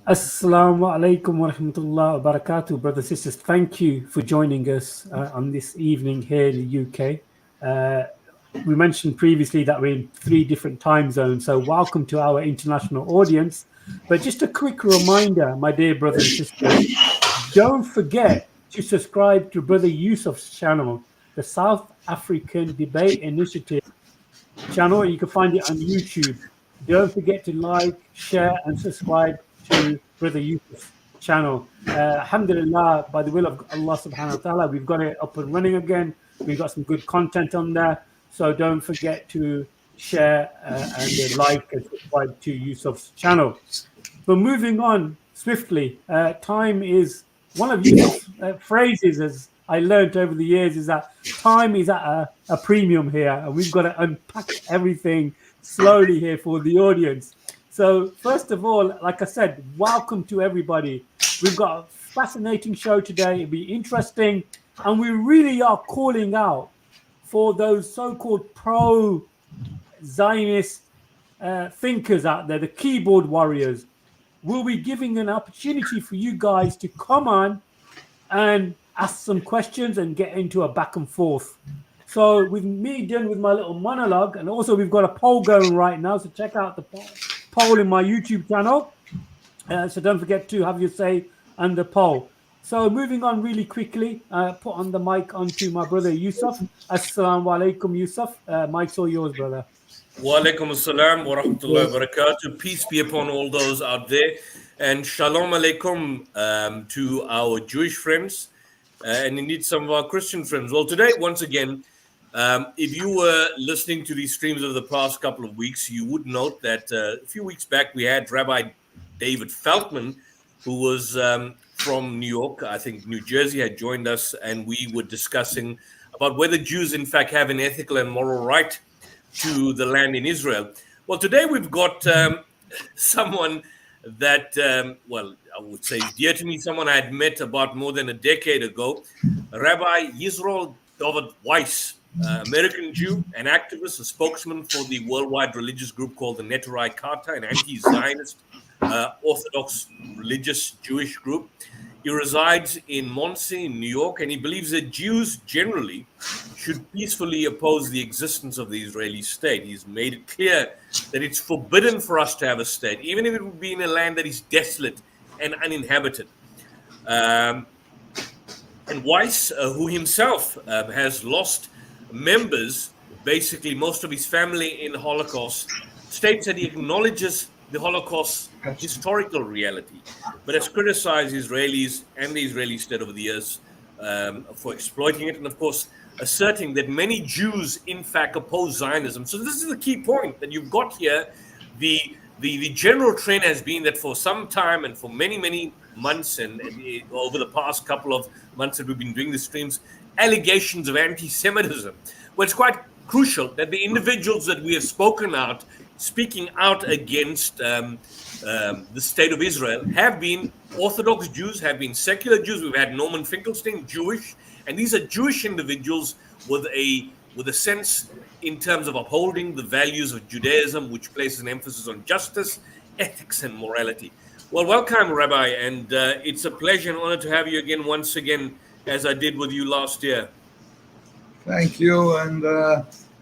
Assalamu alaikum wa rahmatullah wa barakatuh, brothers and sisters. Thank you for joining us on this evening here in the UK. We mentioned previously that we're in 3 different time zones, so welcome to our international audience. But just a quick reminder, my dear brothers and sisters, don't forget to subscribe to Brother Yusuf's channel, the South African Debate Initiative channel. You can find it on YouTube. Don't forget to like, share, and subscribe to Brother Yusuf's channel. Alhamdulillah, by the will of Allah subhanahu wa ta'ala, we've got it up and running again. We've got some good content on there. So don't forget to share and like and subscribe to Yusuf's channel. But moving on swiftly, time is one of Yusuf's phrases, as I learned over the years, is that time is at a premium here, and we've got to unpack everything slowly here for the audience. So, first of all, like I said, welcome to everybody. We've got a fascinating show today. It'll be interesting, and we really are calling out for those so-called pro-Zionist thinkers out there, the keyboard warriors. We'll be giving an opportunity for you guys to come on and ask some questions and get into a back and forth. So with me done with my little monologue, and also we've got a poll going right now, so check out the poll in my YouTube channel. So don't forget to have your say on the poll. So moving on really quickly, put on the mic onto my brother Yusuf. Assalamu alaikum, Yusuf. Mic's all yours, brother. Wa alaikum assalam wa rahmatullahi wa barakatuh. Peace be upon all those out there. And shalom alaikum to our Jewish friends and indeed some of our Christian friends. Well, today, once again, if you were listening to these streams over the past couple of weeks, you would note that a few weeks back we had Rabbi David Feldman, who was from New York, I think New Jersey, had joined us, and we were discussing about whether Jews, in fact, have an ethical and moral right to the land in Israel. Well, today we've got someone that, well, I would say dear to me, someone I had met about more than a decade ago, Rabbi Yisroel Weiss, American Jew, an activist, a spokesman for the worldwide religious group called the Neturei Karta, an anti-Zionist Orthodox religious Jewish group. He resides in Monsey, in New York, and he believes that Jews generally should peacefully oppose the existence of the Israeli state. He's made it clear that it's forbidden for us to have a state, even if it would be in a land that is desolate and uninhabited. And Weiss, who himself has lost members, basically most of his family in the Holocaust, states that he acknowledges the Holocaust's historical reality, but has criticized Israelis and the Israeli state over the years for exploiting it, and of course asserting that many Jews in fact oppose Zionism. So this is the key point that you've got here. The general trend has been that for some time and for many months and over the past couple of months that we've been doing the streams, allegations of anti-Semitism. Well, it's quite crucial that the individuals that we have speaking out against the state of Israel have been Orthodox Jews, have been secular Jews. We've had Norman Finkelstein, Jewish, and these are Jewish individuals with a sense in terms of upholding the values of Judaism, which places an emphasis on justice, ethics, and morality. Well, welcome, Rabbi, and it's a pleasure and honor to have you again, once again, as I did with you last year. Thank you, and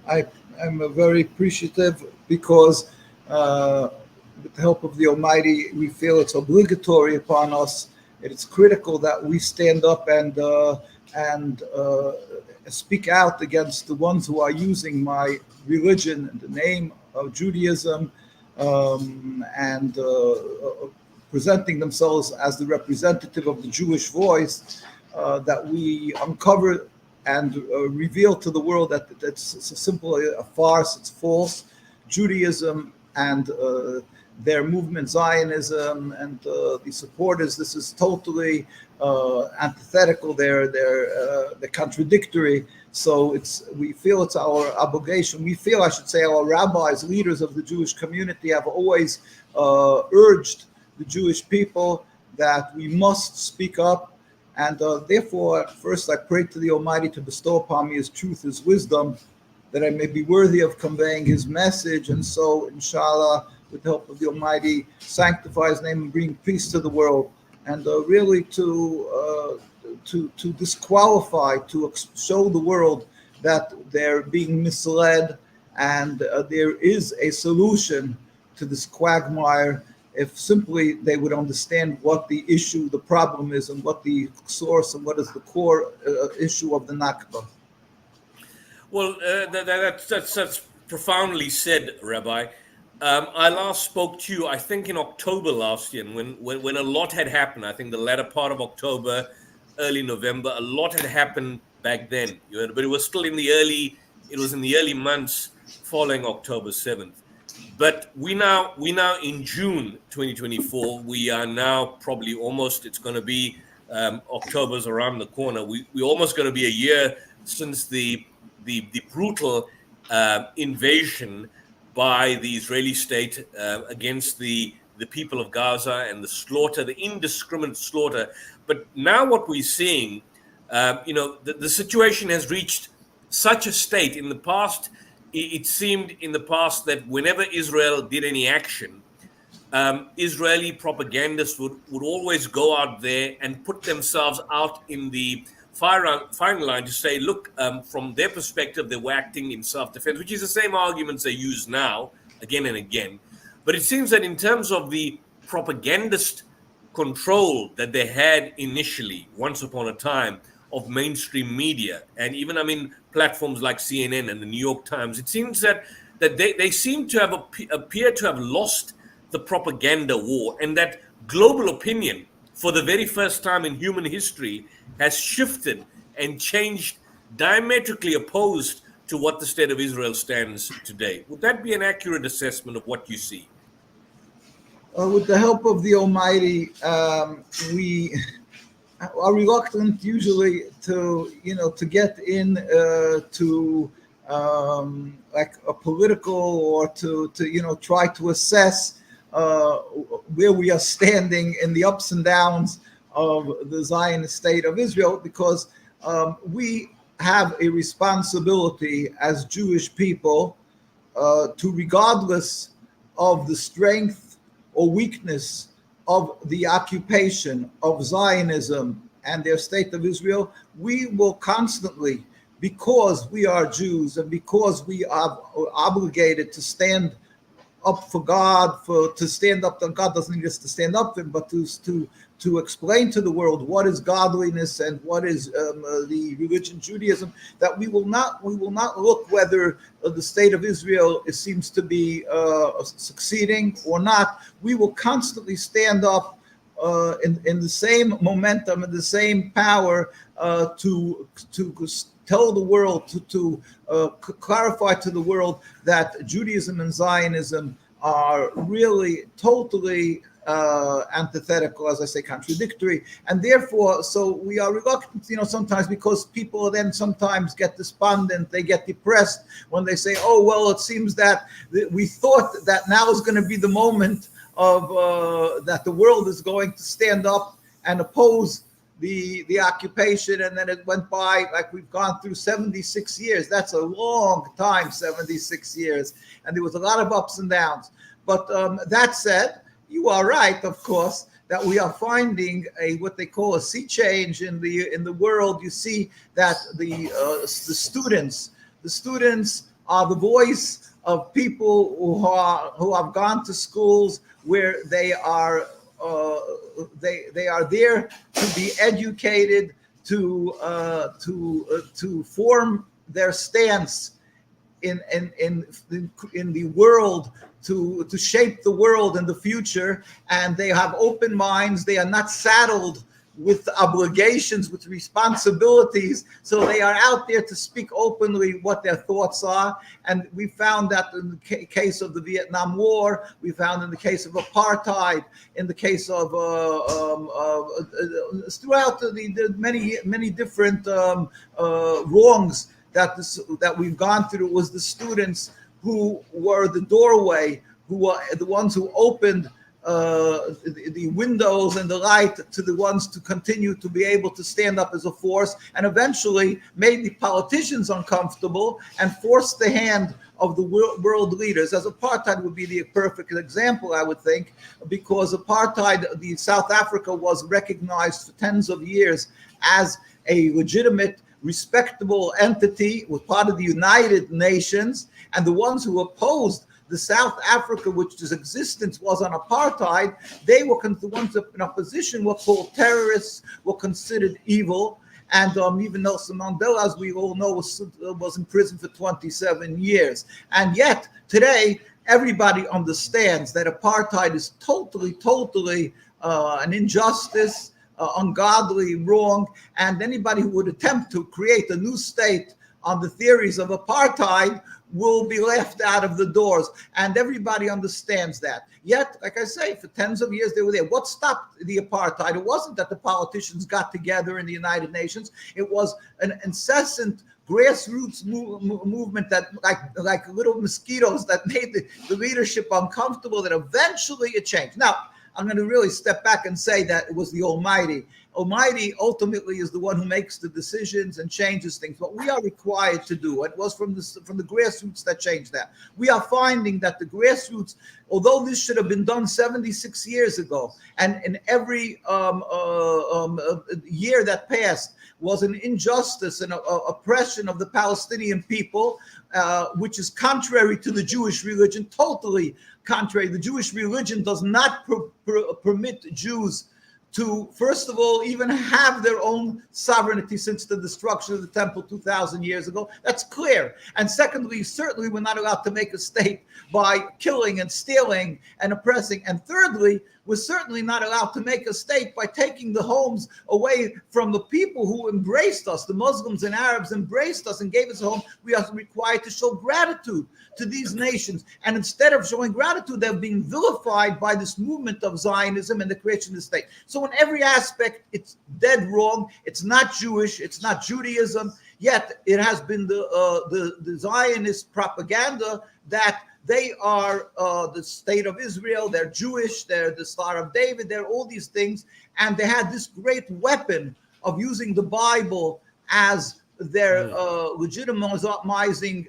I'm very appreciative because with the help of the Almighty, we feel it's obligatory upon us. It's critical that we stand up and speak out against the ones who are using my religion in the name of Judaism and presenting themselves as the representative of the Jewish voice, that we uncover and reveal to the world that it's simply a farce, it's false. Judaism and their movement, Zionism, and the supporters, this is totally antithetical, they're contradictory. So we feel it's our obligation. We feel, I should say, our rabbis, leaders of the Jewish community, have always urged the Jewish people that we must speak up. And therefore, first I pray to the Almighty to bestow upon me His truth, His wisdom, that I may be worthy of conveying His message. And so, inshallah, with the help of the Almighty, sanctify His name and bring peace to the world, and really to disqualify, to show the world that they're being misled, and there is a solution to this quagmire if simply they would understand what the issue, the problem is, and what the source and what is the core issue of the Nakba. Well, that's profoundly said, Rabbi. I last spoke to you, I think, in October last year, and when a lot had happened. I think the latter part of October, early November, a lot had happened back then. But it was still in the early months following October 7th. But we now in June 2024. We are now probably almost. It's going to be October's around the corner. We're almost going to be a year since the brutal invasion by the Israeli state against the people of Gaza, and the slaughter, the indiscriminate slaughter. But now what we're seeing, the situation has reached such a state. In the past, it seemed in the past that whenever Israel did any action, Israeli propagandists would always go out there and put themselves out in the firing line to say, look, from their perspective, they were acting in self-defense, which is the same arguments they use now again and again. But it seems that in terms of the propagandist control that they had initially, once upon a time, of mainstream media, and even, platforms like CNN and the New York Times, it seems that they seem to have appear to have lost the propaganda war, and that global opinion, for the very first time in human history, has shifted and changed diametrically opposed to what the state of Israel stands today. Would that be an accurate assessment of what you see? With the help of the Almighty, we are reluctant usually to get in to like a political, or to try to assess where we are standing in the ups and downs of the Zionist state of Israel, because we have a responsibility as Jewish people to, regardless of the strength or weakness of the occupation of Zionism and their state of Israel, we will constantly, because we are Jews and because we are obligated to stand up for God, to stand up to God doesn't need us to stand up for Him, but to explain to the world what is godliness and what is the religion Judaism, that we will not look whether the state of Israel seems to be succeeding or not. We will constantly stand up in the same momentum and the same power to tell the world, to clarify to the world that Judaism and Zionism are really totally antithetical, as I say, contradictory, and therefore, so we are reluctant, sometimes, because people then sometimes get despondent, they get depressed when they say, oh, well, it seems that we thought that now is going to be the moment of that the world is going to stand up and oppose the occupation, and then it went by like we've gone through 76 years. That's a long time, 76 years, and there was a lot of ups and downs. But that said, you are right, of course, that we are finding what they call a sea change in the world. You see that the students are the voice of people who have gone to schools where they are there to be educated, to form their stance in the world, to shape the world in the future, and they have open minds. They are not saddled with obligations, with responsibilities, so they are out there to speak openly what their thoughts are. And we found that in the case of the Vietnam War, we found in the case of apartheid, in the case of throughout the many different wrongs that we've gone through. It was the students who were the doorway, who were the ones who opened the windows and the light to the ones to continue to be able to stand up as a force, and eventually made the politicians uncomfortable and forced the hand of the world leaders. As apartheid would be the perfect example, I would think, because apartheid, the South Africa was recognized for tens of years as a legitimate, respectable entity, was part of the United Nations, and the ones who opposed the South Africa, which's existence was on apartheid, they were the ones in opposition were called terrorists, were considered evil. And even Nelson Mandela, as we all know, was in prison for 27 years. And yet today, everybody understands that apartheid is totally an injustice, ungodly, wrong. And anybody who would attempt to create a new state on the theories of apartheid will be left out of the doors. And everybody understands that. Yet, like I say, for tens of years they were there. What stopped the apartheid? It wasn't that the politicians got together in the United Nations. It was an incessant grassroots movement that, like little mosquitoes, that made the leadership uncomfortable, that eventually it changed. Now, I'm going to really step back and say that it was the Almighty. Almighty ultimately is the one who makes the decisions and changes things. What we are required to do, it was from the grassroots that changed that. We are finding that the grassroots, although this should have been done 76 years ago, and in every year that passed was an injustice and oppression of the Palestinian people, which is contrary to the Jewish religion, totally contrary. The Jewish religion does not permit Jews to, first of all, even have their own sovereignty since the destruction of the temple 2,000 years ago. That's clear. And secondly, certainly we're not allowed to make a state by killing and stealing and oppressing. And thirdly, we're certainly not allowed to make a state by taking the homes away from the people who embraced us. The Muslims and Arabs embraced us and gave us a home. We are required to show gratitude to these nations. And instead of showing gratitude, they're being vilified by this movement of Zionism and the creation of the state. So in every aspect, it's dead wrong. It's not Jewish. It's not Judaism. Yet it has been the Zionist propaganda that they are the state of Israel, they're Jewish, they're the Star of David, they're all these things. And they had this great weapon of using the Bible as their legitimizing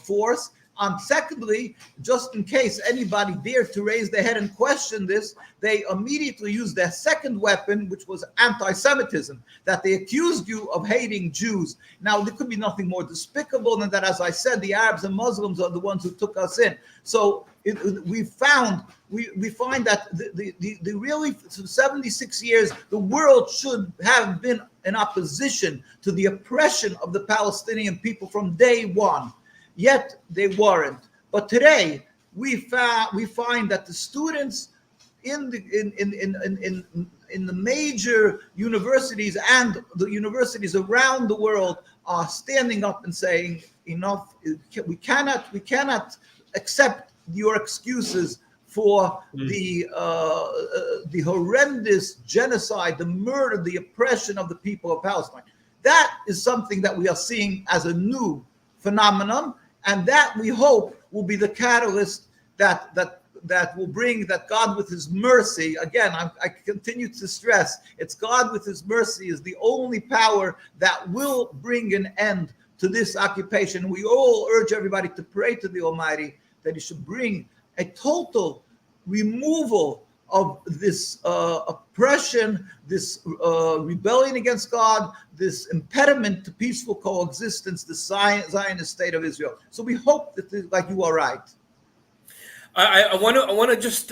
force. And secondly, just in case anybody dared to raise their head and question this, they immediately used their second weapon, which was anti-Semitism, that they accused you of hating Jews. Now, there could be nothing more despicable than that. As I said, the Arabs and Muslims are the ones who took us in. So we find that the really, for 76 years, the world should have been in opposition to the oppression of the Palestinian people from day one. Yet they weren't. But today we find that the students in the major universities and the universities around the world are standing up and saying, enough. We cannot accept your excuses for the horrendous genocide, the murder, the oppression of the people of Palestine. That is something that we are seeing as a new phenomenon. And that, we hope, will be the catalyst that will bring that God with his mercy, again, I continue to stress, it's God with his mercy is the only power that will bring an end to this occupation. We all urge everybody to pray to the Almighty that he should bring a total removal of this oppression, this rebellion against God, this impediment to peaceful coexistence, the Zionist state of Israel. So we hope that, like, you are right. I want to just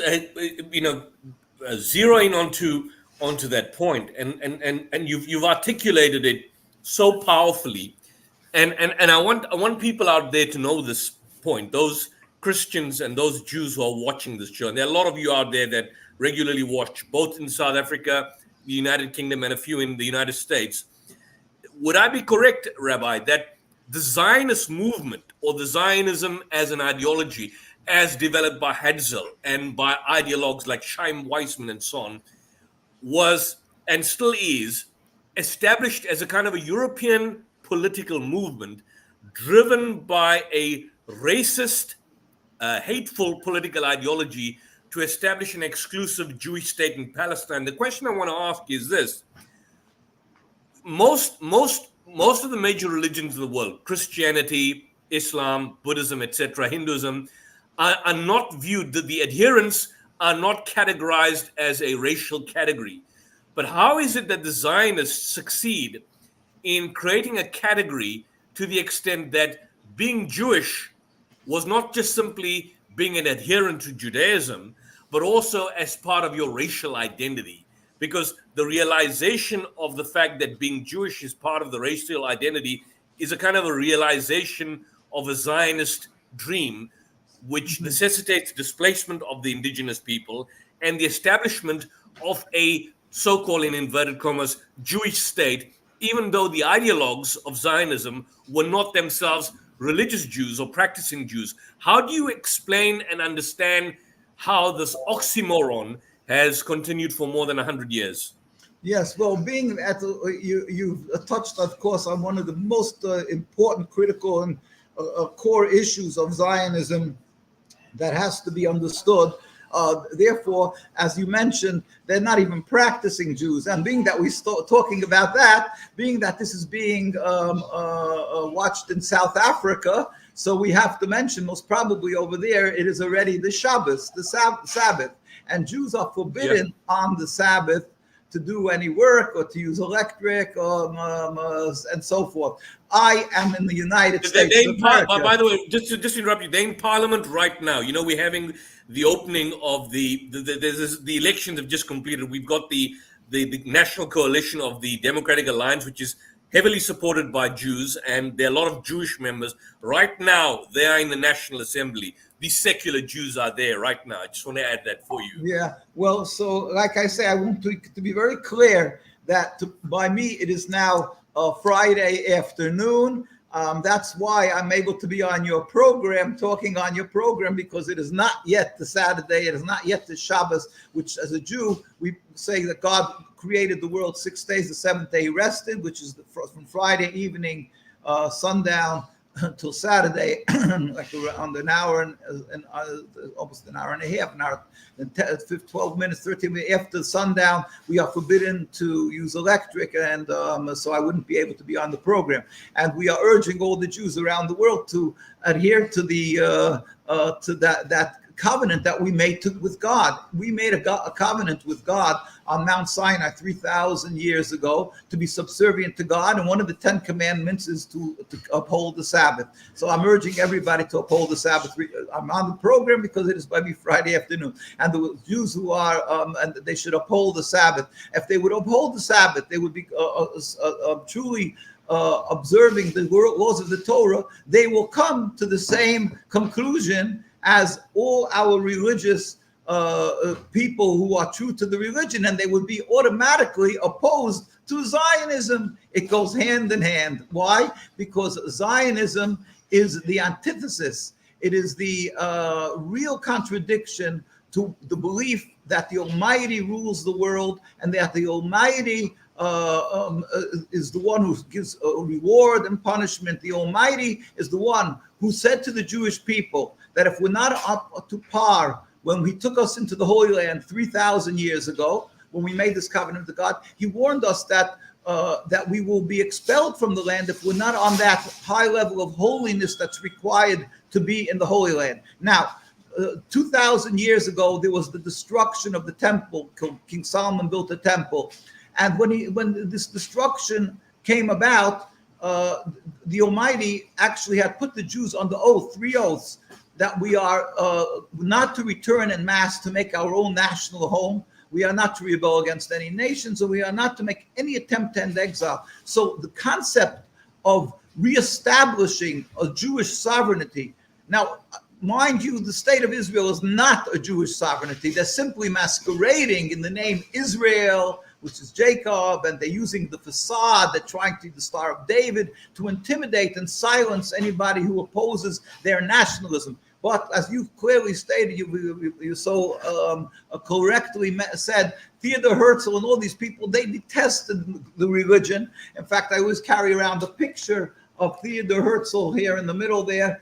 zero in onto that point, and you've articulated it so powerfully, and I want people out there to know this point. Those Christians and those Jews who are watching this show, and there are a lot of you out there that regularly watch, both in South Africa, the United Kingdom, and a few in the United States. Would I be correct, Rabbi, that the Zionist movement, or the Zionism as an ideology, as developed by Herzl and by ideologues like Chaim Weizmann and so on, was and still is established as a kind of a European political movement driven by a racist, hateful political ideology to establish an exclusive Jewish state in Palestine. The question I want to ask is this. Most of the major religions of the world, Christianity, Islam, Buddhism, etc., Hinduism, are not viewed, the adherents are not categorized as a racial category. But how is it that the Zionists succeed in creating a category to the extent that being Jewish was not just simply being an adherent to Judaism, but also as part of your racial identity? Because the realization of the fact that being Jewish is part of the racial identity is a kind of a realization of a Zionist dream, which necessitates displacement of the indigenous people and the establishment of a so-called, in inverted commas, Jewish state, even though the ideologues of Zionism were not themselves religious Jews or practicing Jews. How do you explain and understand how this oxymoron has continued for more than 100 years? Yes, well, being at you've touched, of course, on one of the most important, critical, and core issues of Zionism that has to be understood. Therefore, as you mentioned, they're not even practicing Jews. And being that we start talking about that, being that this is being watched in South Africa, so we have to mention most probably over there, it is already the Shabbos, the Sabbath. And Jews are forbidden on the Sabbath to do any work or to use electric and so forth. I am in the United States of America. By the way, just to interrupt you, they're in Parliament right now. You know, we're having the opening of the elections have just completed. We've got the National Coalition of the Democratic Alliance, which is heavily supported by Jews, and there are a lot of Jewish members. Right now, they are in the National Assembly. These secular Jews are there right now. I just want to add that for you. Yeah, well, so like I say, I want to be very clear that by me, it is now Friday afternoon. That's why I'm able to be on your program, talking on your program, because it is not yet the Saturday. It is not yet the Shabbos, which as a Jew, we say that God created the world 6 days. The seventh day he rested, which is from Friday evening, sundown, until Saturday, like around an hour and almost an hour and a half, an hour and 12 minutes, 13 minutes after sundown, we are forbidden to use electric, and so I wouldn't be able to be on the program. And we are urging all the Jews around the world to adhere to the to that covenant that we made with God. We made a covenant with God on Mount Sinai 3,000 years ago to be subservient to God. And one of the 10 commandments is to uphold the Sabbath. So I'm urging everybody to uphold the Sabbath. I'm on the program because it is by me Friday afternoon. And the Jews who are, and they should uphold the Sabbath. If they would uphold the Sabbath, they would be truly observing the laws of the Torah. They will come to the same conclusion as all our religious people who are true to the religion, and they would be automatically opposed to Zionism. It goes hand in hand. Why? Because Zionism is the antithesis. It is the real contradiction to the belief that the Almighty rules the world, and that the Almighty is the one who gives reward and punishment. The Almighty is the one who said to the Jewish people that if we're not up to par when he took us into the Holy Land 3,000 years ago, when we made this covenant with God, he warned us that that we will be expelled from the land if we're not on that high level of holiness that's required to be in the Holy Land. Now, 2,000 years ago, there was the destruction of the temple. King Solomon built a temple. And when this destruction came about, the Almighty actually had put the Jews on the oath, 3 oaths, that we are not to return en masse to make our own national home. We are not to rebel against any nations, and we are not to make any attempt to end exile. So the concept of reestablishing a Jewish sovereignty. Now, mind you, the state of Israel is not a Jewish sovereignty. They're simply masquerading in the name Israel, which is Jacob, and they're using the facade. They're trying to, the Star of David, to intimidate and silence anybody who opposes their nationalism. But as you clearly stated, you so correctly said, Theodor Herzl and all these people, they detested the religion. In fact, I always carry around a picture of Theodor Herzl here in the middle there,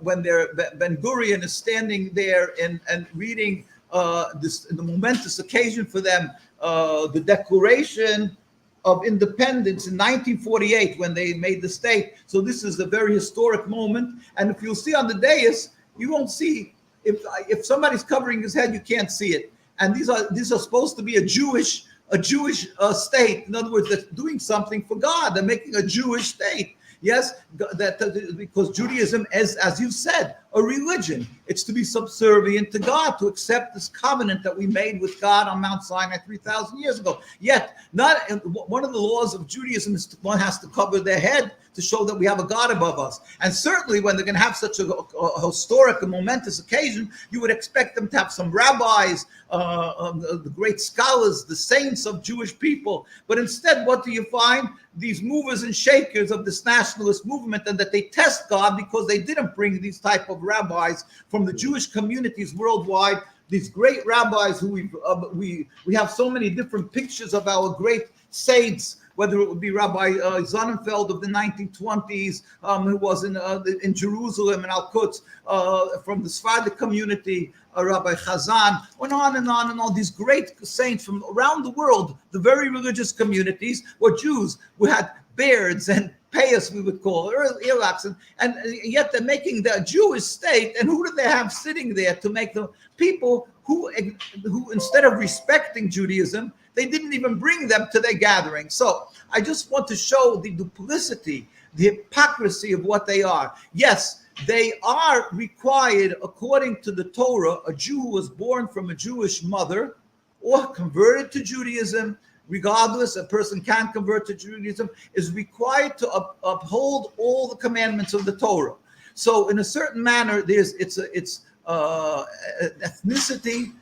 when Ben Gurion is standing there and reading the momentous occasion for them, the Declaration of Independence in 1948 when they made the state. So this is a very historic moment. And if you'll see on the dais, you won't see, if somebody's covering his head, you can't see it. And these are supposed to be a Jewish state. In other words, they're doing something for God. They're making a Jewish state. Yes, because Judaism is, as you said, a religion. It's to be subservient to God, to accept this covenant that we made with God on Mount Sinai 3,000 years ago. Yet, one of the laws of Judaism is one has to cover their head to show that we have a God above us. And certainly when they're going to have such a historic and momentous occasion, you would expect them to have some rabbis, the great scholars, the saints of Jewish people. But instead, what do you find? These movers and shakers of this nationalist movement, and that they test God because they didn't bring these type of rabbis from the Jewish communities worldwide. These great rabbis who we have so many different pictures of our great saints, whether it would be Rabbi Sonnenfeld of the 1920s, who was in Jerusalem and Al-Quds, from the Sephardic community, Rabbi Chazan, went on and on and on. These great saints from around the world, the very religious communities, were Jews who had beards and payas, we would call it, earlocks, and yet they're making the Jewish state. And who do they have sitting there to make the people who instead of respecting Judaism, they didn't even bring them to their gathering. So I just want to show the duplicity, the hypocrisy of what they are. Yes, they are required, according to the Torah, a Jew who was born from a Jewish mother or converted to Judaism, regardless, a person can convert to Judaism, is required to uphold all the commandments of the Torah. So in a certain manner, it's ethnicity.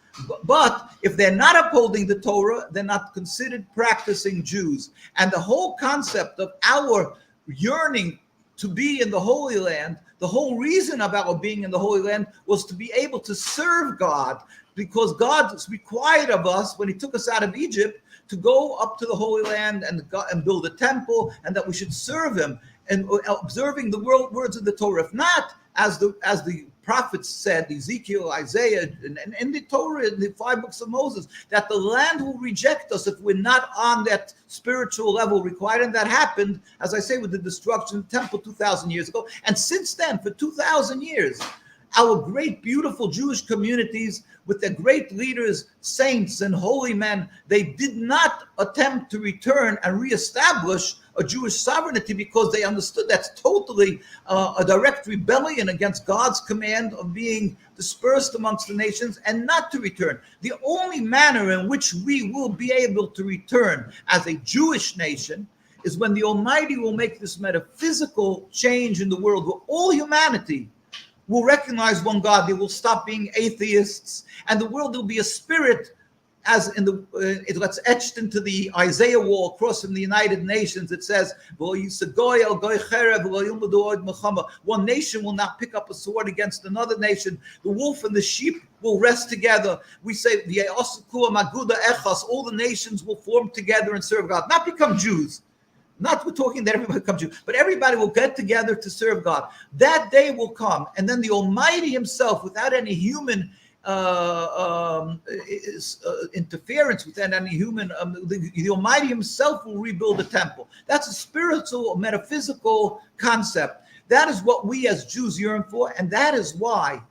But if they're not upholding the Torah, they're not considered practicing Jews. And the whole concept of our yearning to be in the Holy Land, the whole reason of our being in the Holy Land was to be able to serve God, because God required of us, when he took us out of Egypt, to go up to the Holy Land and build a temple, and that we should serve him and observing the words of the Torah. If not, as the prophets said, Ezekiel, Isaiah, and the Torah, in the 5 books of Moses, that the land will reject us if we're not on that spiritual level required. And that happened, as I say, with the destruction of the temple 2,000 years ago. And since then, for 2,000 years, our great, beautiful Jewish communities, with their great leaders, saints and holy men, they did not attempt to return and reestablish a Jewish sovereignty, because they understood that's totally a direct rebellion against God's command of being dispersed amongst the nations and not to return. The only manner in which we will be able to return as a Jewish nation is when the Almighty will make this metaphysical change in the world, where all humanity will recognize one God. They will stop being atheists, and the world will be a spirit, as in it's etched into the Isaiah wall across from the United Nations. It says, one nation will not pick up a sword against another nation. The wolf and the sheep will rest together. We say, all the nations will form together and serve God, not become Jews. Not we're talking that everybody becomes Jew, but everybody will get together to serve God. That day will come, and then the Almighty himself, without any human interference, without any human, the Almighty himself will rebuild the temple. That's a spiritual, metaphysical concept. That is what we as Jews yearn for, and that is why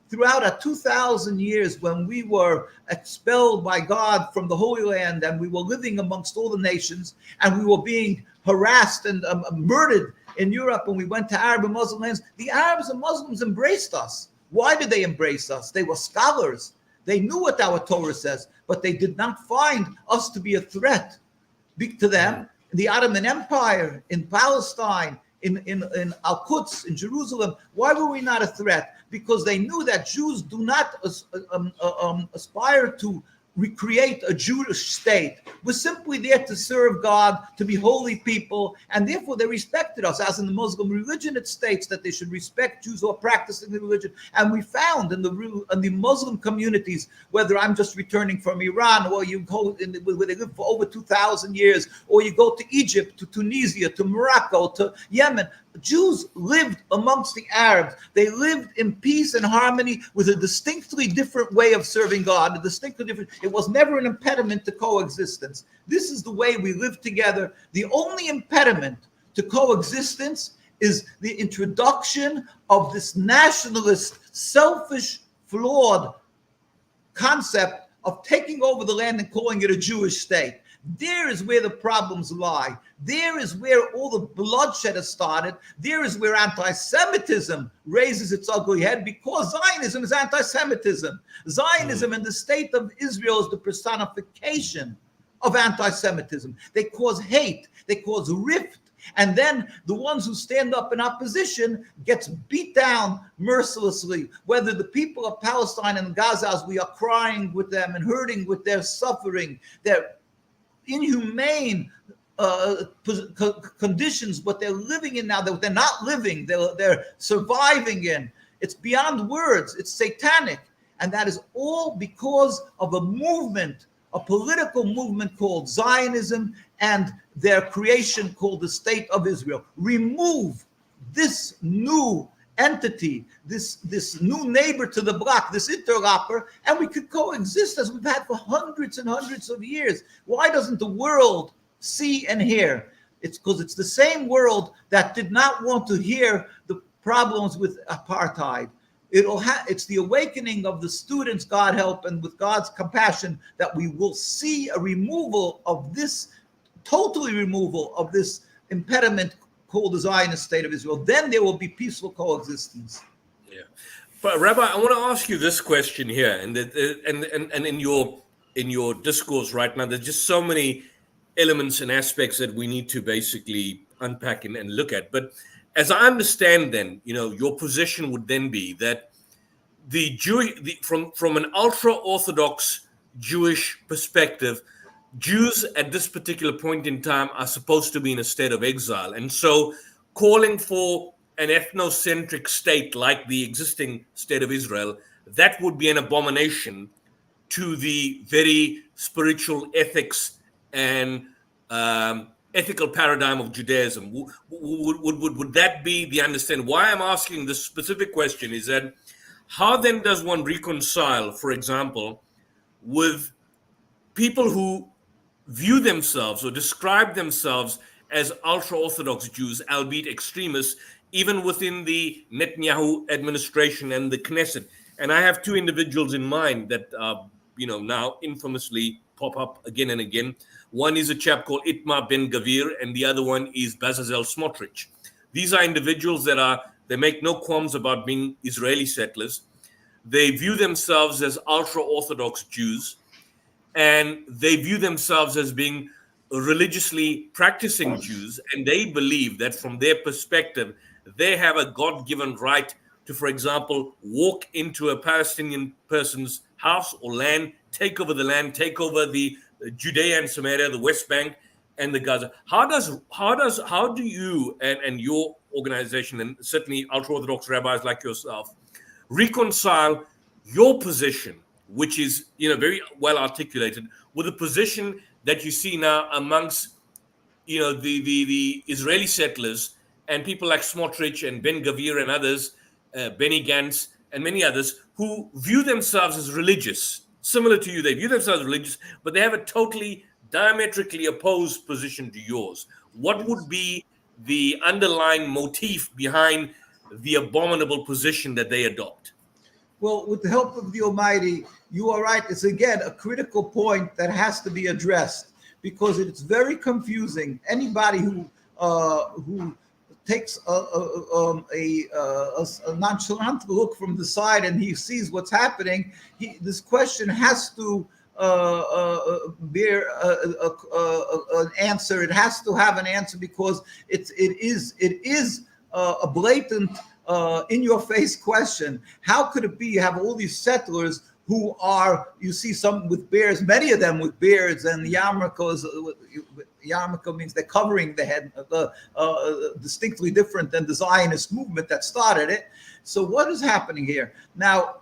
throughout our 2,000 years, when we were expelled by God from the Holy Land, and we were living amongst all the nations, and we were being harassed and murdered in Europe, and we went to Arab and Muslim lands, the Arabs and Muslims embraced us. Why did they embrace us? They were scholars. They knew what our Torah says, but they did not find us to be a threat to them. The Ottoman Empire, in Palestine, in Al-Quds, in Jerusalem, why were we not a threat? Because they knew that Jews do not aspire to recreate a Jewish state. We're simply there to serve God, to be holy people, and therefore they respected us. As in the Muslim religion, it states that they should respect Jews who are practicing the religion. And we found in the Muslim communities, whether I'm just returning from Iran, or you go where they live for over 2,000 years, or you go to Egypt, to Tunisia, to Morocco, to Yemen, Jews lived amongst the Arabs. They lived in peace and harmony with a distinctly different way of serving God, a distinctly different. It was never an impediment to coexistence. This is the way we live together. The only impediment to coexistence is the introduction of this nationalist, selfish, flawed concept of taking over the land and calling it a Jewish state. There is where the problems lie. There is where all the bloodshed has started. There is where anti-Semitism raises its ugly head, because Zionism is anti-Semitism. Zionism and the state of Israel is the personification of anti-Semitism. They cause hate. They cause rift. And then the ones who stand up in opposition gets beat down mercilessly. Whether the people of Palestine and Gaza, as we are crying with them and hurting with their suffering, their inhumane conditions, what they're living in now, that they're not living, they're surviving in. It's beyond words. It's satanic. And that is all because of a movement, a political movement called Zionism, and their creation called the State of Israel. Remove this new entity, this new neighbor to the block, this interloper, and we could coexist as we've had for hundreds and hundreds of years. Why doesn't the world see and hear? It's because it's the same world that did not want to hear the problems with apartheid. It's the awakening of the students, God help, and with God's compassion, that we will see a removal of this, totally removal of this impediment called the Zionist state of Israel. Then there will be peaceful coexistence. Yeah, but Rabbi, I want to ask you this question here, and in your discourse right now, there's just so many elements and aspects that we need to basically unpack and look at. But as I understand, then your position would then be that from an ultra-Orthodox Jewish perspective, Jews at this particular point in time are supposed to be in a state of exile. And so calling for an ethnocentric state like the existing state of Israel, that would be an abomination to the very spiritual ethics and ethical paradigm of Judaism. Would that be the understanding? Why I'm asking this specific question is that how then does one reconcile, for example, with people who view themselves or describe themselves as ultra-Orthodox Jews, albeit extremists, even within the Netanyahu administration and the Knesset? And I have two individuals in mind that now infamously pop up again and again. One is a chap called Itamar Ben Gavir, and the other one is Bezalel Smotrich. These are individuals they make no qualms about being Israeli settlers. They view themselves as ultra-Orthodox Jews, and they view themselves as being religiously practicing Jews, and they believe that from their perspective, they have a God-given right to, for example, walk into a Palestinian person's house or land, take over the land, take over the Judea and Samaria, the West Bank, and the Gaza. How do you and your organization, and certainly ultra-Orthodox rabbis like yourself, reconcile your position, which is very well articulated, with the position that you see now amongst the Israeli settlers and people like Smotrich and Ben Gavir and others, Benny Gantz and many others, who view themselves as religious, similar to you? They view themselves as religious, but they have a totally diametrically opposed position to yours. What would be the underlying motif behind the abominable position that they adopt? Well, with the help of the Almighty, you are right. It's again a critical point that has to be addressed, because it's very confusing. Anybody who takes a nonchalant look from the side and he sees what's happening, this question has to bear an answer. It has to have an answer, because it is a blatant, in-your-face question. How could it be you have all these settlers who are, you see some with beards, many of them with beards, and yarmulke means they're covering the head, distinctly different than the Zionist movement that started it. So what is happening here? Now,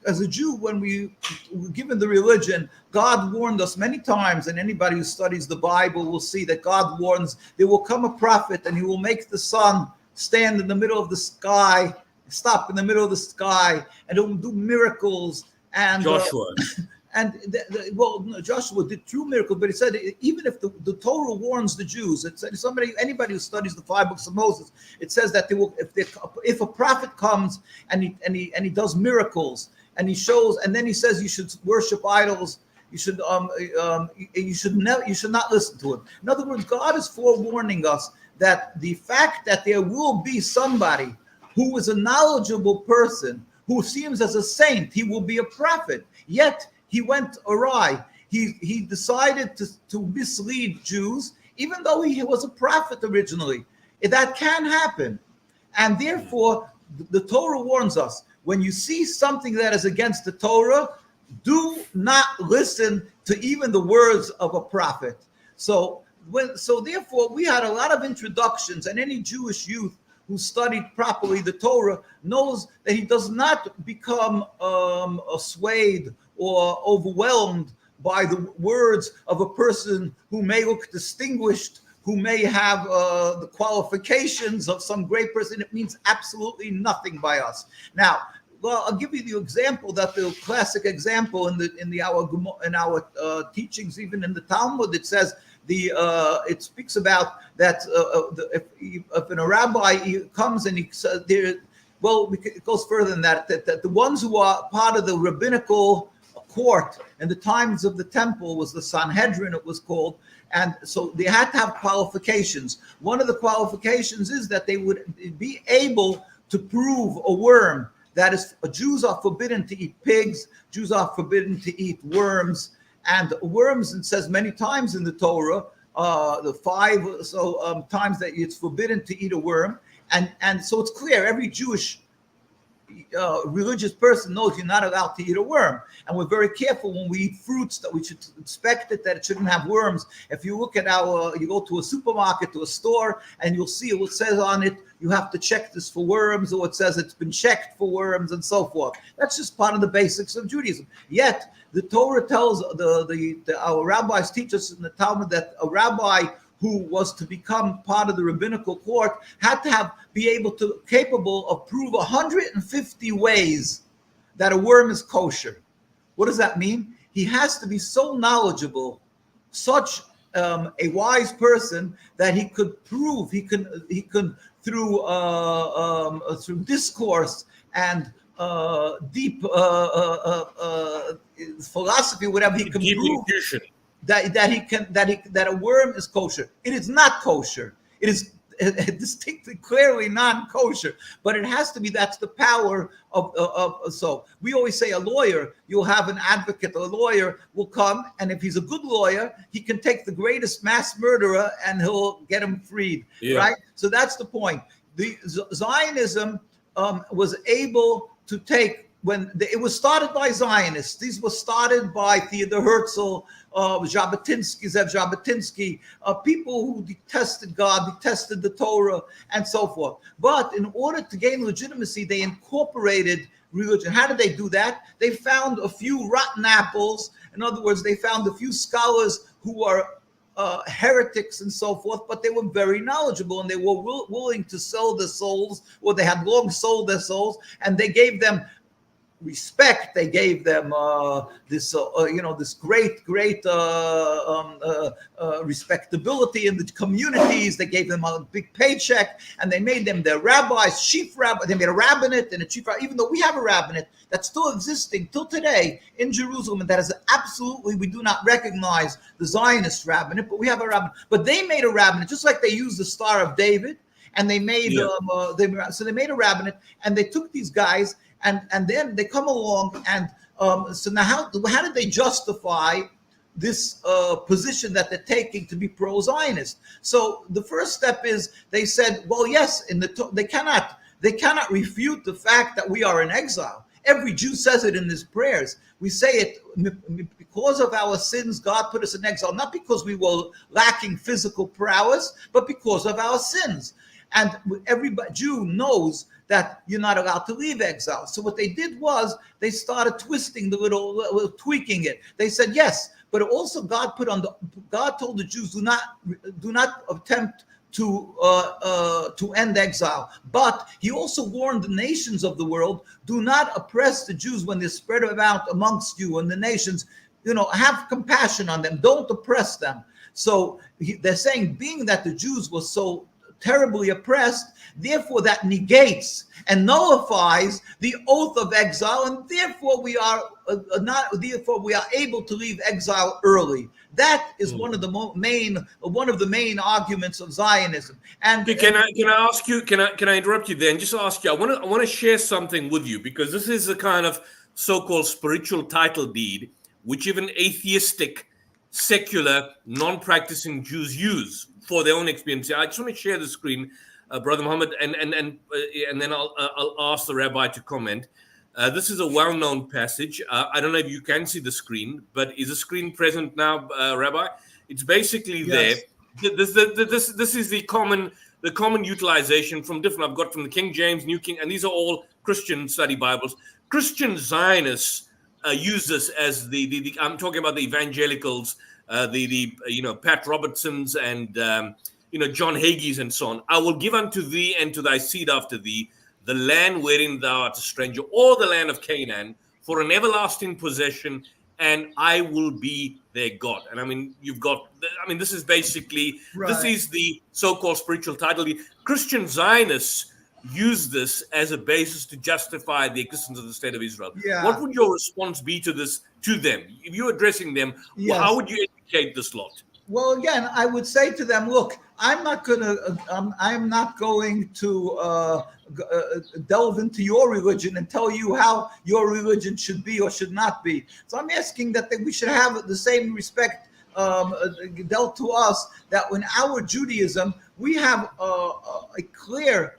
as a Jew, when we were given the religion, God warned us many times, and anybody who studies the Bible will see that God warns there will come a prophet and he will make the sun stand in the middle of the sky, stop in the middle of the sky, and it will do miracles. And Joshua. Joshua did true miracles, but he said even if the Torah warns the Jews, it said anybody who studies the 5 books of Moses, it says that they will, if a prophet comes and he does miracles and he shows, and then he says you should worship idols, you should not listen to him. In other words, God is forewarning us that the fact that there will be somebody who is a knowledgeable person, who seems as a saint, he will be a prophet, yet he went awry. He decided to mislead Jews, even though he was a prophet originally. That can happen. And therefore, the Torah warns us, when you see something that is against the Torah, do not listen to even the words of a prophet. So therefore, we had a lot of introductions, and any Jewish youth who studied properly the Torah knows that he does not become swayed or overwhelmed by the words of a person who may look distinguished, who may have the qualifications of some great person. It means absolutely nothing by us. Now, well, I'll give you the example, that the classic example in our teachings, even in the Talmud, it says it speaks about that if a rabbi comes and he says it goes further than that the ones who are part of the rabbinical court in the times of the temple was the Sanhedrin, it was called, and so they had to have qualifications. One of the qualifications is that they would be able to prove a worm. That is, Jews are forbidden to eat pigs, Jews are forbidden to eat worms, and worms, it says many times in the Torah, the 5 times that it's forbidden to eat a worm, and so it's clear, every Jewish religious person knows you're not allowed to eat a worm, and we're very careful when we eat fruits that we should inspect it, that it shouldn't have worms. If you look at you go to a supermarket, to a store, and you'll see it says on it, you have to check this for worms, or it says it's been checked for worms, and so forth. That's just part of the basics of Judaism. Yet the Torah tells our rabbis teach us in the Talmud that a rabbi who was to become part of the rabbinical court had to be capable of prove 150 ways that a worm is kosher. What does that mean? He has to be so knowledgeable, such a wise person, that he could prove, he could through discourse and deep philosophy, whatever, he can prove that a worm is kosher. It is not kosher. It is distinctly, clearly non-kosher. But it has to be. That's the power of. So we always say a lawyer. You'll have an advocate. A lawyer will come, and if he's a good lawyer, he can take the greatest mass murderer and he'll get him freed. Yeah. Right. So that's the point. The Zionism was able to take. When it was started by Zionists, these were started by Theodor Herzl, Zev Jabotinsky, people who detested God, detested the Torah, and so forth. But in order to gain legitimacy, they incorporated religion. How did they do that? They found a few rotten apples. In other words, they found a few scholars who are heretics and so forth, but they were very knowledgeable, and they were willing to sell their souls, or they had long sold their souls, and they gave them respect. They gave them this great respectability in the communities. They gave them a big paycheck, and they made them their rabbis, chief rabbi. They made a rabbinate and a chief rabbi. Even though we have a rabbinate that's still existing till today in Jerusalem, and that is absolutely, we do not recognize the Zionist rabbinate, but we have a rabbinate. But they made a rabbinate, just like they used the Star of David, and they made they made a rabbinate, and they took these guys. And then they come along, and so now how did they justify this position that they're taking to be pro-Zionist? So the first step is they said, well, yes, they cannot refute the fact that we are in exile. Every Jew says it in his prayers. We say it because of our sins, God put us in exile, not because we were lacking physical prowess, but because of our sins. And every Jew knows that you're not allowed to leave exile. So what they did was they started twisting the little tweaking it. They said yes, but also God told the Jews, do not attempt to end exile. But he also warned the nations of the world, do not oppress the Jews when they're spread out amongst you and the nations. Have compassion on them. Don't oppress them. So they're saying, being that the Jews were so terribly oppressed, therefore that negates and nullifies the oath of exile, and therefore we are able to leave exile early. That is one of the main arguments of Zionism. And can I ask you? Can I interrupt you there and just ask you? I want to share something with you, because this is a kind of so-called spiritual title deed which even atheistic, secular, non-practicing Jews use for their own experience. I just want to share the screen, Brother Muhammad, and then I'll ask the Rabbi to comment. This is a well-known passage. I don't know if you can see the screen, but is the screen present now, Rabbi? It's basically yes. there. This is the common utilization from different. I've got from the King James, New King, and these are all Christian study Bibles. Christian Zionists use this as the I'm talking about the evangelicals, Pat Robertsons and John Hagee's and so on. I will give unto thee and to thy seed after thee the land wherein thou art a stranger, or the land of Canaan, for an everlasting possession, and I will be their God. And this is basically, right. This is the so-called spiritual title. Christian Zionists use this as a basis to justify the existence of the state of Israel. Yeah. What would your response be to this, to them? If you're addressing them, yes. How would you educate this lot? Well, again, I would say to them, look, I'm not going to delve into your religion and tell you how your religion should be or should not be. So I'm asking that we should have the same respect dealt to us, that in our Judaism, we have a clear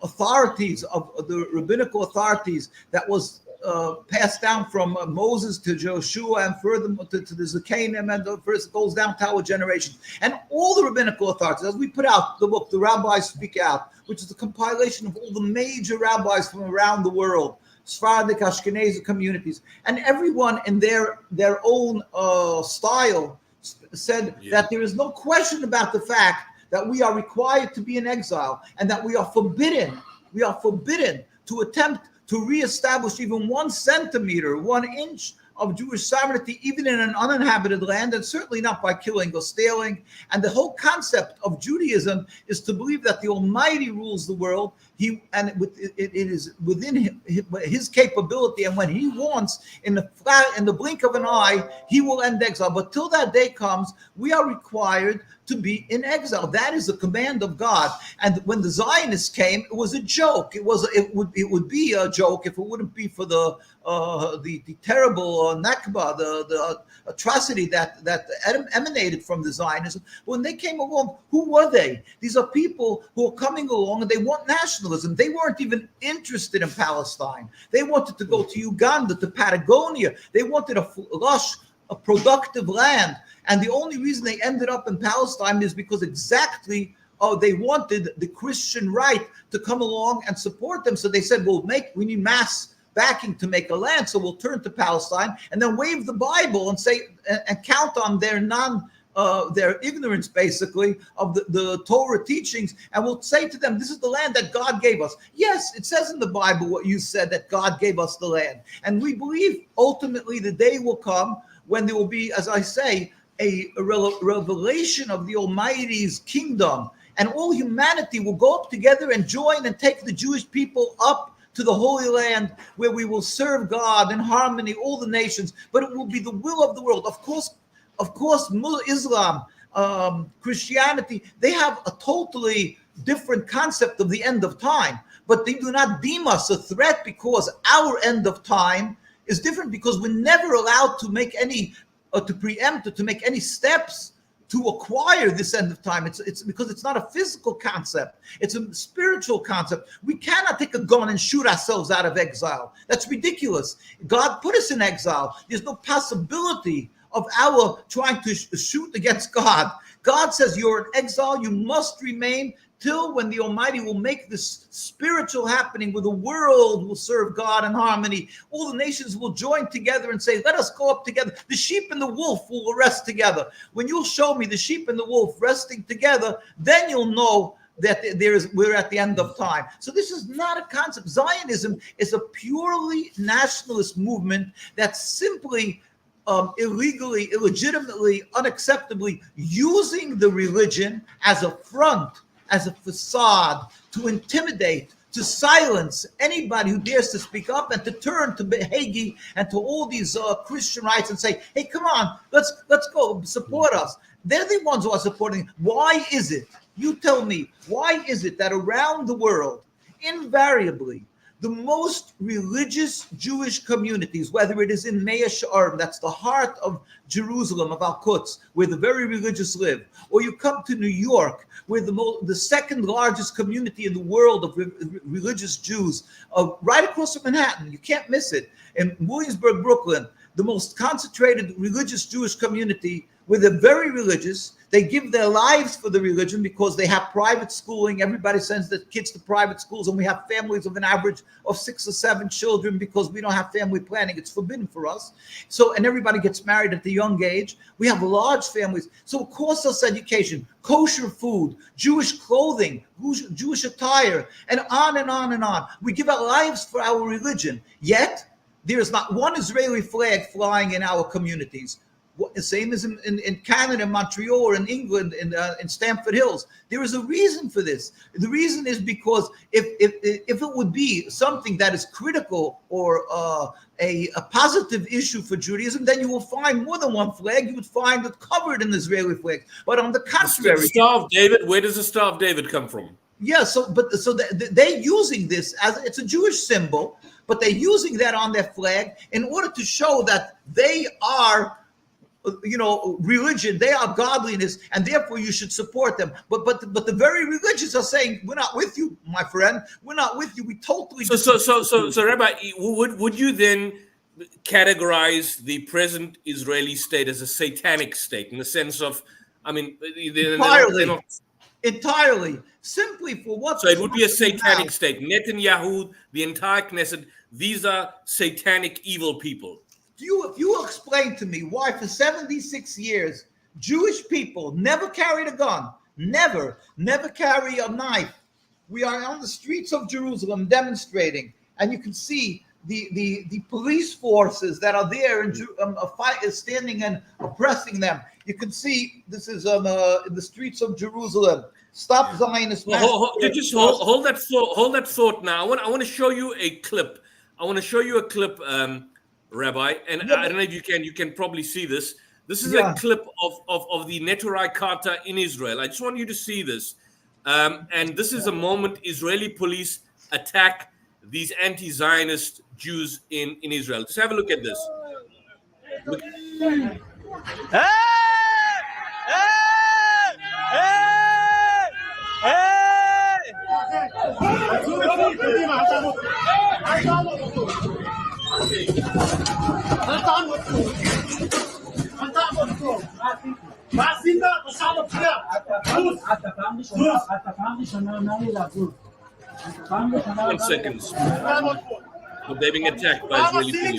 authorities of the rabbinical authorities that was passed down from Moses to Joshua and further to the Zakanim, and first goes down to our generations. And all the rabbinical authorities, as we put out the book, The Rabbis Speak Out, which is a compilation of all the major rabbis from around the world, Sephardic, Ashkenazi communities, and everyone in their own style said that there is no question about the fact that we are required to be in exile, and that we are forbidden to attempt to reestablish even 1 centimeter, 1 inch of Jewish sovereignty, even in an uninhabited land, and certainly not by killing or stealing. And the whole concept of Judaism is to believe that the Almighty rules the world. It is within his capability, and when he wants, in the blink of an eye, he will end exile. But till that day comes, we are required to be in exile. That is the command of God. And when the Zionists came, it was a joke. It would be a joke if it wouldn't be for the terrible Nakba, the atrocity that emanated from the Zionism. When they came along, who were they? These are people who are coming along and they want nationalism. They weren't even interested in Palestine. They wanted to go to Uganda, to Patagonia. They wanted a lush, a productive land. And the only reason they ended up in Palestine is because they wanted the Christian right to come along and support them. So they said, we need mass backing to make a land, so we'll turn to Palestine, and then wave the Bible and say and count on their ignorance, basically, of the Torah teachings, and we'll say to them, this is the land that God gave us. Yes, it says in the Bible what you said, that God gave us the land. And we believe ultimately the day will come when there will be, as I say, a revelation of the Almighty's kingdom, and all humanity will go up together and join and take the Jewish people up to the Holy Land, where we will serve God in harmony, all the nations, but it will be the will of the world. Of course, Islam, Christianity, they have a totally different concept of the end of time, but they do not deem us a threat, because our end of time is different, because we're never allowed to make any, to preempt or to make any steps to acquire this end of time. It's because it's not a physical concept. It's a spiritual concept. We cannot take a gun and shoot ourselves out of exile. That's ridiculous. God put us in exile. There's no possibility of our trying to shoot against God. God says you're in exile. You must remain till when the Almighty will make this spiritual happening where the world will serve God in harmony. All the nations will join together and say, let us go up together. The sheep and the wolf will rest together. When you'll show me the sheep and the wolf resting together, then you'll know that we're at the end of time. So this is not a concept. Zionism is a purely nationalist movement that's simply illegally, illegitimately, unacceptably using the religion as a front, as a facade, to intimidate, to silence anybody who dares to speak up, and to turn to Hagee and to all these Christian rights and say, hey, come on, let's go, support us. They're the ones who are supporting. Why is it? You tell me, why is it that around the world, invariably, the most religious Jewish communities, whether it is in Mea She'arim, that's the heart of Jerusalem, of Al-Quds, where the very religious live, or you come to New York, where the second largest community in the world of religious Jews, right across from Manhattan, you can't miss it, in Williamsburg, Brooklyn, the most concentrated religious Jewish community, where they're very religious. They give their lives for the religion because they have private schooling. Everybody sends their kids to private schools, and we have families of an average of 6 or 7 children because we don't have family planning. It's forbidden for us. So, and everybody gets married at the young age. We have large families. So it costs us education, kosher food, Jewish clothing, Jewish attire, and on and on and on. We give our lives for our religion. Yet, there is not one Israeli flag flying in our communities. The same as in Canada, Montreal, or in England, in Stamford Hills. There is a reason for this. The reason is because if it would be something that is critical or a positive issue for Judaism, then you will find more than one flag. You would find it covered in Israeli flags. But on the contrary, the Star of David. Where does the Star of David come from? Yeah, so they're using this as it's a Jewish symbol, but they're using that on their flag in order to show that they are, religion, they are godliness, and therefore you should support them. But the very religious are saying, we're not with you, my friend. We're not with you. We totally. So Rabbi, would you then categorize the present Israeli state as a satanic state in the sense of, entirely, simply for what? So it would be a satanic state. Netanyahu, the entire Knesset, these are satanic evil people. If you explain to me why for 76 years Jewish people never carried a gun, never carry a knife. We are on the streets of Jerusalem demonstrating, and you can see the police forces that are there and standing and oppressing them. You can see this is in the streets of Jerusalem. Stop Zionist massacre. Just hold that thought now. I want to show you a clip. Rabbi, and I don't know if you can probably see this. This is a clip of the Neturai Kata in Israel. I just want you to see this. And this is a moment Israeli police attack these anti-Zionist Jews in Israel. Just have a look at this. Look. One second. But they're being attacked by Israeli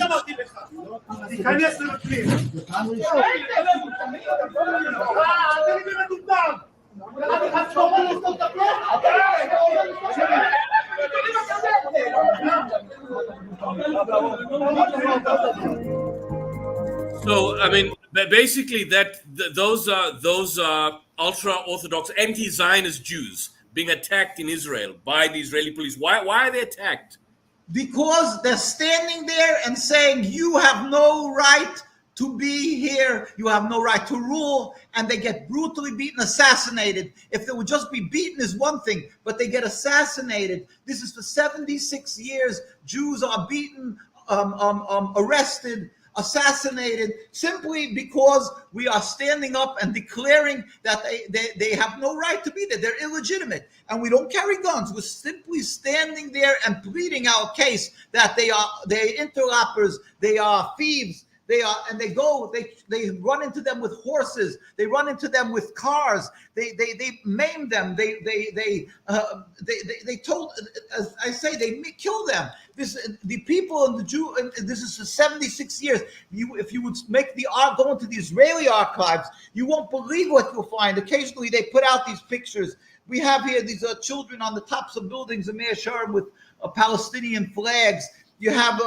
So basically those are ultra-Orthodox anti-Zionist Jews being attacked in Israel by the Israeli police. Why are they attacked? Because they're standing there and saying, you have no right to be here, you have no right to rule, and they get brutally beaten, assassinated. If they would just be beaten is one thing, but they get assassinated. This is for 76 years. Jews are beaten, arrested, assassinated simply because we are standing up and declaring that they have no right to be there. They're illegitimate. And we don't carry guns. We're simply standing there and pleading our case that they're interlopers, they are thieves, they run into them with horses, they run into them with cars, they maim them, they told, as I say, they kill them. The people in the Jew, this is for 76 years. If you would go into the Israeli archives, you won't believe what you'll find. Occasionally they put out these pictures. We have here these children on the tops of buildings in Mea Shearim with Palestinian flags. You have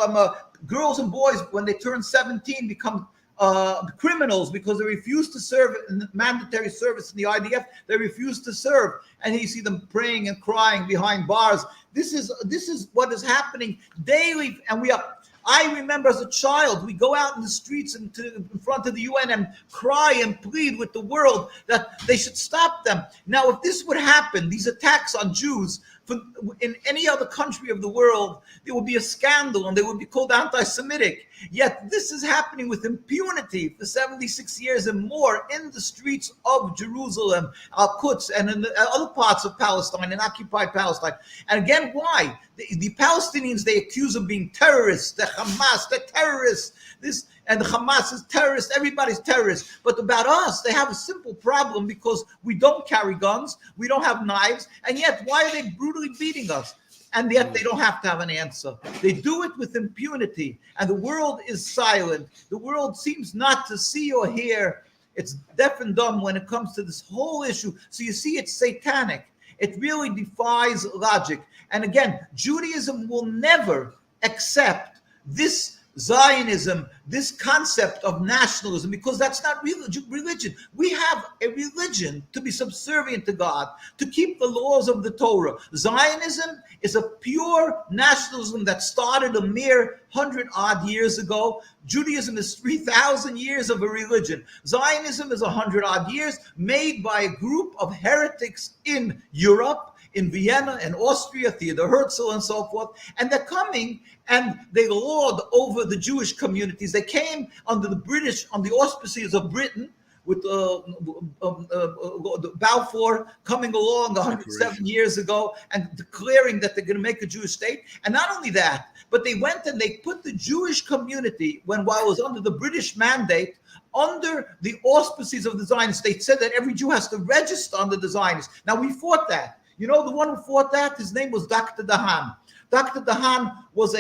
girls and boys, when they turn 17, become criminals because they refuse to serve in mandatory service in the IDF. They refuse to serve, and you see them praying and crying behind bars. This is what is happening daily, and I remember as a child, we go out in the streets and in front of the UN and cry and plead with the world that they should stop them. Now, if this would happen, these attacks on Jews, in any other country of the world, there would be a scandal and they would be called anti-Semitic. Yet this is happening with impunity for 76 years and more in the streets of Jerusalem, Al-Quds, and in other parts of Palestine, in occupied Palestine. And again, why? The Palestinians, they accuse of being terrorists. The Hamas, they're terrorists. And the Hamas is terrorist. Everybody's terrorist. But about us, they have a simple problem because we don't carry guns, we don't have knives, and yet why are they brutally beating us? And yet they don't have to have an answer. They do it with impunity, and the world is silent. The world seems not to see or hear. It's deaf and dumb when it comes to this whole issue. So you see, it's satanic. It really defies logic. And again, Judaism will never accept this Zionism, this concept of nationalism, because that's not religion. We have a religion to be subservient to God, to keep the laws of the Torah. Zionism is a pure nationalism that started a mere 100-odd years ago. Judaism is 3,000 years of a religion. Zionism is 100-odd years, made by a group of heretics in Europe, in Vienna and Austria, Theodor Herzl and so forth, and they're coming and they lord over the Jewish communities. They came under the British, on the auspices of Britain, with Balfour coming along 107 years ago and declaring that they're going to make a Jewish state. And not only that, but they went and they put the Jewish community, while it was under the British mandate, under the auspices of the Zionists. They said that every Jew has to register under the Zionists. Now, we fought that. You know, the one who fought that, his name was Dr. Dahan. Dr. Dahan was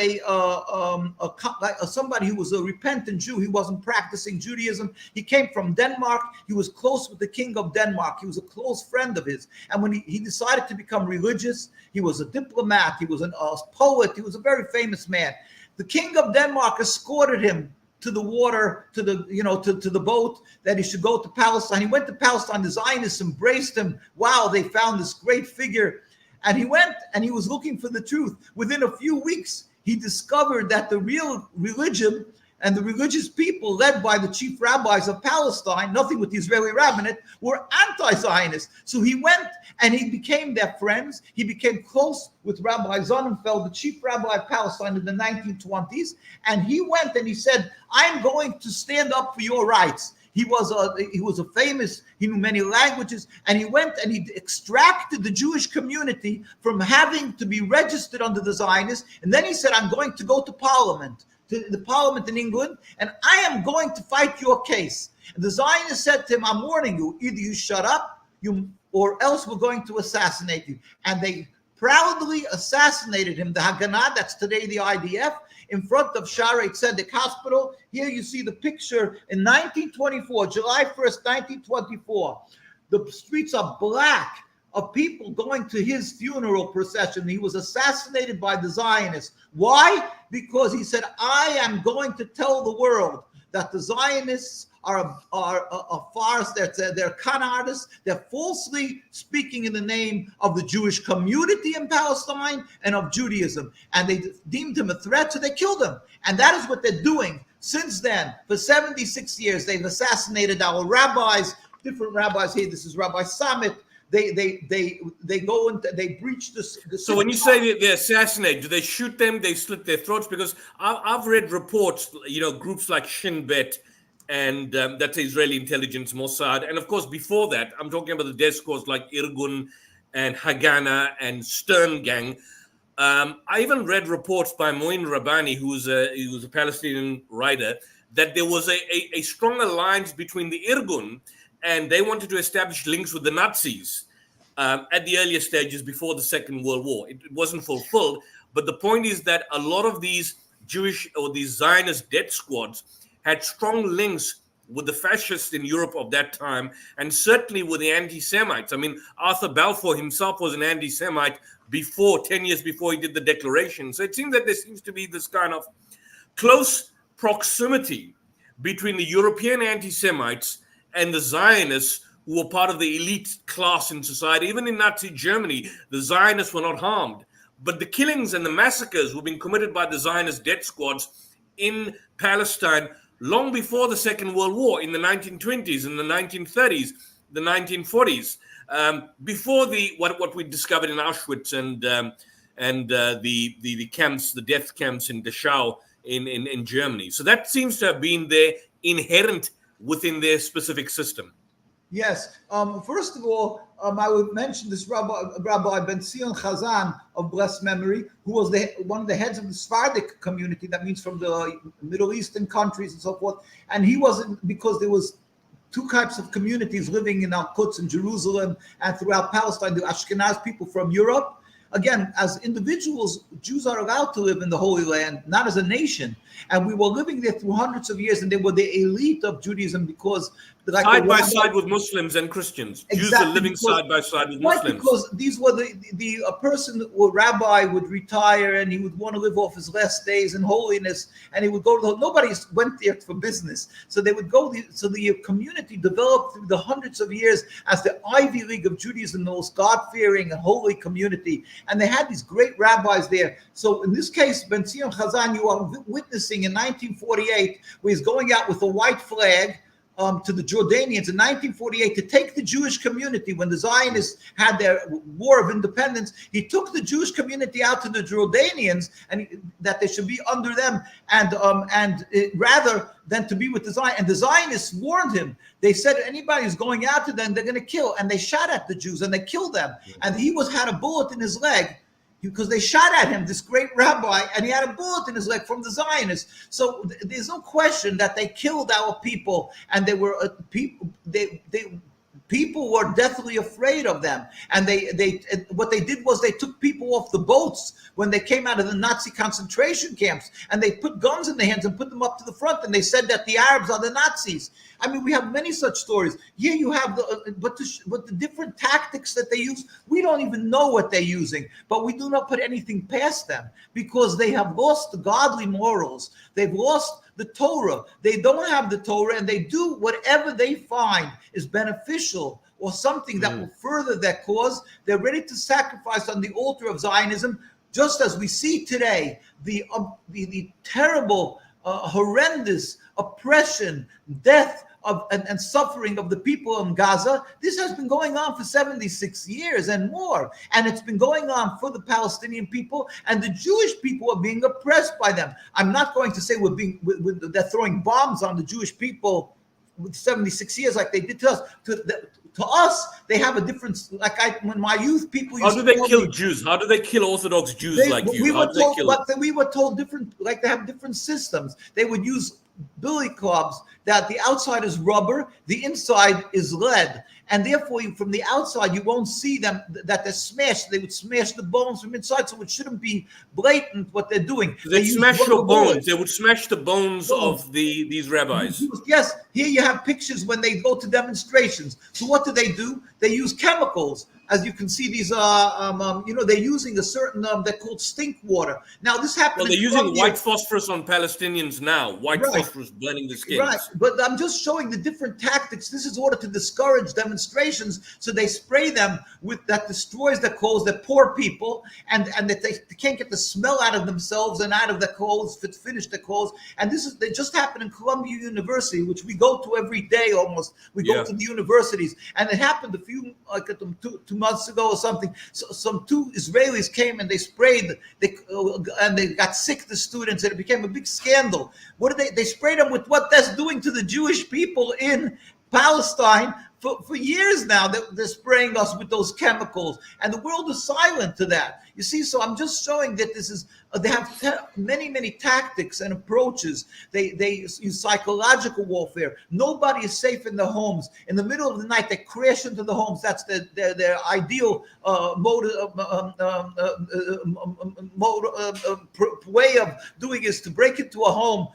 somebody who was a repentant Jew. He wasn't practicing Judaism. He came from Denmark. He was close with the king of Denmark. He was a close friend of his. And when he decided to become religious, he was a diplomat. He was a poet. He was a very famous man. The king of Denmark escorted him to the water, to the boat, that he should go to Palestine. He went to Palestine. The Zionists embraced him. Wow, they found this great figure. And he went and he was looking for the truth. Within a few weeks, he discovered that the real religion and the religious people led by the chief rabbis of Palestine, nothing with the Israeli rabbinate, were anti-Zionist. So he went and he became their friends. He became close with Rabbi Sonnenfeld, the chief rabbi of Palestine in the 1920s. And he went and he said, I'm going to stand up for your rights. He was a famous, he knew many languages, and he went and he extracted the Jewish community from having to be registered under the Zionists. And then he said, I'm going to go to Parliament, to the Parliament in England, and I am going to fight your case. And the Zionists said to him, I'm warning you, either you shut up, or else we're going to assassinate you. And they proudly assassinated him, the Haganah, that's today the IDF, in front of Shaarei Tzedek Hospital. Here you see the picture in 1924, July 1st, 1924. The streets are black of people going to his funeral procession. He was assassinated by the Zionists. Why? Because he said, I am going to tell the world that the Zionists are a farce. They're con artists. They're falsely speaking in the name of the Jewish community in Palestine and of Judaism. And they deemed him a threat, so they killed him. And that is what they're doing. Since then, for 76 years, they've assassinated our rabbis, different rabbis here. This is Rabbi Samit, they go and they breach the So when you say they assassinate, do they shoot them? They slit their throats? Because I've read reports, groups like Shin Bet, and that's Israeli intelligence, Mossad, and of course before that, I'm talking about the death squads like Irgun and Haganah and Stern Gang. I even read reports by Moin Rabbani, he was a Palestinian writer, that there was a strong alliance between the Irgun, and they wanted to establish links with the Nazis at the earlier stages before the Second World War. It wasn't fulfilled, but the point is that a lot of these Jewish or these Zionist death squads had strong links with the fascists in Europe of that time, and certainly with the anti-Semites. I mean, Arthur Balfour himself was an anti-Semite 10 years before he did the declaration. So it seems that there seems to be this kind of close proximity between the European anti-Semites and the Zionists, who were part of the elite class in society. Even in Nazi Germany, the Zionists were not harmed. But the killings and the massacres were being committed by the Zionist death squads in Palestine long before the Second World War, in the 1920s, in the 1930s, the 1940s, before what we discovered in Auschwitz and the camps, the death camps in Dachau in Germany. So that seems to have been there inherent within their specific system. Yes. First of all, I would mention this Rabbi Ben Zion Chazan of blessed memory, who was one of the heads of the Sephardic community, that means from the Middle Eastern countries and so forth. And he wasn't, because there was two types of communities living in Al-Quds and Jerusalem and throughout Palestine, the Ashkenaz people from Europe. Again, as individuals, Jews are allowed to live in the Holy Land, not as a nation. And we were living there through hundreds of years, and they were the elite of Judaism because... side by side with Muslims and Christians. Exactly, Jews are living side by side with Muslims. Right, because these were a person, a rabbi would retire and he would want to live off his last days in holiness, and he would go to nobody went there for business. So they would go, so the community developed through the hundreds of years as the Ivy League of Judaism, the most God-fearing and holy community. And they had these great rabbis there. So in this case, Ben Zion Chazan, you are witnessing in 1948, where he's going out with a white flag to the Jordanians in 1948 to take the Jewish community. When the Zionists had their war of independence, he took the Jewish community out to the Jordanians, and that they should be under them, and rather than to be with the Zionists. And the Zionists warned him. They said anybody who's going out to them, they're going to kill. And they shot at the Jews and they killed them. And he had a bullet in his leg, because they shot at him, this great rabbi, and he had a bullet in his leg from the Zionists. So there's no question that they killed our people, and they were people were deathly afraid of them. And what they did was they took people off the boats when they came out of the Nazi concentration camps, and they put guns in their hands and put them up to the front, and they said that the Arabs are the Nazis. I mean, we have many such stories. Here you have but the different tactics that they use, we don't even know what they're using, but we do not put anything past them, because they have lost the godly morals. They've lost the Torah. They don't have the Torah, and they do whatever they find is beneficial or something that will further their cause. They're ready to sacrifice on the altar of Zionism, just as we see today the terrible, horrendous oppression, death and suffering of the people in Gaza. This has been going on for 76 years and more. And it's been going on for the Palestinian people, and the Jewish people are being oppressed by them. I'm not going to say they're throwing bombs on the Jewish people with 76 years like they did to us. To us, they have a different, when my youth people used How do they kill Jews? How do they kill Orthodox Jews like you? We were told different, like they have different systems. They would use billy clubs, that the outside is rubber, the inside is lead, and therefore from the outside you won't see them, that they're smashed. They would smash the bones from inside, so it shouldn't be blatant what they're doing. They smash your bones. They would smash the bones of these rabbis. Yes, here you have pictures when they go to demonstrations. So what do? They use chemicals. as you can see, these they're using a certain they're called stink water. Now this happened. Well, they're in using Colombia. white phosphorus on Palestinians now. White Right. phosphorus burning the Right, skins. but I'm just showing the different tactics. This is in order to discourage demonstrations. So they spray them with that destroys their clothes. They're poor people, and that they can't get the smell out of themselves and out of their clothes, finish their clothes. And they just happened in Columbia University, which we go to every day almost. We go to the universities, and it happened a few two months ago or something. So some two Israelis came and they sprayed, and they got sick, the students, and it became a big scandal. What did they sprayed them with what that's doing to the Jewish people in Palestine for years now. They're spraying us with those chemicals, and the world is silent to that. You see, so I'm just showing that this is they have many tactics and approaches. They use psychological warfare. Nobody is safe in their homes. In the middle of the night, they crash into the homes. That's their ideal way of doing is to break into a home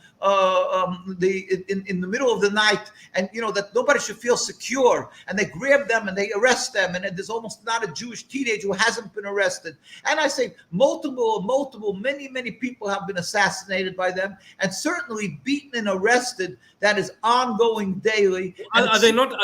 in the middle of the night, and that nobody should feel secure. And they grab them and they arrest them, and there's almost not a Jewish teenager who hasn't been arrested. And I say many people have been assassinated by them, and certainly beaten and arrested. That is ongoing daily. Are they not?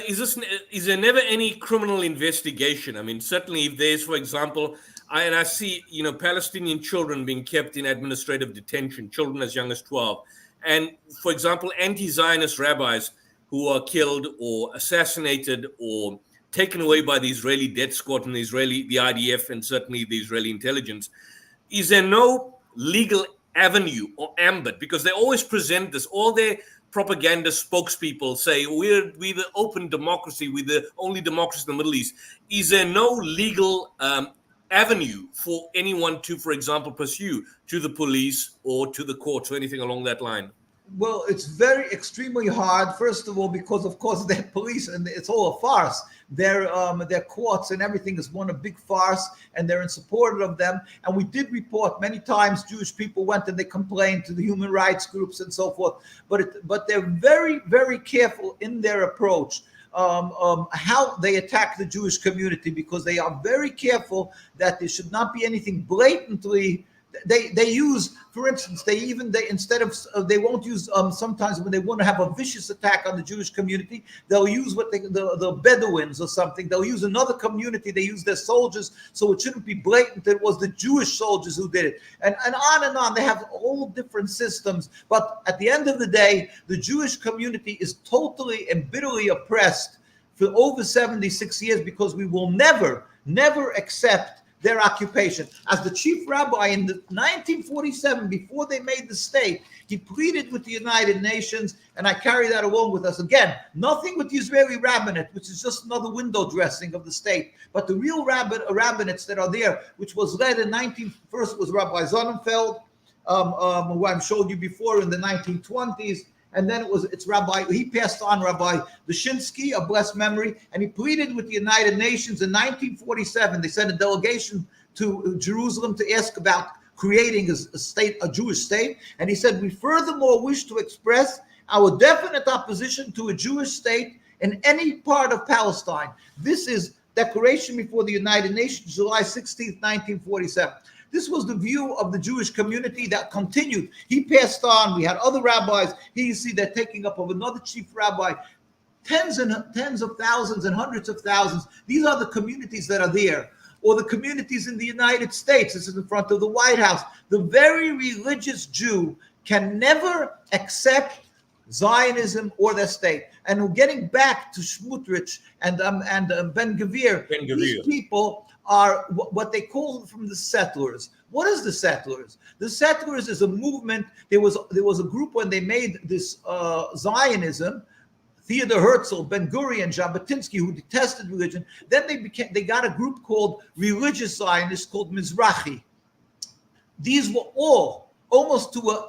Is there never any criminal investigation? I mean, certainly if there's, for example, I see Palestinian children being kept in administrative detention, children as young as 12, and for example, anti-Zionist rabbis who are killed or assassinated or taken away by the Israeli death squad and the IDF, and certainly the Israeli intelligence. Is there no legal avenue or ambit? Because they always present this, all their propaganda spokespeople say, we're the open democracy, we're the only democracy in the Middle East. Is there no legal avenue for anyone to, for example, pursue to the police or to the courts or anything along that line? Well, it's extremely hard. First of all, because of course they're police, and it's all a farce. Their courts and everything is one a big farce, and they're in support of them. And we did report many times Jewish people went and they complained to the human rights groups and so forth. But they're very careful in their approach. How they attack the Jewish community, because they are very careful that there should not be anything blatantly. They use, for instance, they won't use sometimes when they want to have a vicious attack on the Jewish community, they'll use the Bedouins or something. They'll use another community. They use their soldiers, so it shouldn't be blatant that it was the Jewish soldiers who did it, and on and on. They have all different systems, but at the end of the day, the Jewish community is totally and bitterly oppressed for over 76 years, because we will never accept their occupation. As the chief rabbi in 1947, before they made the state, he pleaded with the United Nations, and I carry that along with us. Again, nothing with the Israeli rabbinate, which is just another window dressing of the state, but the real rabbinates that are there, which was led first was Rabbi Sonnenfeld, who I've showed you before, in the 1920s. And then it's Rabbi, he passed on, Rabbi Dushinsky, of blessed memory, and he pleaded with the United Nations in 1947. They sent a delegation to Jerusalem to ask about creating a Jewish state. And he said, we furthermore wish to express our definite opposition to a Jewish state in any part of Palestine. This is declaration before the United Nations, July 16th, 1947. This was the view of the Jewish community that continued. He passed on. We had other rabbis. Here you see they're taking up of another chief rabbi. Tens of thousands and hundreds of thousands. These are the communities that are there. Or the communities in the United States. This is in front of the White House. The very religious Jew can never accept Zionism or their state. And getting back to Smotrich and Ben Gvir, these people are what they call from the settlers. What is the settlers? The settlers is a movement. There was a group when they made this Zionism. Theodor Herzl, Ben Gurion, Jabotinsky, who detested religion. Then they got a group called religious Zionists called Mizrahi. These were all almost to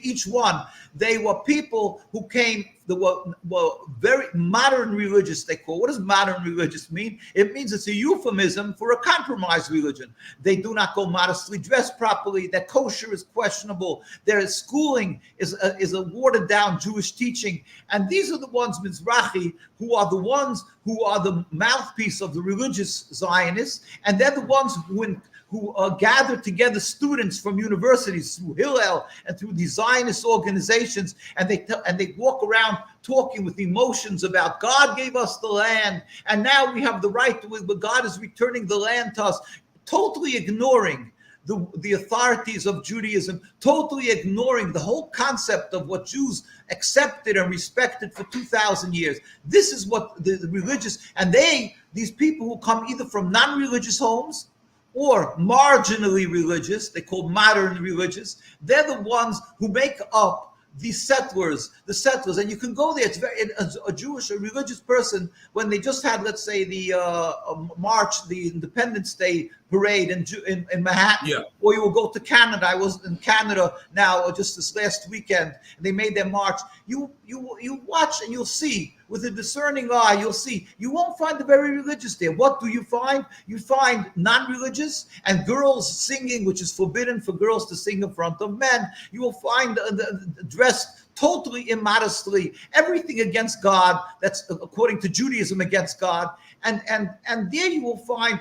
each one. They were people who came very modern religious, they call. What does modern religious mean? It means it's a euphemism for a compromised religion. They do not go modestly dressed properly. Their kosher is questionable. Their schooling is a watered down Jewish teaching. And these are the ones, Mizrahi, who are the ones who are the mouthpiece of the religious Zionists. And they're the ones who gather together students from universities through Hillel and through these Zionist organizations, and they walk around talking with emotions about God gave us the land, and now we have the right to it, but God is returning the land to us, totally ignoring the authorities of Judaism, totally ignoring the whole concept of what Jews accepted and respected for 2,000 years. This is what the religious, and these people who come either from non-religious homes or marginally religious, they call modern religious, they're the ones who make up the settlers, and you can go there. It's very, as a Jewish, a religious person, when they just had, let's say, the march, the Independence Day parade in Manhattan, Yeah. or you will go to Canada. I was in Canada now just this last weekend, and they made their march. You watch and you'll see, with a discerning eye, you'll see. You won't find the very religious there. What do you find? You find non-religious and girls singing, which is forbidden for girls to sing in front of men. You will find dressed totally immodestly, everything against God. That's according to Judaism against God. And there you will find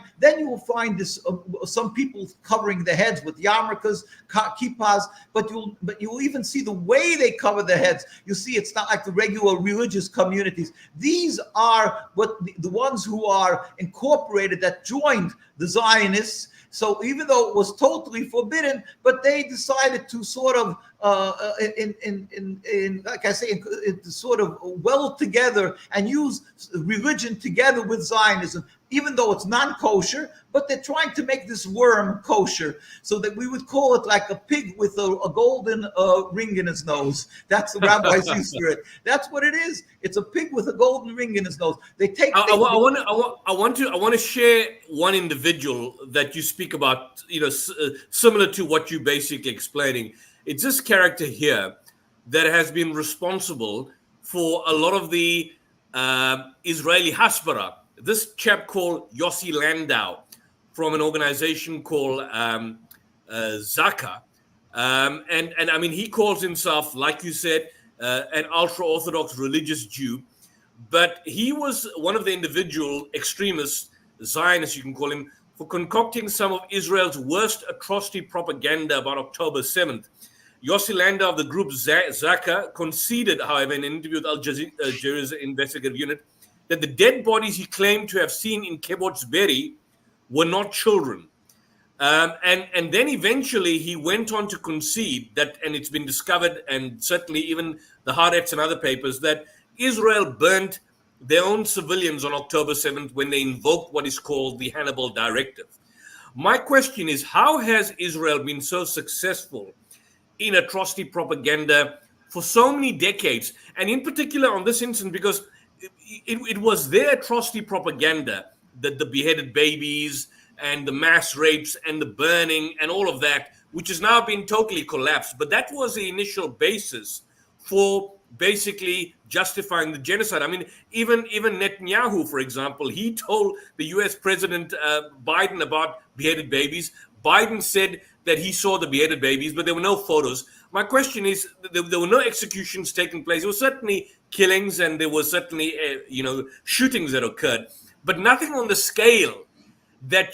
this some people covering their heads with yarmulkes, kippas, but you'll even see the way they cover their heads. You see, it's not like the regular religious communities. These are what the ones who are incorporated, that joined the Zionists. So even though it was totally forbidden, but they decided to sort of, like I say, sort of weld together and use religion together with Zionism, even though it's non-kosher, but they're trying to make this worm kosher, so that we would call it like a pig with a golden ring in his nose. That's the rabbis used to it. That's what it is. It's a pig with a golden ring in his nose. They take. I want to share one individual that you speak about. Similar to what you basically explaining. It's this character here that has been responsible for a lot of the Israeli Hasbara. This chap called Yossi Landau from an organization called Zaka. And I mean, he calls himself, like you said, an ultra-Orthodox religious Jew. But he was one of the individual extremists, Zionists, you can call him, for concocting some of Israel's worst atrocity propaganda about October 7th. Yossi Landau of the group Zaka conceded, however, in an interview with Al Jazeera's investigative unit, that the dead bodies he claimed to have seen in Kibbutz Be'eri were not children. And then eventually he went on to concede that, and it's been discovered, and certainly even the Haaretz and other papers, that Israel burnt their own civilians on October 7th when they invoked what is called the Hannibal Directive. My question is, how has Israel been so successful in atrocity propaganda for so many decades? And in particular on this instance, because it was their atrocity propaganda, that the beheaded babies and the mass rapes and the burning and all of that, which has now been totally collapsed. But that was the initial basis for basically justifying the genocide. I mean, even Netanyahu, for example, he told the US President Biden about beheaded babies. Biden said that he saw the beheaded babies, but there were no photos. My question is, there were no executions taking place. There were certainly killings, and there were certainly, shootings that occurred, but nothing on the scale that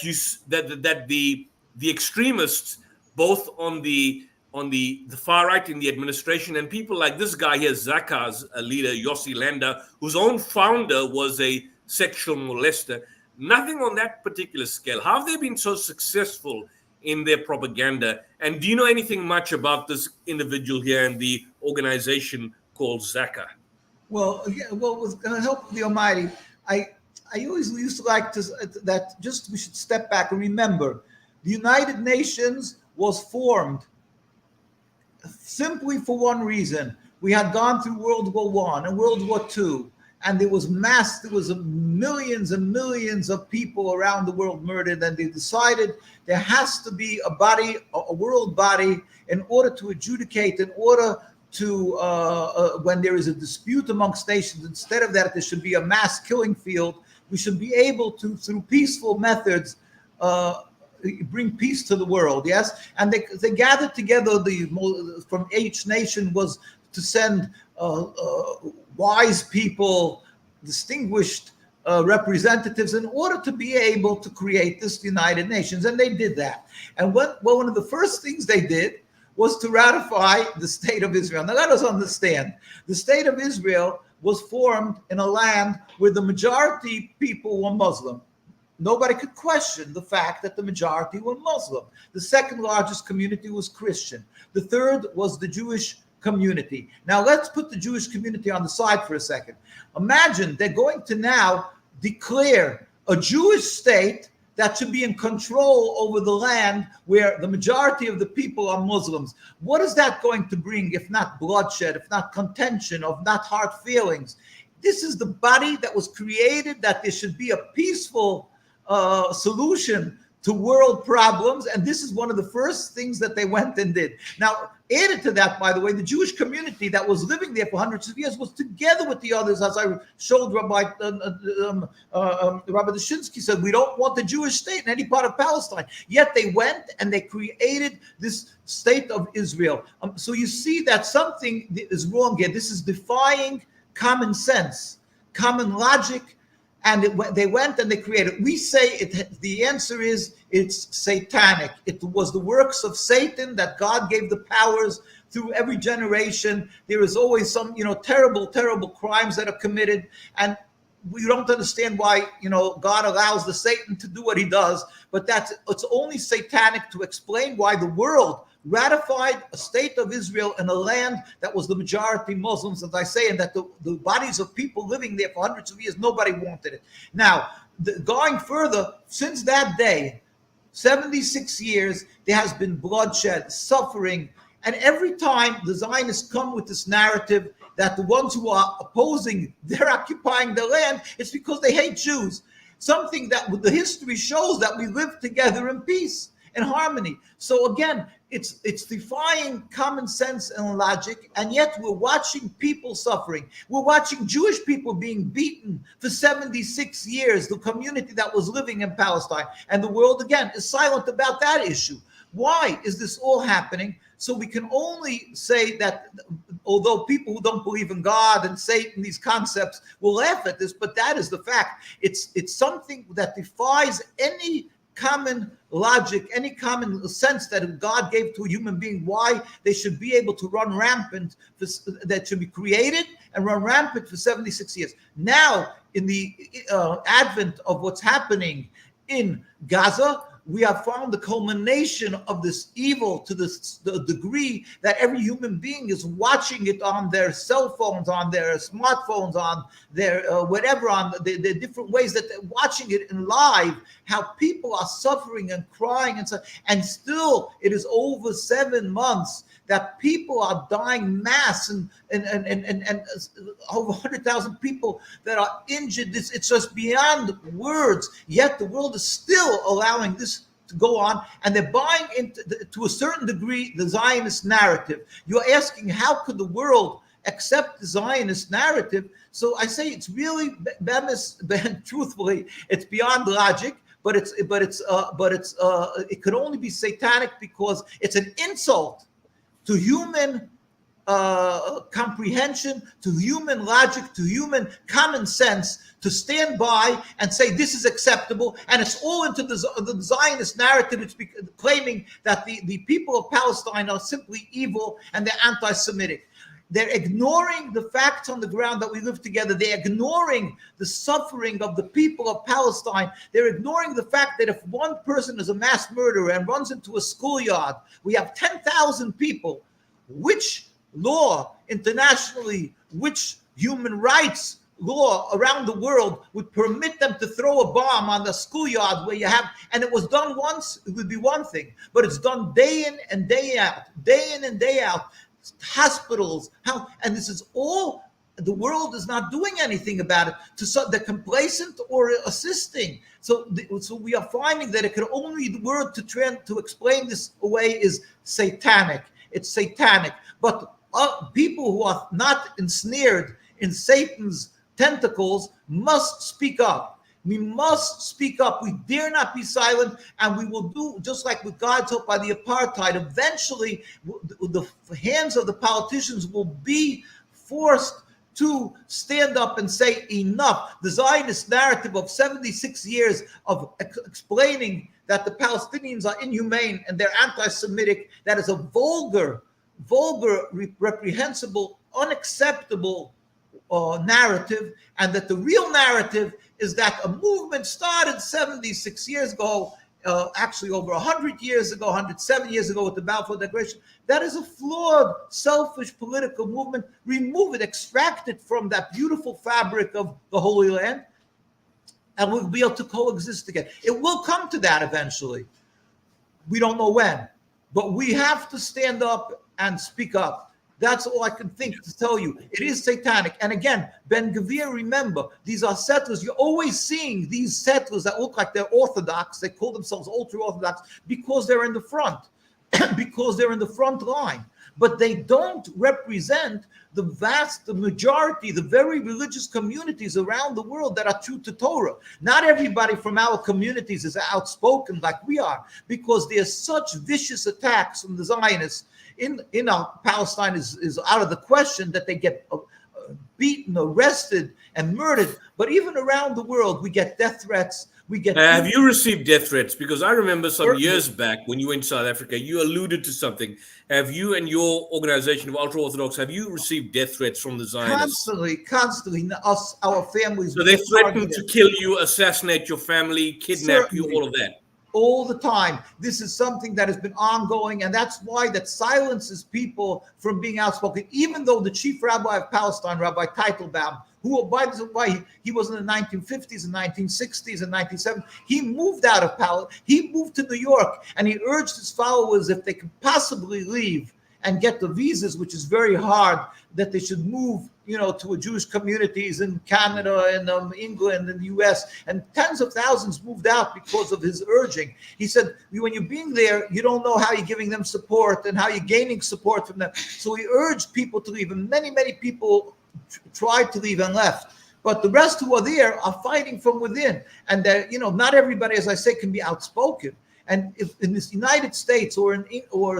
the extremists, both on the far right in the administration, and people like this guy here, Zaka's leader, Yossi Landau, whose own founder was a sexual molester. Nothing on that particular scale. How have they been so successful in their propaganda? And do you know anything much about this individual here and the organization called Zaka? Well, with the help of the Almighty, I always used to like to we should step back and remember the United Nations was formed simply for one reason. We had gone through World War I and World War II, and there was millions and millions of people around the world murdered, and they decided there has to be a world body in order to adjudicate, in order to when there is a dispute amongst nations, instead of that, there should be a mass killing field. We should be able to, through peaceful methods, bring peace to the world. Yes, and they gathered together. From each nation was to send wise people, distinguished representatives, in order to be able to create this United Nations, and they did that. And one of the first things they did was to ratify the State of Israel. Now let us understand, the State of Israel was formed in a land where the majority people were Muslim. Nobody could question the fact that the majority were Muslim. The second largest community was Christian. The third was the Jewish community. Now let's put the Jewish community on the side for a second. Imagine they're going to now declare a Jewish state that should be in control over the land where the majority of the people are Muslims. What is that going to bring, if not bloodshed, if not contention, if not hard feelings? This is the body that was created that there should be a peaceful solution to world problems, and this is one of the first things that they went and did. Now, added to that, by the way, the Jewish community that was living there for hundreds of years was together with the others, as I showed Rabbi Dushinsky said, we don't want the Jewish state in any part of Palestine. Yet they went and they created this state of Israel. So you see that something is wrong here. This is defying common sense, common logic, and they went and they created. We say the answer is it's satanic. It was the works of Satan that God gave the powers through every generation. There is always some, terrible, terrible crimes that are committed, and we don't understand why, God allows the Satan to do what he does. But it's only satanic to explain why the world ratified a state of Israel in a land that was the majority Muslims, as I say, and that the bodies of people living there for hundreds of years, nobody wanted it. Now, going further, since that day, 76 years, there has been bloodshed, suffering, and every time the Zionists come with this narrative that the ones who are opposing, they're occupying the land, it's because they hate Jews. Something that the history shows that we live together in peace and harmony. So again, it's defying common sense and logic, and yet we're watching people suffering. We're watching Jewish people being beaten for 76 years, the community that was living in Palestine, and the world again is silent about that issue. Why is this all happening? So we can only say that, although people who don't believe in God and Satan, these concepts, will laugh at this, but that is the fact. It's something that defies any common logic, any common sense that God gave to a human being, why they should be able to run rampant, that should be created and run rampant for 76 years. Now, in the advent of what's happening in Gaza, we have found the culmination of this evil to the degree that every human being is watching it on their cell phones, on their smartphones, on their whatever, on the different ways that they're watching it in live, how people are suffering and crying and still it is over 7 months that people are dying mass and over 100,000 people that are injured. It's just beyond words. Yet the world is still allowing this to go on, and they're buying into, to a certain degree, the Zionist narrative. You're asking, how could the world accept the Zionist narrative? So I say it's really, truthfully, it's beyond logic. But it could only be satanic because it's an insult to human comprehension, to human logic, to human common sense, to stand by and say this is acceptable, and it's all into the Zionist narrative. It's claiming that the people of Palestine are simply evil and they're anti-Semitic. They're ignoring the facts on the ground that we live together. They're ignoring the suffering of the people of Palestine. They're ignoring the fact that if one person is a mass murderer and runs into a schoolyard, we have 10,000 people. Which law internationally, which human rights law around the world would permit them to throw a bomb on the schoolyard where you have, and it was done once, it would be one thing, but it's done day in and day out, hospitals, and this is all, the world is not doing anything about it. They're complacent or assisting. So we are finding that it could only, the word to explain this away is satanic. It's satanic. But people who are not ensnared in Satan's tentacles must speak up. We must speak up. We dare not be silent, and we will do just like with God's help by the apartheid. Eventually, the hands of the politicians will be forced to stand up and say enough. The Zionist narrative of 76 years of explaining that the Palestinians are inhumane and they're anti-Semitic, that is a vulgar, reprehensible, unacceptable narrative, and that the real narrative is that a movement started 76 years ago, actually over 100 years ago, 107 years ago with the Balfour Declaration. That is a flawed, selfish political movement. Remove it, extract it from that beautiful fabric of the Holy Land, and we'll be able to coexist again. It will come to that eventually. We don't know when, but we have to stand up and speak up. That's all I can think to tell you. It is satanic. And again, Ben Gvir, remember, these are settlers. You're always seeing these settlers that look like they're Orthodox. They call themselves ultra-Orthodox because they're in the front, because they're in the front line. But they don't represent the majority, the very religious communities around the world that are true to Torah. Not everybody from our communities is outspoken like we are, because there's such vicious attacks from the Zionists. In our Palestine is out of the question that they get beaten, arrested, and murdered. But even around the world, we get death threats. We get. Have you received death threats? Because I remember some years back when you were in South Africa, you alluded to something. Have you and your organization of Ultra Orthodox, have you received death threats from the Zionists? Constantly. Us, our families. So they threaten to kill you, assassinate your family, kidnap you, all of that. All the time. This is something that has been ongoing, and that's why that silences people from being outspoken. Even though the chief rabbi of Palestine, Rabbi Teitelbaum, who, by the way, he was in the 1950s and 1960s and 1970s, he moved out of Palestine. He moved to New York, and he urged his followers, if they could possibly leave and get the visas, which is very hard, that they should move, to a Jewish communities in Canada and England and the US. And tens of thousands moved out because of his urging. He said, when you're being there, you don't know how you're giving them support and how you're gaining support from them. So he urged people to leave, and many, many people tried to leave and left. But the rest who are there are fighting from within. And not everybody, as I say, can be outspoken. And if in the United States or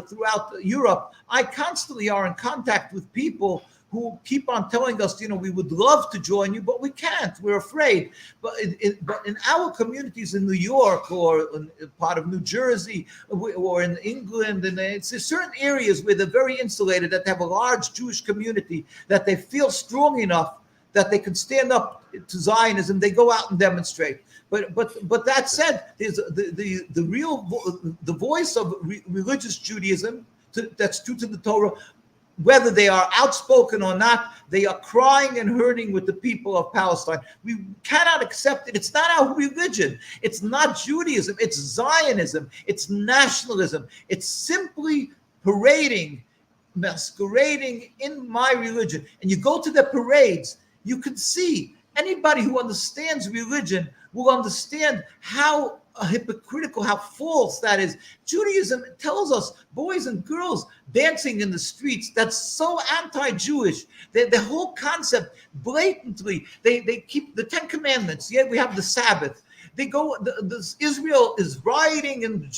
throughout Europe, I constantly are in contact with people who keep on telling us, we would love to join you, but we can't. We're afraid. But in our communities in New York or in part of New Jersey or in England, and it's certain areas where they're very insulated, that have a large Jewish community, that they feel strong enough that they can stand up to Zionism. They go out and demonstrate. But that said, there's the voice of religious Judaism that's true to the Torah. Whether they are outspoken or not, they are crying and hurting with the people of Palestine. We cannot accept it. It's not our religion. It's not Judaism. It's Zionism. It's nationalism. It's simply masquerading in my religion. And you go to the parades, you can see anybody who understands religion will understand how hypocritical, how false that is. Judaism tells us boys and girls dancing in the streets. That's so anti-Jewish. The whole concept, blatantly, they keep the 10 Commandments. Yet we have the Sabbath. They go. Israel is rioting and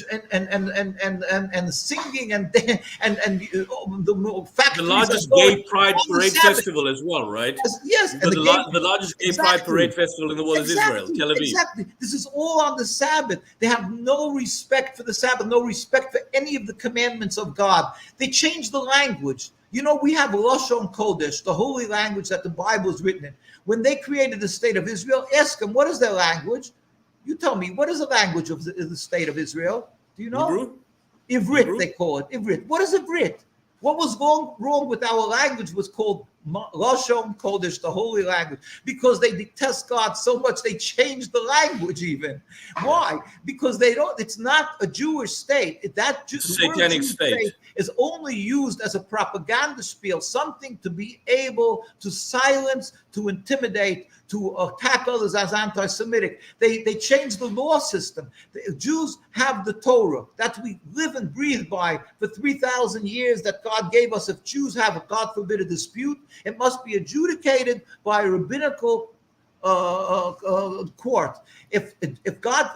singing and the largest gay pride parade festival as well, right? Yes, and the largest gay pride parade festival in the world is Israel, Tel Aviv. Exactly. This is all on the Sabbath. They have no respect for the Sabbath, no respect for any of the commandments of God. They change the language. We have Lashon Kodesh, the holy language that the Bible is written in. When they created the state of Israel, ask them, what is their language? You tell me, what is the language of the state of Israel? Do you know? Hebrew? Ivrit, they call it. Ivrit. What is Ivrit? What was wrong with our language was called Lashon Kodesh, the holy language, because they detest God so much they changed the language even. Why? Because they don't. It's not a Jewish state. The word Satanic Jewish state. is only used as a propaganda spiel, something to be able to silence, to intimidate, to attack others as anti-Semitic. They changed the law system. The Jews have the Torah that we live and breathe by for 3,000 years that God gave us. If Jews have, God forbid, a dispute, it must be adjudicated by a rabbinical court. If God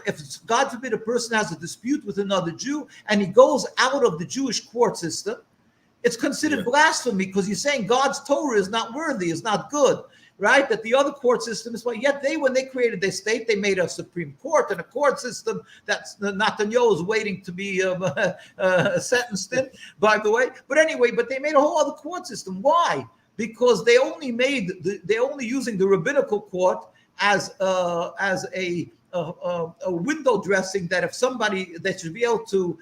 forbid a person has a dispute with another Jew and he goes out of the Jewish court system, it's considered blasphemy because you're saying God's Torah is not worthy, is not good, right? That the other court system is why. Yet when they created their state, they made a Supreme Court and a court system that's Netanyahu is waiting to be sentenced in, by the way. But anyway, they made a whole other court system. Why? Because they're only using the rabbinical court as a window dressing, that if somebody, they should be able to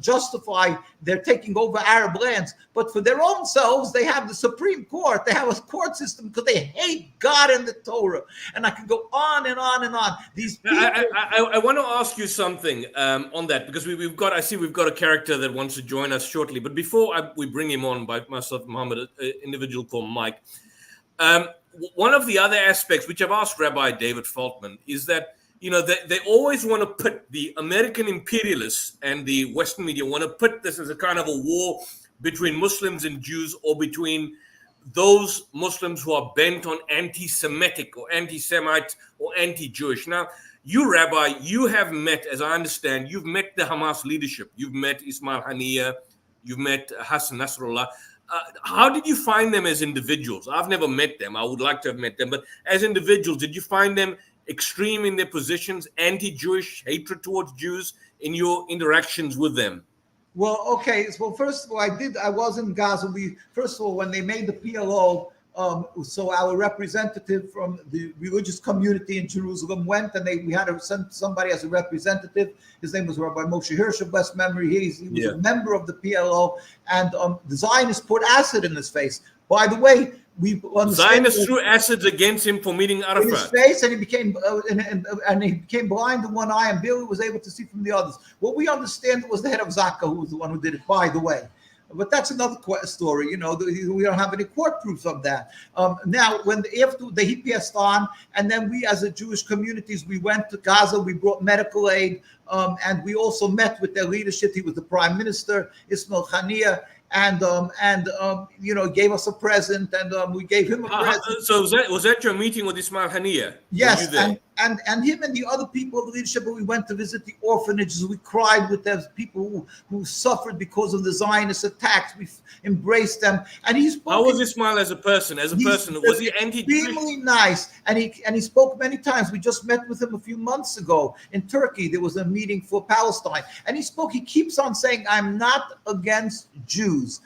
justify their taking over Arab lands. But for their own selves, they have the Supreme Court. They have a court system because they hate God and the Torah. And I can go on and on and on. These people. I want to ask you something on that, because we've got a character that wants to join us shortly. But before we bring him on, by myself, Muhammad, an individual called Mike. One of the other aspects, which I've asked Rabbi David Faltman, is that, they always want to put the American imperialists and the Western media want to put this as a kind of a war between Muslims and Jews, or between those Muslims who are bent on anti-Semitic or anti-Semite or anti-Jewish. Now, you, Rabbi, you have met, as I understand, you've met the Hamas leadership. You've met Ismail Haniyeh. You've met Hassan Nasrallah. How did you find them as individuals? I've never met them. I would like to have met them. But as individuals, did you find them extreme in their positions, anti-Jewish, hatred towards Jews in your interactions with them? Well, okay. Well, first of all, I was in Gaza. First of all, when they made the PLO, so our representative from the religious community in Jerusalem went, and we had to send somebody as a representative. His name was Rabbi Moshe Hirsch, of blessed memory. He was a member of the PLO, and the Zionists put acid in his face. By the way, Zionists threw acid against him for meeting Arafat. In his face, and he became he became blind in one eye, and barely was able to see from the others. What we understand was the head of Zaka, who was the one who did it. By the way. But that's another story. We don't have any court proofs of that. Now, after he passed on, and then we, as a Jewish communities, we went to Gaza. We brought medical aid, and we also met with their leadership. He was the prime minister, Ismail Haniyeh, and gave us a present, and we gave him a present. So was that your meeting with Ismail Haniyeh? Yes, and him and the other people of the leadership. We went to visit the orphanages. We cried with those people who suffered because of the Zionist attacks. We embraced them, and he spoke. How was Ismail as a person? Was he anti-Jewish? Extremely nice, and he spoke many times. We just met with him a few months ago in Turkey. There was a meeting for Palestine, and he spoke. He keeps on saying, "I'm not against Jews.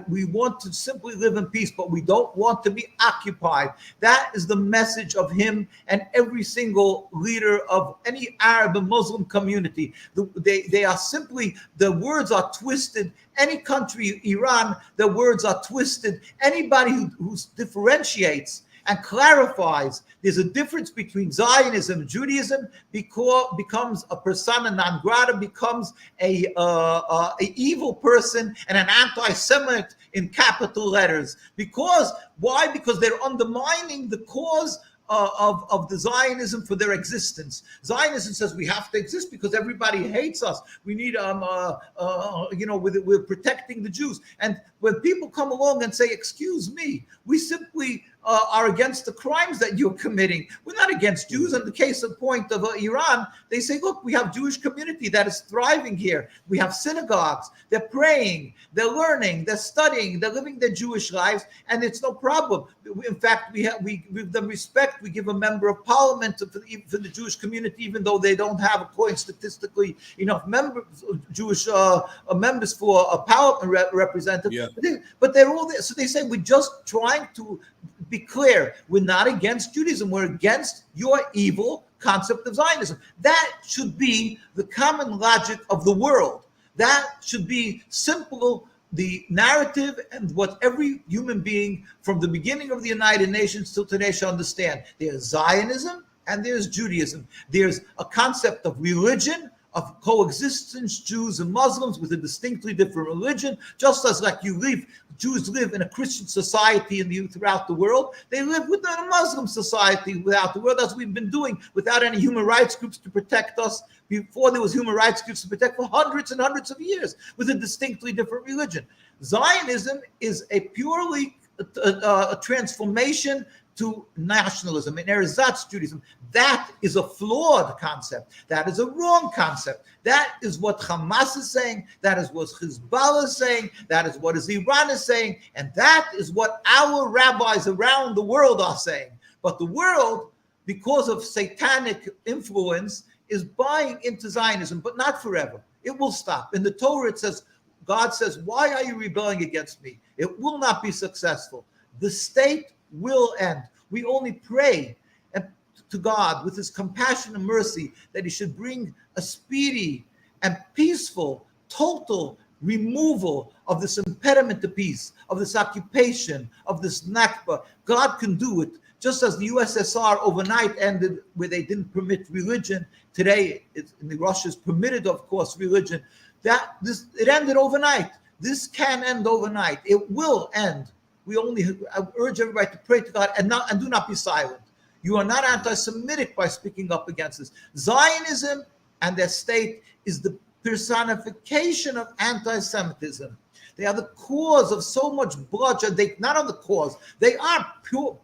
We want to simply live in peace, but we don't want to be occupied." That is the message of him and every single leader of any Arab and Muslim community. They are simply, the words are twisted. Any country, Iran, the words are twisted. Anybody who differentiates and clarifies there's a difference between Zionism and Judaism becomes a persona non grata, becomes a evil person and an anti-Semite in capital letters. Why? Because they're undermining the cause of the Zionism for their existence. Zionism says we have to exist because everybody hates us. We need, we're protecting the Jews. And when people come along and say, "Excuse me, we simply are against the crimes that you're committing. We're not against Jews." In the case of point of Iran, they say, "Look, we have Jewish community that is thriving here. We have synagogues. They're praying, they're learning, they're studying, they're living their Jewish lives, and it's no problem." In fact, we give them respect. We give a member of parliament for the Jewish community, even though they don't have, according statistically, enough Jewish members for a parliament representative. Yeah. But they're all there. So they say, we're just trying to be clear. We're not against Judaism. We're against your evil concept of Zionism. That should be the common logic of the world. That should be simple the narrative and what every human being from the beginning of the United Nations till today should understand. There's Zionism and there's Judaism. There's a concept of religion, of coexistence, Jews and Muslims with a distinctly different religion, just as like Jews live in a Christian society throughout the world. They live within a Muslim society without the world, as we've been doing without any human rights groups to protect us. Before there was human rights groups to protect for hundreds and hundreds of years with a distinctly different religion. Zionism is a purely a transformation to nationalism and ersatz Judaism. That is a flawed concept. That is a wrong concept. That is what Hamas is saying. That is what Hezbollah is saying. That is what Iran is saying. And that is what our rabbis around the world are saying. But the world, because of satanic influence, is buying into Zionism, but not forever. It will stop. In the Torah, it says, God says, why are you rebelling against me? It will not be successful. The state will end. We only pray to God with his compassion and mercy that he should bring a speedy and peaceful, total removal of this impediment to peace, of this occupation, of this Nakba. God can do it. Just as the USSR overnight ended where they didn't permit religion, today in Russia is permitted, of course, religion. It ended overnight. This can end overnight. It will end. I urge everybody to pray to God and do not be silent. You are not anti-Semitic by speaking up against this. Zionism and their state is the personification of anti-Semitism. They are the cause of so much bloodshed. They not on the cause. They are pure.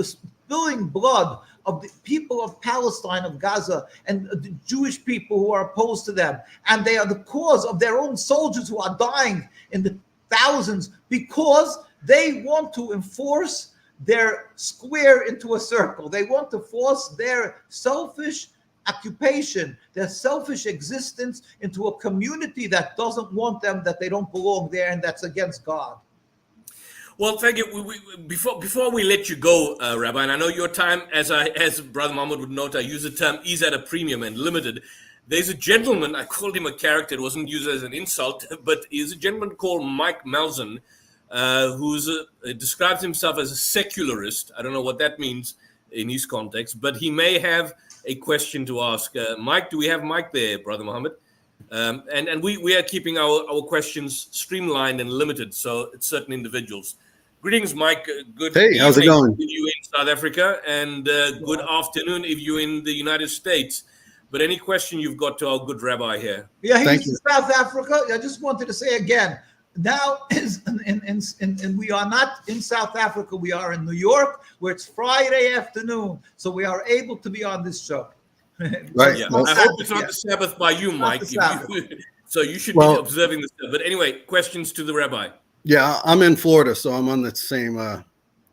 Spilling blood of the people of Palestine, of Gaza, and the Jewish people who are opposed to them. And they are the cause of their own soldiers who are dying in the thousands because they want to enforce their square into a circle. They want to force their selfish occupation, their selfish existence into a community that doesn't want them, that they don't belong there, and that's against God. Well, thank you. Before we let you go, Rabbi, and I know your time, as Brother Muhammad would note, I use the term is at a premium and limited. There's a gentleman, I called him a character, it wasn't used as an insult, but he's a gentleman called Mike Malzahn, who describes himself as a secularist. I don't know what that means in his context, but he may have a question to ask. Mike, do we have Mike there, Brother Muhammad? And we are keeping our questions streamlined and limited, so it's certain individuals. Greetings, Mike. Good Hey, how's it going? If you're in South Africa, and good afternoon if you're in the United States. But any question you've got to our good Rabbi here? Yeah, he's in South Africa. I just wanted to say again, now and we are not in South Africa. We are in New York, where it's Friday afternoon, so we are able to be on this show. Right. Yeah. I hope it's not the Sabbath by you, Mike. So you should be observing the Sabbath. But anyway, questions to the Rabbi. Yeah, I'm in Florida, so I'm on the same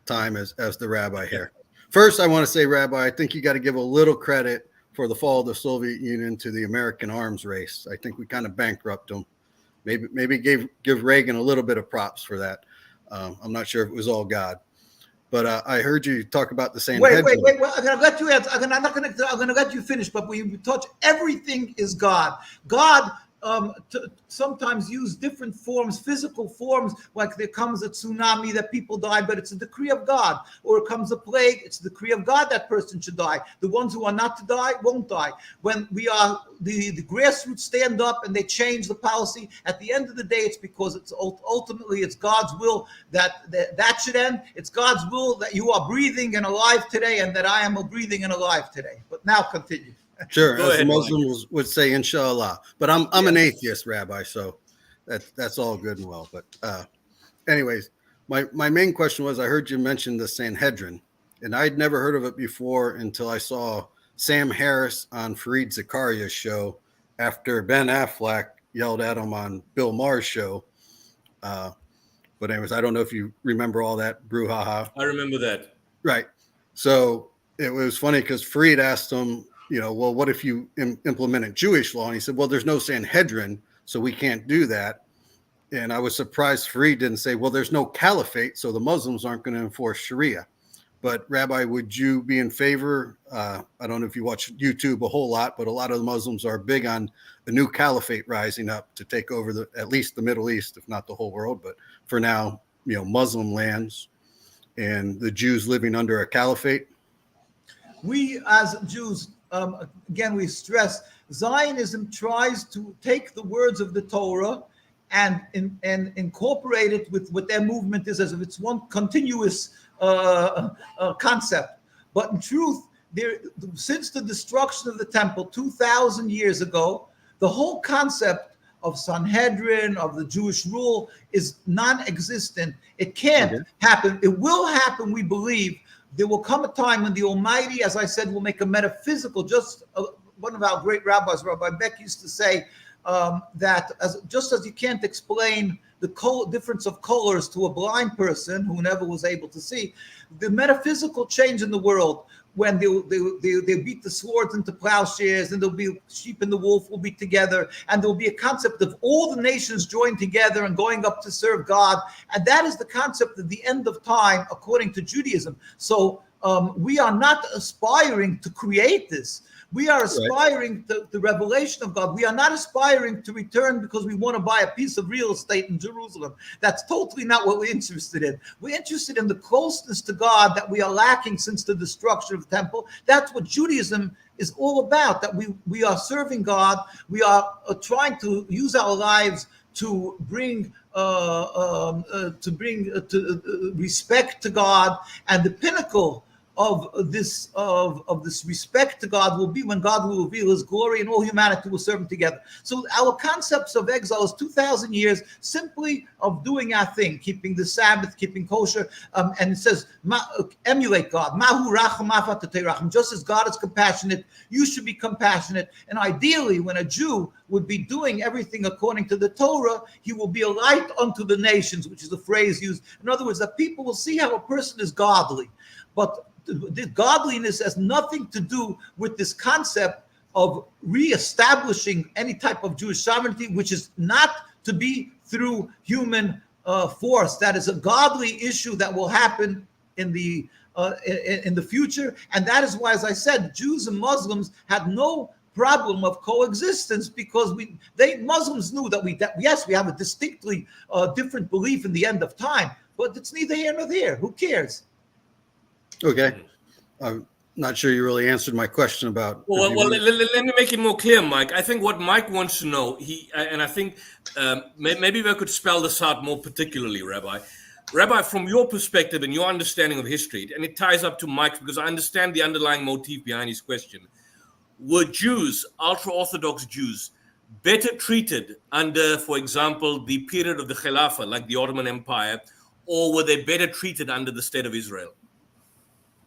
time as the Rabbi here. First, I want to say, Rabbi, I think you got to give a little credit for the fall of the Soviet Union to the American arms race. I think we kind of bankrupted them. Maybe give Reagan a little bit of props for that. I'm not sure if it was all God. But I heard you talk about the same. Wait. Well, I'm gonna let you answer. I'm gonna let you finish. But when you touch, everything is God. God sometimes use different forms, physical forms, like there comes a tsunami that people die, but it's a decree of God. Or it comes a plague, it's a decree of God that person should die. The ones who are not to die won't die. When we are the grassroots stand up and they change the policy, at the end of the day, it's because it's ultimately it's God's will that should end. It's God's will that you are breathing and alive today, and that I am breathing and alive today. But now continue. Sure, as the Muslims would say, inshallah. But I'm an atheist, Rabbi, so that's all good and well. But anyways, my main question was, I heard you mention the Sanhedrin, and I'd never heard of it before until I saw Sam Harris on Fareed Zakaria's show after Ben Affleck yelled at him on Bill Maher's show. But anyways, I don't know if you remember all that brouhaha. I remember that. Right. So it was funny because Fareed asked him, well, what if you implemented Jewish law? And he said, well, there's no Sanhedrin, so we can't do that. And I was surprised Fareed didn't say, well, there's no caliphate, so the Muslims aren't going to enforce Sharia. But Rabbi, would you be in favor? I don't know if you watch YouTube a whole lot, but a lot of the Muslims are big on a new caliphate rising up to take over at least the Middle East, if not the whole world. But for now, Muslim lands and the Jews living under a caliphate. We as Jews, again, we stress Zionism tries to take the words of the Torah and incorporate it with what their movement is, as if it's one continuous concept. But in truth, since the destruction of the temple 2,000 years ago, the whole concept of Sanhedrin, of the Jewish rule, is non-existent. It can't happen. It will happen, we believe. There will come a time when the Almighty, as I said, will make a metaphysical, one of our great rabbis, Rabbi Beck, used to say that just as you can't explain the difference of colors to a blind person who never was able to see, the metaphysical change in the world, when they beat the swords into plowshares, and there'll be sheep and the wolf will be together, and there'll be a concept of all the nations joined together and going up to serve God. And that is the concept of the end of time, according to Judaism. So we are not aspiring to create this. We are aspiring to the revelation of God. We are not aspiring to return because we want to buy a piece of real estate in Jerusalem. That's totally not what we're interested in. We're interested in the closeness to God that we are lacking since the destruction of the temple. That's what Judaism is all about, that we are serving God. We are trying to use our lives to bring respect to God, and the pinnacle of this respect to God will be when God will reveal his glory and all humanity will serve him together. So our concepts of exile is 2,000 years simply of doing our thing, keeping the Sabbath, keeping kosher, and it says emulate God. Mahu racham afat teracham. Just as God is compassionate, you should be compassionate. And ideally, when a Jew would be doing everything according to the Torah, he will be a light unto the nations, which is the phrase used. In other words, that people will see how a person is godly. But the godliness has nothing to do with this concept of reestablishing any type of Jewish sovereignty, which is not to be through human force. That is a godly issue that will happen in the future, and that is why, as I said, Jews and Muslims had no problem of coexistence, because Muslims knew that yes, we have a distinctly different belief in the end of time, but it's neither here nor there. Who cares? Okay. I'm not sure you really answered my question about. Well, let me make it more clear, Mike. I think what Mike wants to know, and I think maybe we could spell this out more particularly, Rabbi. Rabbi, from your perspective and your understanding of history, and it ties up to Mike's because I understand the underlying motif behind his question. Were Jews, ultra-Orthodox Jews, better treated under, for example, the period of the Khilafah, like the Ottoman Empire, or were they better treated under the State of Israel?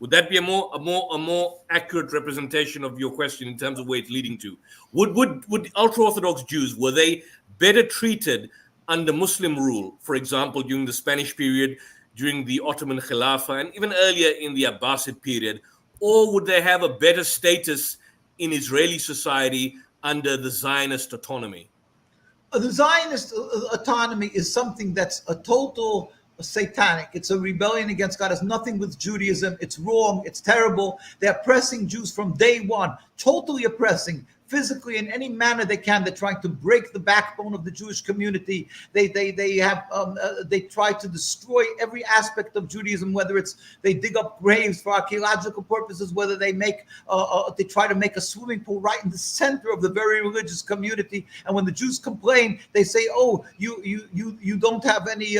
Would that be a more accurate representation of your question in terms of where it's leading to? Would ultra-Orthodox Jews, were they better treated under Muslim rule, for example, during the Spanish period, during the Ottoman Khilafah, and even earlier in the Abbasid period, or would they have a better status in Israeli society under the Zionist autonomy? The Zionist autonomy is something that's a total satanic. It's a rebellion against God. It has nothing with Judaism. It's wrong. It's terrible. They're oppressing Jews from day one, totally oppressing, physically in any manner they can. They're trying to break the backbone of the Jewish community. They try to destroy every aspect of Judaism, whether it's they dig up graves for archaeological purposes, whether they try to make a swimming pool right in the center of the very religious community. And when the Jews complain, they say, "Oh, you don't have any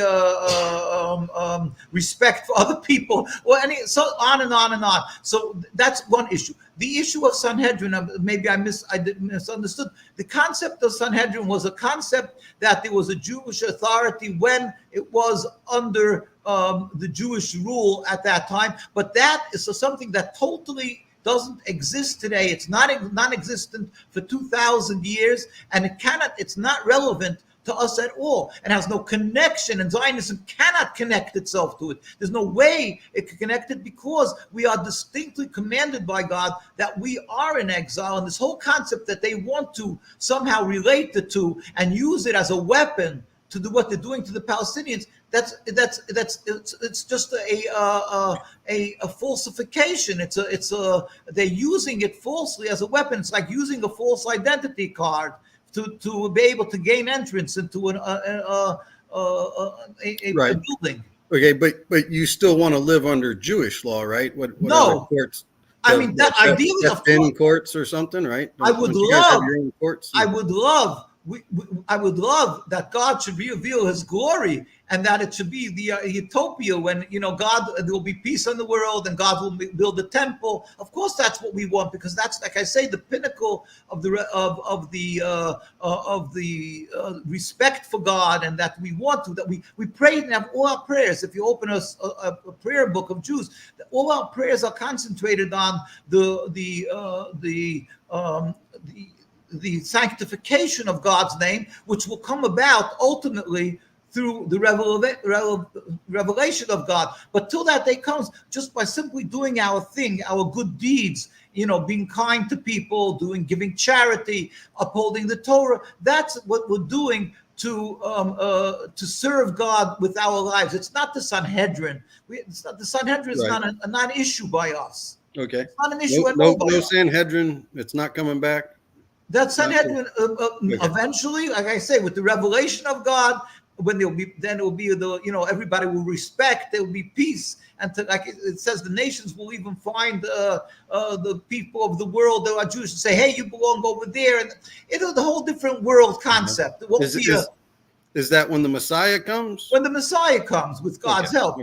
respect for other people," or so on and on and on. So that's one issue. The issue of Sanhedrin, maybe I misunderstood. The concept of Sanhedrin was a concept that there was a Jewish authority when it was under the Jewish rule at that time. But that is something that totally doesn't exist today. It's non-existent for 2,000 years, and it's not relevant to us at all, and has no connection, and Zionism cannot connect itself to it. There's no way it can connect it, because we are distinctly commanded by God that we are in exile, and this whole concept that they want to somehow relate the two and use it as a weapon to do what they're doing to the Palestinians, it's just a falsification. They're using it falsely as a weapon. It's like using a false identity card to be able to gain entrance into a building. Okay, but you still want to live under Jewish law, right? What No. courts? I mean, that ideally, of course, courts or something, right? I would Don't you guys have love. your own courts? I would love. I would love that God should reveal His glory, and that it should be the utopia when God, there will be peace in the world, and God will build a temple. Of course, that's what we want, because that's, like I say, the pinnacle of the respect for God, and that we want to, that we pray and have all our prayers. If you open a prayer book of Jews, all our prayers are concentrated on the sanctification of God's name, which will come about ultimately through the revelation of God. But till that day comes, just by simply doing our thing, our good deeds, being kind to people, giving charity, upholding the Torah, that's what we're doing to serve God with our lives. It's not the Sanhedrin. The Sanhedrin is not an issue by us. Okay. It's not an issue at all. No Sanhedrin. It's not coming back. That Sanhedrin eventually, like I say, with the revelation of God, when it will be everybody will respect. There will be peace, and like it says, the nations will even find the people of the world that are Jewish and say, "Hey, you belong over there," and the whole different world concept. It won't be Is that when the Messiah comes? When the Messiah comes, with God's help.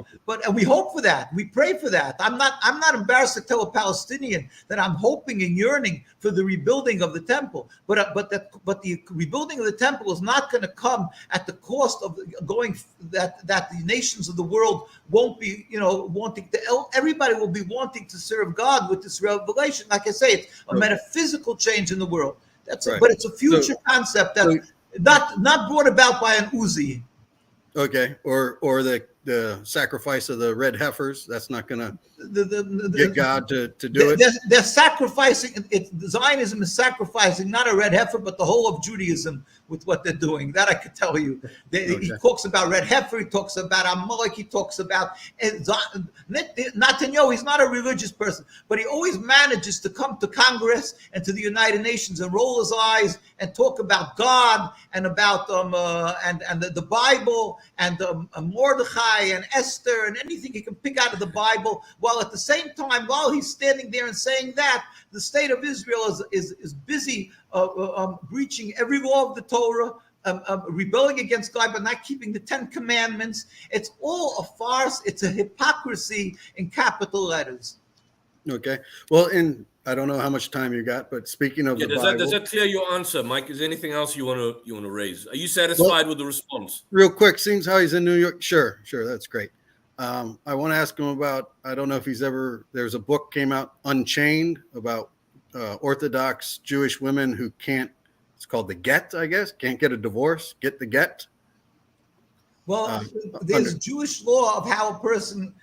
And we hope for that. We pray for that. I'm not embarrassed to tell a Palestinian that I'm hoping and yearning for the rebuilding of the temple. But the rebuilding of the temple is not going to come at the cost of that the nations of the world won't be, wanting to. Everybody will be wanting to serve God with this revelation. Like I say, it's a metaphysical change in the world. That's it. But it's a future concept that. Not brought about by an Uzi. Okay, or the sacrifice of the red heifers. That's not going to get God to do it. They're sacrificing. Zionism is sacrificing not a red heifer, but the whole of Judaism with what they're doing. That I could tell you. He talks about red heifer. He talks about Amalek. He talks about Netanyahu. He's not a religious person, but he always manages to come to Congress and to the United Nations and roll his eyes and talk about God and about the Bible and Mordechai and Esther and anything he can pick out of the Bible, while at the same time, while he's standing there and saying that, the state of Israel is busy breaching every law of the Torah, rebelling against God, but not keeping the 10 Commandments. It's all a farce. It's a hypocrisy in capital letters. Okay. Well, I don't know how much time you got, but speaking of the Bible, does that clear your answer, Mike? Is there anything else you want to raise? Are you satisfied with the response? Real quick, seems how he's in New York. Sure, that's great. I want to ask him about. I don't know if there's a book came out, Unchained, about Orthodox Jewish women who can't. It's called the Get, I guess. Can't get a divorce. Get the Get. Well, there's Jewish law of how a person,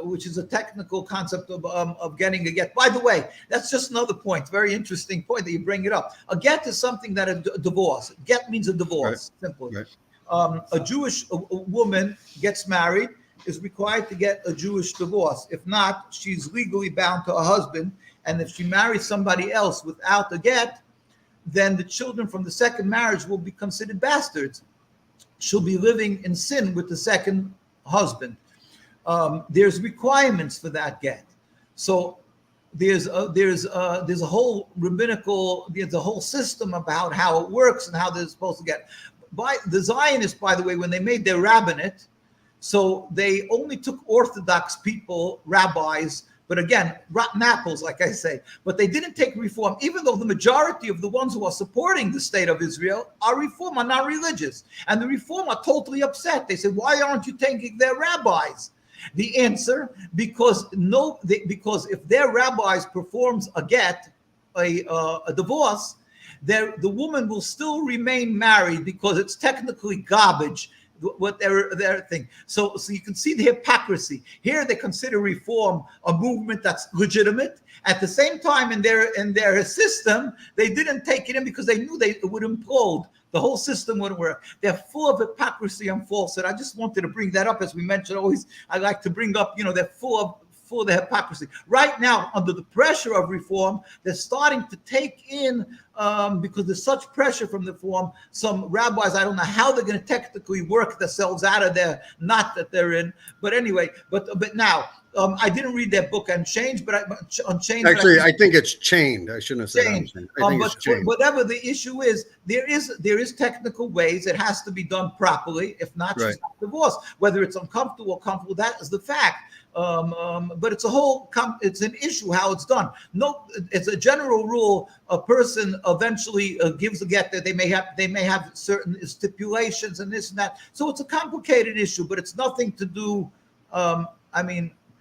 which is a technical concept of getting a get. By the way, that's just another point. Very interesting point that you bring it up. A get is something that a divorce. Get means a divorce. Right. Simply. Right. A Jewish woman gets married, is required to get a Jewish divorce. If not, she's legally bound to her husband. And if she marries somebody else without a get, then the children from the second marriage will be considered bastards. She'll be living in sin with the second husband. There's requirements for that get. So there's a whole rabbinical, there's a whole system about how it works and how they're supposed to get. By the Zionists, by the way, when they made their rabbinate, so they only took Orthodox people, rabbis, but again, rotten apples, like I say. But they didn't take Reform, even though the majority of the ones who are supporting the state of Israel are Reform, are not religious. And the Reform are totally upset. They say, why aren't you taking their rabbis? The answer, because if their rabbis performs a get, a divorce, the woman will still remain married because it's technically garbage, what their thing. So you can see the hypocrisy. Here they consider Reform a movement that's legitimate. At the same time, in their system, they didn't take it in because they knew it would implode. The whole system wouldn't work. They're full of hypocrisy and falsehood. I just wanted to bring that up, as we mentioned. Always, I like to bring up, they're full of the hypocrisy. Right now, under the pressure of reform, they're starting to take in, because there's such pressure from the reform, some rabbis, I don't know how they're going to technically work themselves out of their knot that they're in. But anyway, but now, I didn't read that book Unchanged, but Unchained. Actually, I think it's chained. I shouldn't have said Unchained. I think it's chained. Whatever the issue is, there is technical ways. It has to be done properly. If not, she's not divorced. Whether it's uncomfortable or comfortable, that is the fact. But it's it's an issue how it's done. No, it's a general rule. A person eventually gives a get that they may have certain stipulations and this and that. So it's a complicated issue, but it's nothing to do.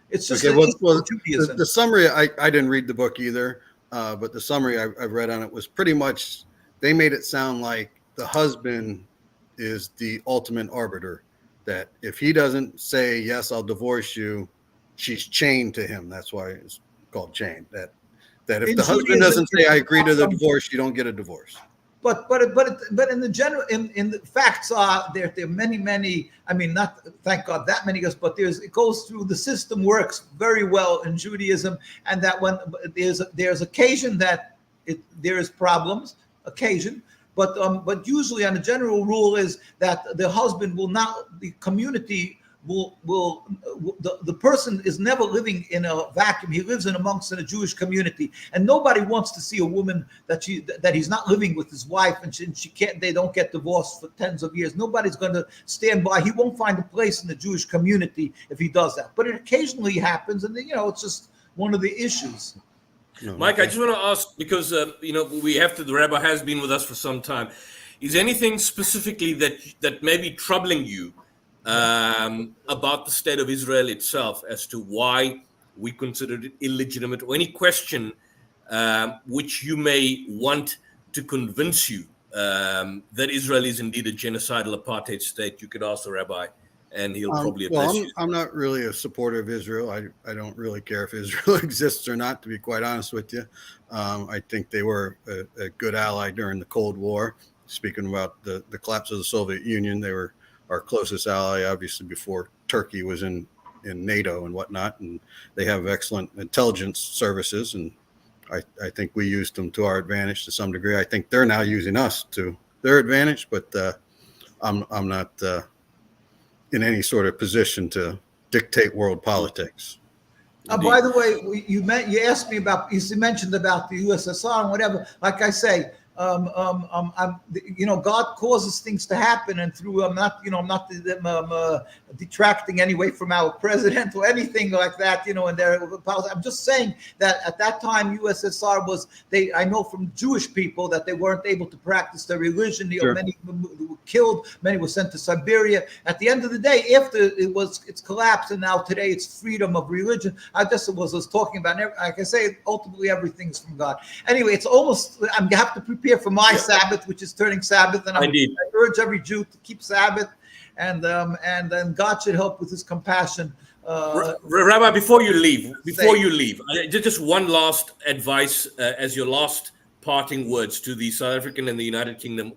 It's just the summary. I didn't read the book either, but the summary I've read on it was pretty much, they made it sound like the husband is the ultimate arbiter, that if he doesn't say, yes, I'll divorce you, she's chained to him. That's why it's called chained. That if the husband doesn't say, I agree to the divorce, you don't get a divorce. But in the general, in the facts are there are many. I mean, not thank God that many, but it goes through, the system works very well in Judaism, and that when there's occasion that there is problems, but usually on a general rule is that the husband will not, the community the person is never living in a vacuum. He lives in a Jewish community, and nobody wants to see a woman that he's not living with his wife, and she can't. They don't get divorced for tens of years. Nobody's going to stand by. He won't find a place in the Jewish community if he does that. But it occasionally happens, and it's just one of the issues. Mike, I just want to ask, because the rabbi has been with us for some time. Is anything specifically that may be troubling you about the state of Israel itself, as to why we consider it illegitimate, or any question which you may want to convince you that Israel is indeed a genocidal apartheid state? You could ask the rabbi, and he'll probably address you. I'm not really a supporter of Israel. I don't really care if Israel exists or not, to be quite honest with you. I think they were a good ally during the Cold War. Speaking about the collapse of the Soviet Union, they were our closest ally, obviously, before Turkey was in NATO and whatnot, and they have excellent intelligence services, and I think we used them to our advantage to some degree. I think they're now using us to their advantage, but I'm not in any sort of position to dictate world politics. By the way, you asked me about, you mentioned about the USSR and whatever. Like I say, God causes things to happen, and through I'm not detracting anyway from our president or anything like that, and I'm just saying that at that time USSR was, I know from Jewish people that they weren't able to practice their religion. Sure. Many were killed, many were sent to Siberia. At the end of the day, after it's collapsed, and now today it's freedom of religion. I was talking about, like I say, ultimately everything's from God. Anyway, it's almost, I have to prepare for my Sabbath, which is turning Sabbath, and I urge every Jew to keep Sabbath, and then God should help with His compassion. Rabbi, before you leave, just one last advice as your last parting words to the South African and the United Kingdom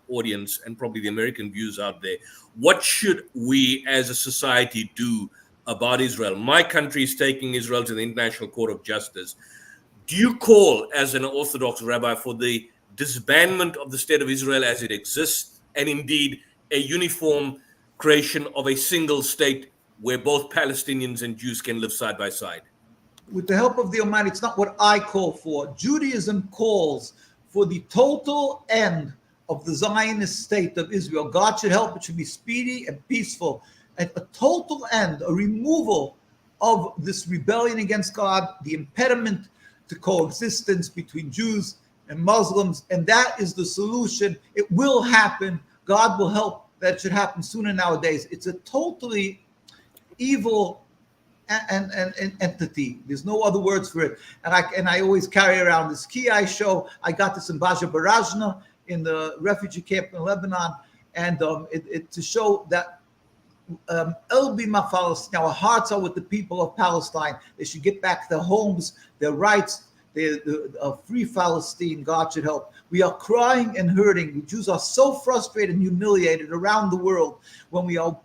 audience, and probably the American viewers out there. What should we as a society do about Israel? My country is taking Israel to the International Court of Justice. Do you call, as an Orthodox rabbi, for the disbandment of the state of Israel as it exists, and indeed a uniform creation of a single state where both Palestinians and Jews can live side by side? With the help of the Almighty, it's not what I call for. Judaism calls for the total end of the Zionist state of Israel. God should help. It should be speedy and peaceful. And a total end, a removal of this rebellion against God, the impediment to coexistence between Jews and Muslims, and that is the solution. It will happen. God will help that it should happen sooner nowadays. It's a totally evil and entity. There's no other words for it. And I always carry around this key I show. I got this in Baja Barajna in the refugee camp in Lebanon, and it to show that our hearts are with the people of Palestine. They should get back their homes, their rights, a free Palestine. God should help. We are crying and hurting. The Jews are so frustrated and humiliated around the world when we are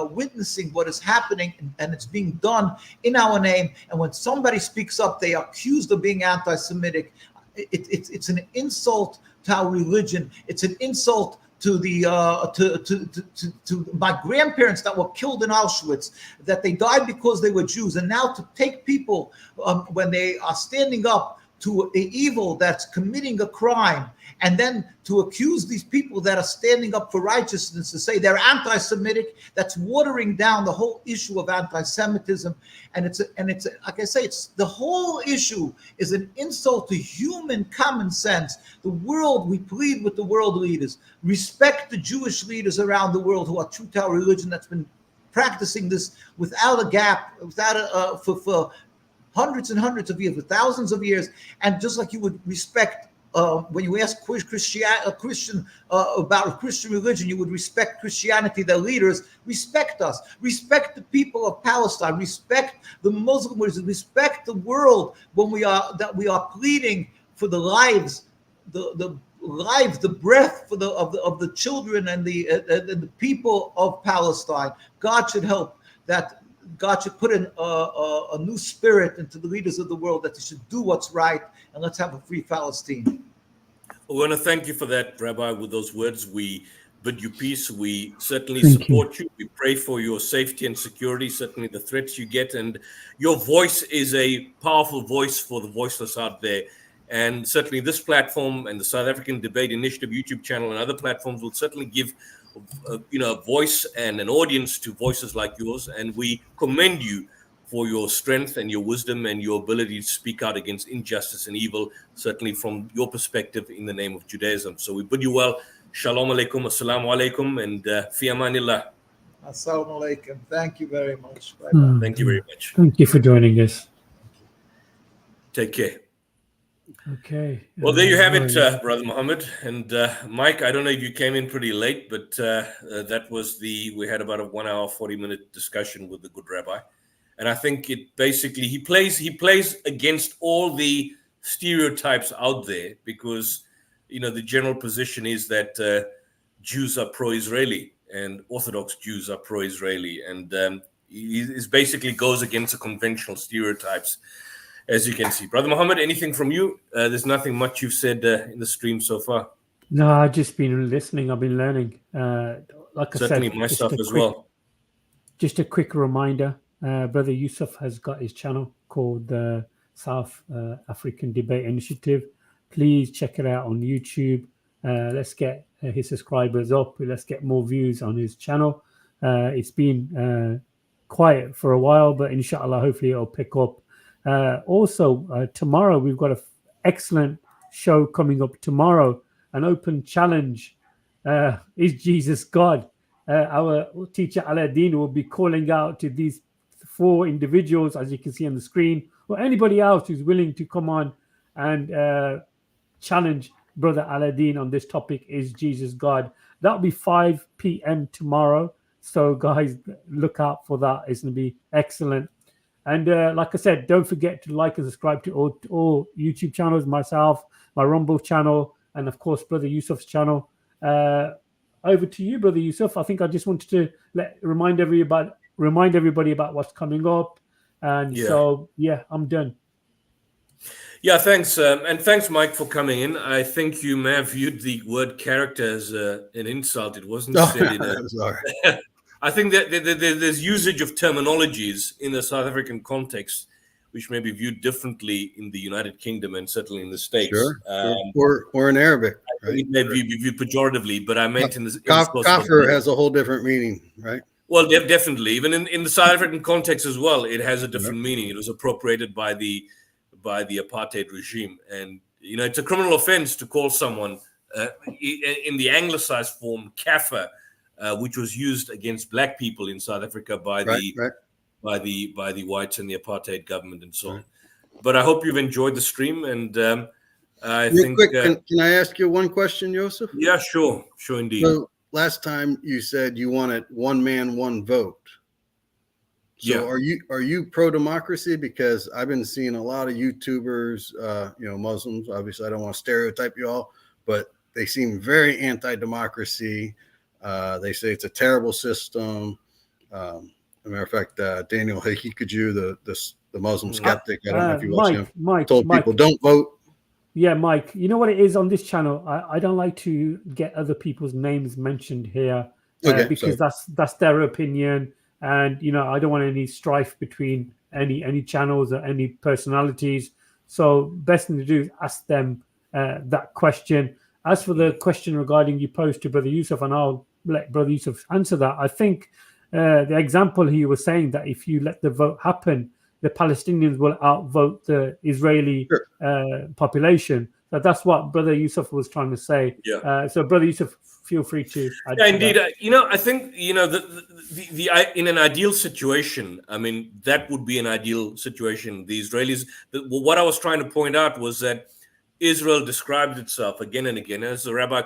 witnessing what is happening, and it's being done in our name. And when somebody speaks up, they are accused of being anti-Semitic. It's an insult to our religion. It's an insult to the to my grandparents that were killed in Auschwitz, that they died because they were Jews. And now to take people when they are standing up to an evil that's committing a crime, and then to accuse these people that are standing up for righteousness to say they're anti-Semitic, that's watering down the whole issue of anti-Semitism. And it's like I say, it's the whole issue is an insult to human common sense. The world, we plead with the world leaders, respect the Jewish leaders around the world who are true to our religion, that's been practicing this without a gap, without for hundreds and hundreds of years, for thousands of years. And just like you would respect when you ask a Christian about a Christian religion, you would respect Christianity, their leaders. Respect us. Respect the people of Palestine. Respect the Muslims. Respect the world when we are pleading for the lives, the lives, the breath for of the children and the people of Palestine. God should help that. God should put in a new spirit into the leaders of the world, that they should do what's right, and let's have a free Palestine. We want to thank you for that, Rabbi, with those words. We bid you peace. We certainly support you. We pray for your safety and security, certainly the threats you get. And your voice is a powerful voice for the voiceless out there. And certainly this platform and the South African Debate Initiative YouTube channel and other platforms will certainly give a voice and an audience to voices like yours. And we commend you for your strength and your wisdom and your ability to speak out against injustice and evil, certainly from your perspective in the name of Judaism. So we bid you well. Shalom alaikum, assalamu alaikum, and fi amanillah. Assalamu alaikum. Thank you very much. Bye-bye. Thank you very much. Thank you for joining us. Take care. Okay. Well, there you have it, Brother Muhammad. And Mike, I don't know if you came in pretty late, but that was we had about a 1 hour, 40-minute discussion with the good rabbi. And I think it basically, he plays against all the stereotypes out there, because, the general position is that Jews are pro-Israeli and Orthodox Jews are pro-Israeli. And he basically goes against the conventional stereotypes, as you can see. Brother Muhammad, anything from you? There's nothing much you've said in the stream so far. No, I've just been listening. I've been learning. Like I certainly said, myself as well. Just a quick reminder. Brother Yusuf has got his channel called the South African Debate Initiative. Please check it out on YouTube. Let's get his subscribers up. Let's get more views on his channel. It's been quiet for a while, but inshallah, hopefully it'll pick up. Also, tomorrow we've got an excellent show coming up tomorrow, an open challenge. Is Jesus God? Our teacher Aladdin will be calling out to these 4 individuals, as you can see on the screen, or anybody else who's willing to come on and challenge Brother Aladdin on this topic, is Jesus God? That'll be 5 p.m. tomorrow. So guys, look out for that. It's going to be excellent. And like I said, don't forget to like and subscribe to all YouTube channels, myself, my Rumble channel, and of course, Brother Yusuf's channel. Over to you, Brother Yusuf. I think I just wanted to remind everybody about what's coming up. And so, I'm done. Yeah, thanks. And thanks, Mike, for coming in. I think you may have viewed the word character as an insult. It wasn't said in a... Sorry. I think that there's usage of terminologies in the South African context which may be viewed differently in the United Kingdom and certainly in the States. Sure. Or in Arabic, right? It may be viewed pejoratively, but I meant in this... Kafir has a whole different meaning, right? Well, definitely. Even in the South African context as well, it has a different meaning. It was appropriated by the apartheid regime. And, it's a criminal offense to call someone in the anglicized form kafir, which was used against black people in South Africa by the whites and the apartheid government and so on. But I hope you've enjoyed the stream, and I think... Quick, can I ask you one question, Yusuf? Yeah, sure indeed. So last time you said you wanted one man, one vote. So are you pro-democracy? Because I've been seeing a lot of YouTubers, Muslims. Obviously, I don't want to stereotype you all, but they seem very anti-democracy. They say it's a terrible system. As a matter of fact, Daniel Hakikaju, the Muslim skeptic, I don't know if you watch him, told people don't vote. Yeah, Mike, you know what it is on this channel? I don't like to get other people's names mentioned here because that's their opinion. And, I don't want any strife between any channels or any personalities. So best thing to do is ask them that question. As for the question regarding you posed to Brother Yusuf, and I'll let Brother Yusuf answer that, I think the example he was saying that if you let the vote happen, the Palestinians will outvote the Israeli population. So that's what Brother Yusuf was trying to say. Yeah. So Brother Yusuf, feel free to add Yeah, indeed. I think the in an ideal situation, I mean, that would be an ideal situation. The Israelis. What I was trying to point out was that Israel described itself again and again as the rabbi,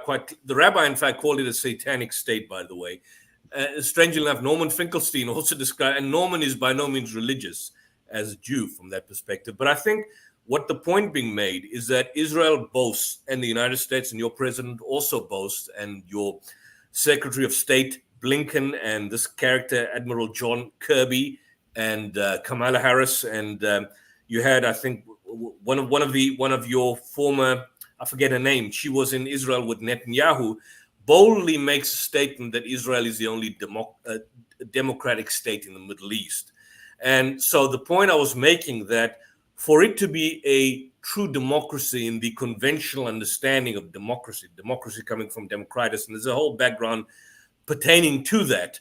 in fact, called it a satanic state. By the way, strangely enough, Norman Finkelstein also described, and Norman is by no means religious as a Jew from that perspective. But I think what the point being made is that Israel boasts, and the United States and your president also boasts, and your Secretary of State Blinken, and this character Admiral John Kirby, and Kamala Harris, and you had, I think, one of your former, I forget her name, she was in Israel with Netanyahu, boldly makes a statement that Israel is the only democratic state in the Middle East. And so the point I was making, that for it to be a true democracy in the conventional understanding of democracy coming from Democritus, and there's a whole background pertaining to that,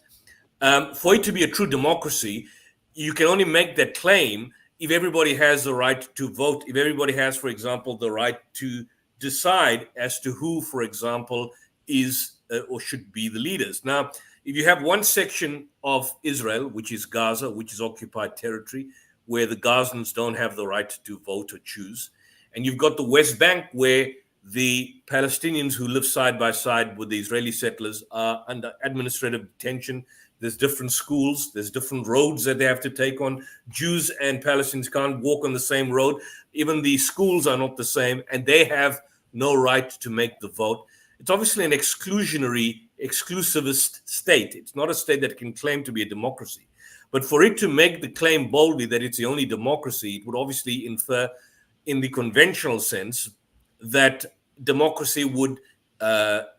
for it to be a true democracy, you can only make that claim if everybody has the right to vote, if everybody has, for example, the right to decide as to who, for example, is or should be the leaders. Now, if you have one section of Israel, which is Gaza, which is occupied territory, where the Gazans don't have the right to vote or choose, and you've got the West Bank, where the Palestinians who live side by side with the Israeli settlers are under administrative detention. There's different schools, there's different roads that they have to take on. Jews and Palestinians can't walk on the same road. Even the schools are not the same, and they have no right to make the vote. It's obviously an exclusivist state. It's not a state that can claim to be a democracy. But for it to make the claim boldly that it's the only democracy, it would obviously infer, in the conventional sense, that democracy would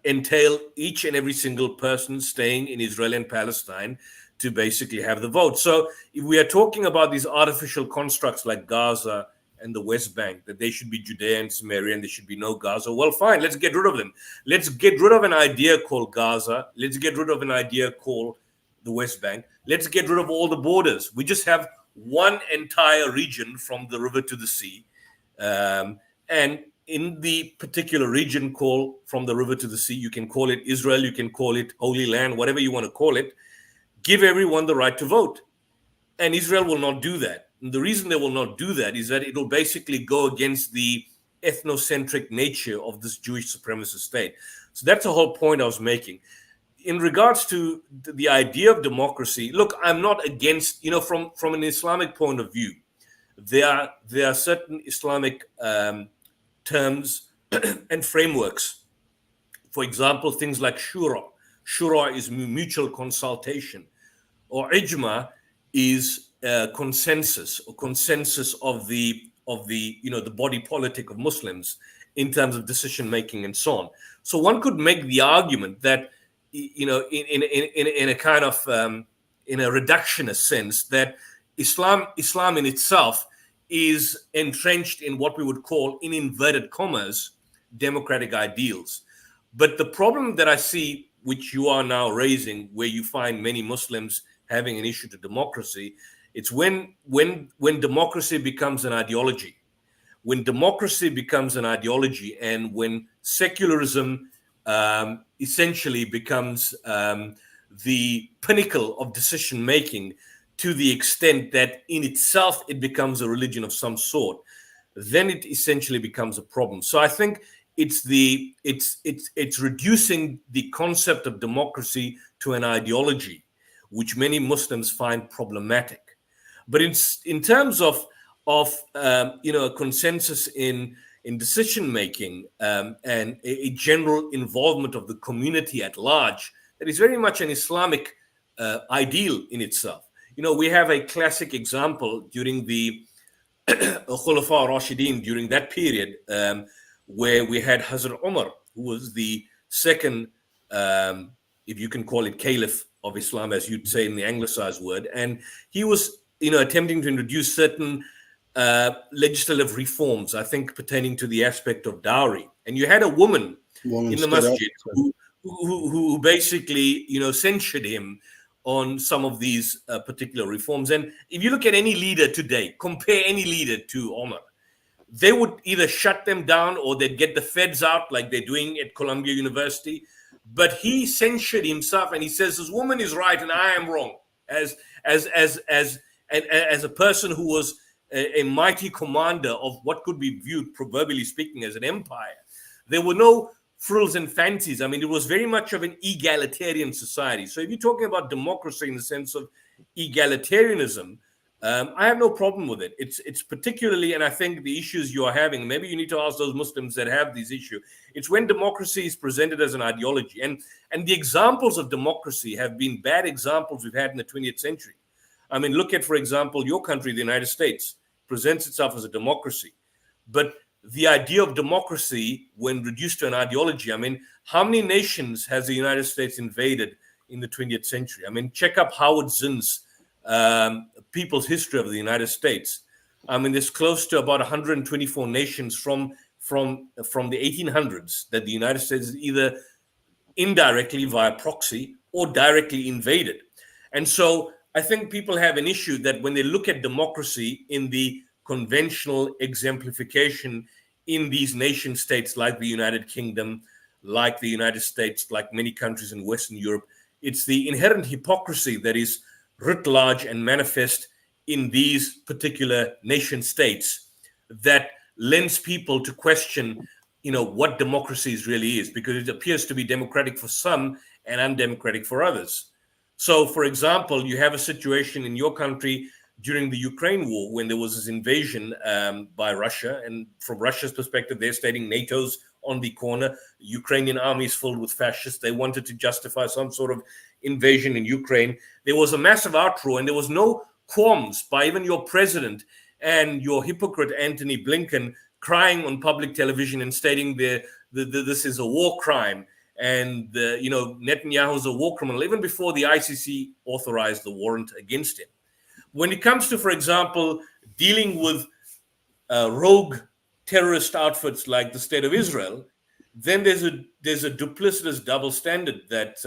entail each and every single person staying in Israel and Palestine to basically have the vote. So if we are talking about these artificial constructs like Gaza and the West Bank, that they should be Judea and Samaria and there should be no Gaza, well, fine, let's get rid of them. Let's get rid of an idea called Gaza. Let's get rid of an idea called the West Bank. Let's get rid of all the borders. We just have one entire region from the river to the sea. And in the particular region called from the river to the sea, you can call it Israel, you can call it Holy Land, whatever you want to call it. Give everyone the right to vote. And Israel will not do that. And the reason they will not do that is that it will basically go against the ethnocentric nature of this Jewish supremacist state. So that's the whole point I was making. In regards to the idea of democracy, look, I'm not against, from an Islamic point of view, there are certain Islamic terms and frameworks. For example, things like shura. Shura is mutual consultation, or ijma is consensus of the body politic of Muslims in terms of decision making and so on. So one could make the argument that in a kind of in a reductionist sense, that Islam in itself is entrenched in what we would call, in inverted commas, democratic ideals. But the problem that I see, which you are now raising, where you find many Muslims having an issue to democracy, it's when democracy becomes an ideology. When democracy becomes an ideology, and when secularism essentially becomes the pinnacle of decision making, to the extent that in itself it becomes a religion of some sort, then it essentially becomes a problem. So I think it's reducing the concept of democracy to an ideology, which many Muslims find problematic. But in terms of a consensus in decision making and a general involvement of the community at large, that is very much an Islamic ideal in itself. We have a classic example during the Khulafa Rashidin, during that period, where we had Hazrat Umar, who was the second, if you can call it, caliph of Islam, as you'd say in the anglicized word, and he was attempting to introduce certain legislative reforms, I think, pertaining to the aspect of dowry. And you had a woman in the masjid who basically, censured him on some of these particular reforms. And if you look at any leader today, compare any leader to Omar, they would either shut them down or they'd get the feds out like they're doing at Columbia University. But he censured himself and he says, this woman is right and I am wrong. As a person who was a mighty commander of what could be viewed, proverbially speaking, as an empire, there were no frills and fancies. I mean, it was very much of an egalitarian society. So if you're talking about democracy in the sense of egalitarianism, I have no problem with it. It's particularly, and I think the issues you are having, maybe you need to ask those Muslims that have these issues. It's when democracy is presented as an ideology. And the examples of democracy have been bad examples we've had in the 20th century. I mean, look at, for example, your country, the United States, presents itself as a democracy. But the idea of democracy, when reduced to an ideology, I mean, how many nations has the United States invaded in the 20th century? I mean, check up Howard Zinn's People's History of the United States. I mean, there's close to about 124 nations from the 1800s that the United States is either indirectly via proxy or directly invaded. And so I think people have an issue that when they look at democracy in the conventional exemplification in these nation states like the United Kingdom, like the United States, like many countries in Western Europe, it's the inherent hypocrisy that is writ large and manifest in these particular nation states that lends people to question, what democracy really is, because it appears to be democratic for some and undemocratic for others. So, for example, you have a situation in your country during the Ukraine war when there was this invasion by Russia. And from Russia's perspective, they're stating NATO's on the corner. The Ukrainian army is filled with fascists. They wanted to justify some sort of invasion in Ukraine. There was a massive outroar and there was no qualms by even your president and your hypocrite Antony Blinken crying on public television and stating this is a war crime. And, Netanyahu's a war criminal, even before the ICC authorized the warrant against him. When it comes to, for example, dealing with rogue terrorist outfits like the State of Israel, then there's a duplicitous double standard that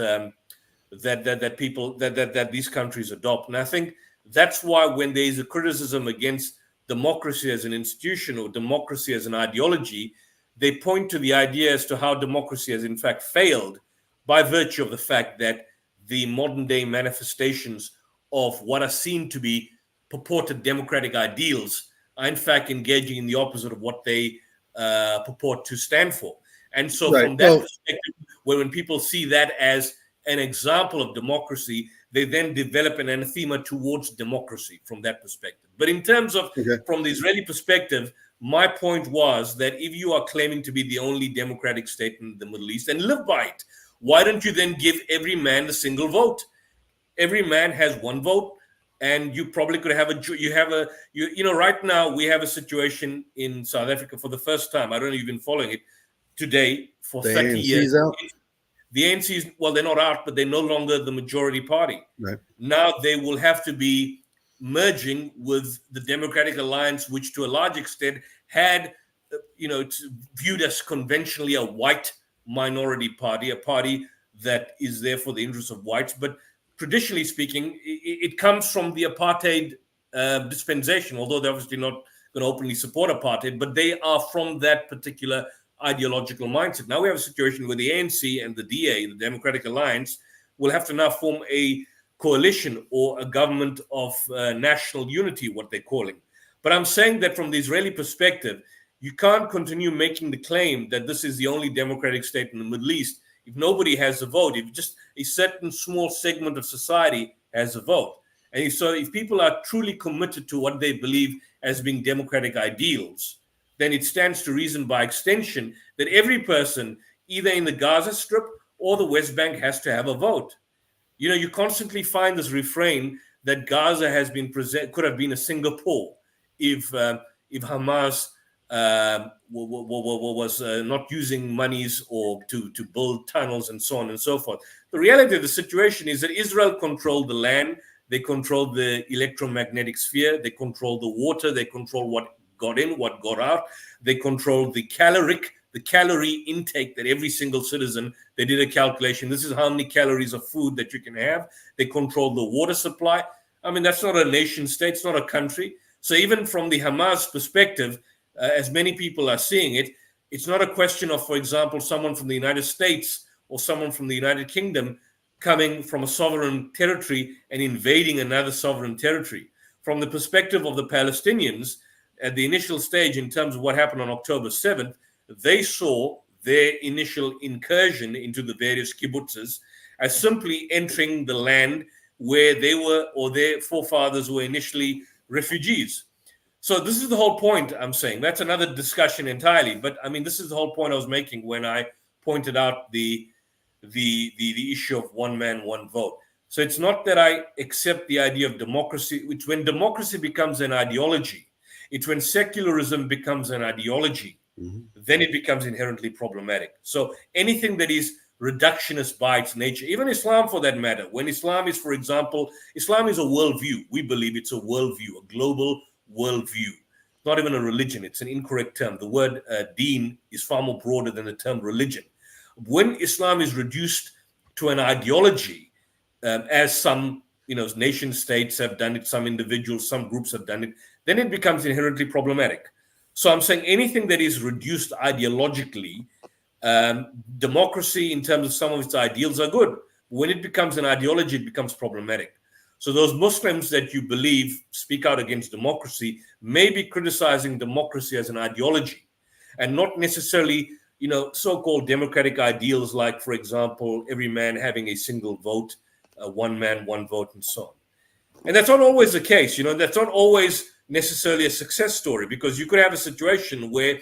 these countries adopt. And I think that's why when there is a criticism against democracy as an institution or democracy as an ideology, they point to the idea as to how democracy has in fact failed by virtue of the fact that the modern day manifestations of what are seen to be purported democratic ideals are in fact engaging in the opposite of what they purport to stand for. And so from that perspective, when people see that as an example of democracy, they then develop an anathema towards democracy from that perspective. But in terms of, from the Israeli perspective, my point was that if you are claiming to be the only democratic state in the Middle East and live by it, why don't you then give every man a single vote? Every man has one vote, and you probably could have right now we have a situation in South Africa for the first time. I don't know if you've been following it today for 30 years. Out. The ANC, well, they're not out, but they're no longer the majority party. Right. Now they will have to be merging with the Democratic Alliance, which to a large extent had, viewed as conventionally a white minority party, a party that is there for the interests of whites. But traditionally speaking, it comes from the apartheid dispensation, although they're obviously not going to openly support apartheid, but they are from that particular ideological mindset. Now we have a situation where the ANC and the DA, the Democratic Alliance, will have to now form a coalition or a government of national unity, what they're calling. But I'm saying that from the Israeli perspective, you can't continue making the claim that this is the only democratic state in the Middle East if nobody has a vote, if just a certain small segment of society has a vote. And so if people are truly committed to what they believe as being democratic ideals, then it stands to reason by extension that every person, either in the Gaza Strip or the West Bank, has to have a vote. You know, you constantly find this refrain that Gaza has been could have been a Singapore if Hamas was not using monies or to build tunnels and so on and so forth. The reality of the situation is that Israel controlled the land, they controlled the electromagnetic sphere, they controlled the water, they controlled what got in, what got out, they controlled the calorie intake that every single citizen, they did a calculation. This is how many calories of food that you can have. They control the water supply. I mean, that's not a nation state, it's not a country. So even from the Hamas perspective, as many people are seeing it, it's not a question of, for example, someone from the United States or someone from the United Kingdom coming from a sovereign territory and invading another sovereign territory. From the perspective of the Palestinians, at the initial stage, in terms of what happened on October 7th, they saw their initial incursion into the various kibbutzes as simply entering the land where they were, or their forefathers were initially refugees. So this is the whole point I'm saying. That's another discussion entirely. But I mean, this is the whole point I was making when I pointed out the issue of one man, one vote. So it's not that I accept the idea of democracy. It's when democracy becomes an ideology. It's when secularism becomes an ideology. Then it becomes inherently problematic. So anything that is reductionist by its nature, even Islam for that matter, when Islam is, for example, Islam is a worldview. We believe it's a worldview, a global worldview, not even a religion. It's an incorrect term. The word deen is far more broader than the term religion. When Islam is reduced to an ideology, as some nation states have done it, some individuals, some groups have done it, then it becomes inherently problematic. So I'm saying anything that is reduced ideologically, democracy in terms of some of its ideals are good. When it becomes an ideology, it becomes problematic. So those Muslims that you believe speak out against democracy may be criticizing democracy as an ideology and not necessarily, so-called democratic ideals like, for example, every man having a single vote, one man, one vote, and so on. And that's not always the case. That's not always necessarily a success story, because you could have a situation where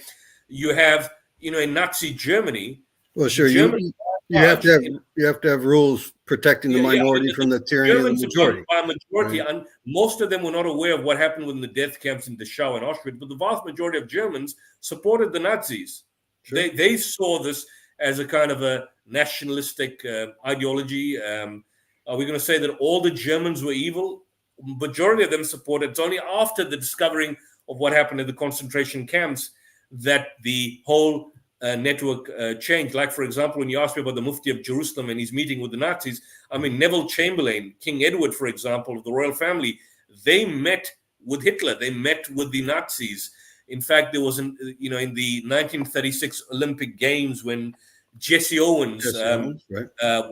you have, in Nazi Germany. Well, sure, you have to have rules protecting the minority from the tyranny of the majority. By majority, right. And most of them were not aware of what happened in the death camps in Dachau and Auschwitz, but the vast majority of Germans supported the Nazis. Sure. They saw this as a kind of a nationalistic ideology. Are we going to say that all the Germans were evil? Majority of them supported. It's only after the discovering of what happened in the concentration camps that the whole network changed. Like, for example, when you asked me about the Mufti of Jerusalem and his meeting with the Nazis, I mean, Neville Chamberlain, King Edward, for example, of the royal family, they met with Hitler. They met with the Nazis. In fact, there was, in the 1936 Olympic Games when Jesse Owens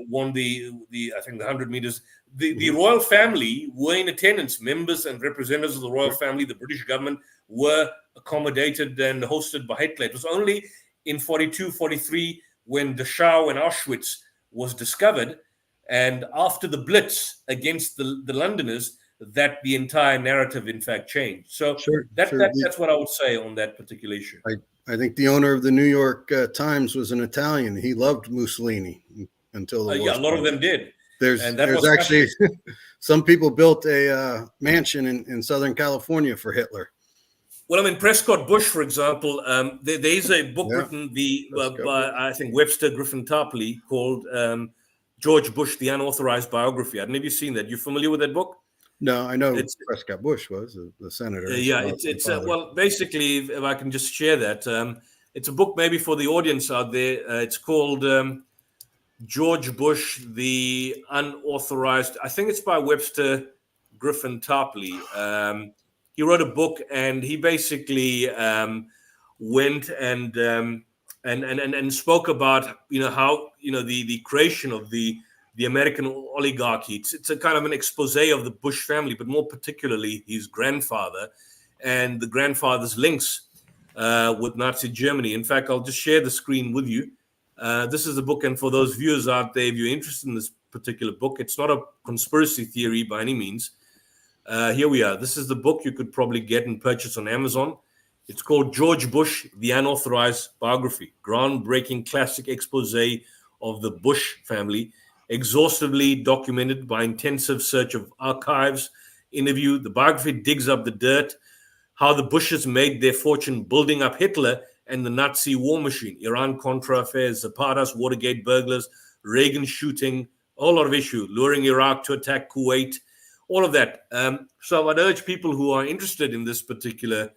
won the I think the 100 meters. The royal family were in attendance. Members and representatives of the royal family, the British government, were accommodated and hosted by Hitler. It was only in 42, 43 when Dachau and Auschwitz was discovered, and after the Blitz against the Londoners, that the entire narrative, in fact, changed. So that's what I would say on that particular issue. I think the owner of the New York Times was an Italian. He loved Mussolini until the war. A lot of them did. There's actually some people built a mansion in Southern California for Hitler. Well, I mean, Prescott Bush, for example, there is a book written by, I think, Webster Griffin Tarpley called George Bush, The Unauthorized Biography. I don't know if you've seen that. You familiar with that book? No, I know Prescott Bush was the senator. It's well, basically, if I can just share that, it's a book maybe for the audience out there. It's called George Bush, The Unauthorized. I think it's by Webster Griffin Tarpley. He wrote a book, and he basically went and spoke about how the creation of the American oligarchy. It's a kind of an expose of the Bush family, but more particularly his grandfather and the grandfather's links with Nazi Germany. In fact, I'll just share the screen with you. This is the book, and for those viewers out there, if you're interested in this particular book. It's not a conspiracy theory by any means. Here we are. This is the book you could probably get and purchase on Amazon. It's called George Bush, The Unauthorized Biography, groundbreaking classic expose of the Bush family, exhaustively documented by intensive search of archives, interview. The biography digs up the dirt, how the Bushes made their fortune building up Hitler and the Nazi war machine, Iran-Contra affairs, Zapatas, Watergate burglars, Reagan shooting, a whole lot of issue, luring Iraq to attack Kuwait, all of that. So I'd urge people who are interested in this particular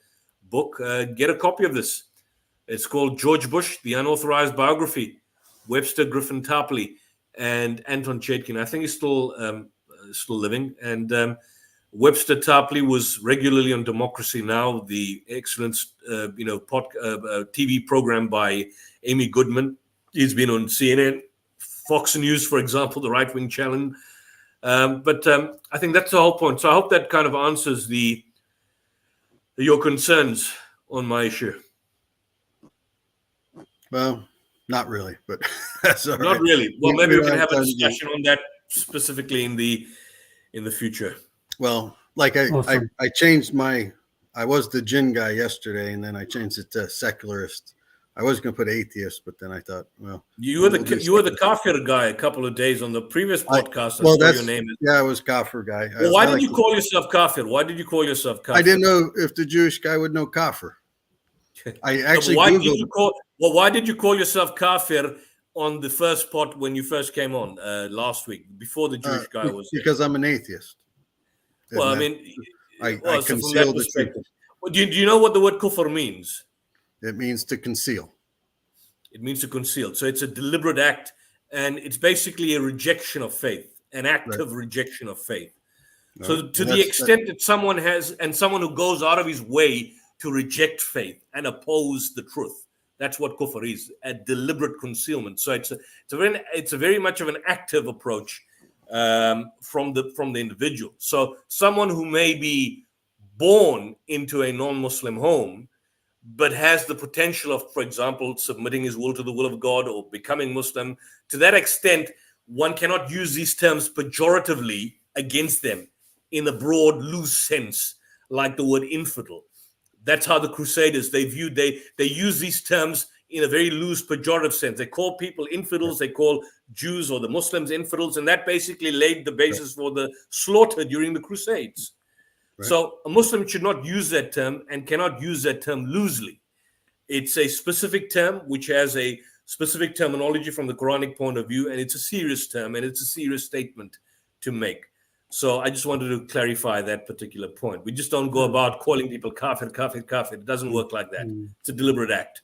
book, get a copy of this. It's called George Bush, The Unauthorized Biography, Webster Griffin Tarpley and Anton Chetkin. I think he's still living. And Webster Tarpley was regularly on Democracy Now!, the excellent TV program by Amy Goodman. He's been on CNN, Fox News, for example, the right-wing channel. But I think that's the whole point. So I hope that kind of answers your concerns on my issue. Well, not really, but that's all right. Not really. Well, maybe we can have a discussion on that specifically in the future. Well, like I changed I was the jinn guy yesterday, and then I changed it to secularist. I was going to put atheist, but then I thought, well, you were the kafir guy a couple of days on the previous podcast. That's your name is. Yeah, I was kafir guy. Well, why did you call yourself kafir? Why did you call yourself kafir? I didn't know if the Jewish guy would know kafir. I actually why did you call yourself kafir on the first pod when you first came on last week before the Jewish guy was there? Because I'm an atheist. Well, I mean, I so conceal the truth. Well, do you know what the word kufr means? It means to conceal. It means to conceal. So it's a deliberate act, and it's basically a rejection of faith, an active rejection of faith. So to the extent that someone who goes out of his way to reject faith and oppose the truth, that's what kufr is, a deliberate concealment. So it's a very much of an active approach from the individual. So someone who may be born into a non-Muslim home, but has the potential of, for example, submitting his will to the will of God or becoming Muslim, to that extent, one cannot use these terms pejoratively against them in a broad, loose sense, like the word infidel. That's how the Crusaders, they use these terms in a very loose, pejorative sense. They call people infidels, they call Jews or the Muslims infidels, and that basically laid the basis for the slaughter during the Crusades. Right. So a Muslim should not use that term and cannot use that term loosely. It's a specific term which has a specific terminology from the Quranic point of view, and it's a serious term and it's a serious statement to make. So I just wanted to clarify that particular point. We just don't go about calling people kafir, kafir, kafir. It doesn't work like that. It's a deliberate act.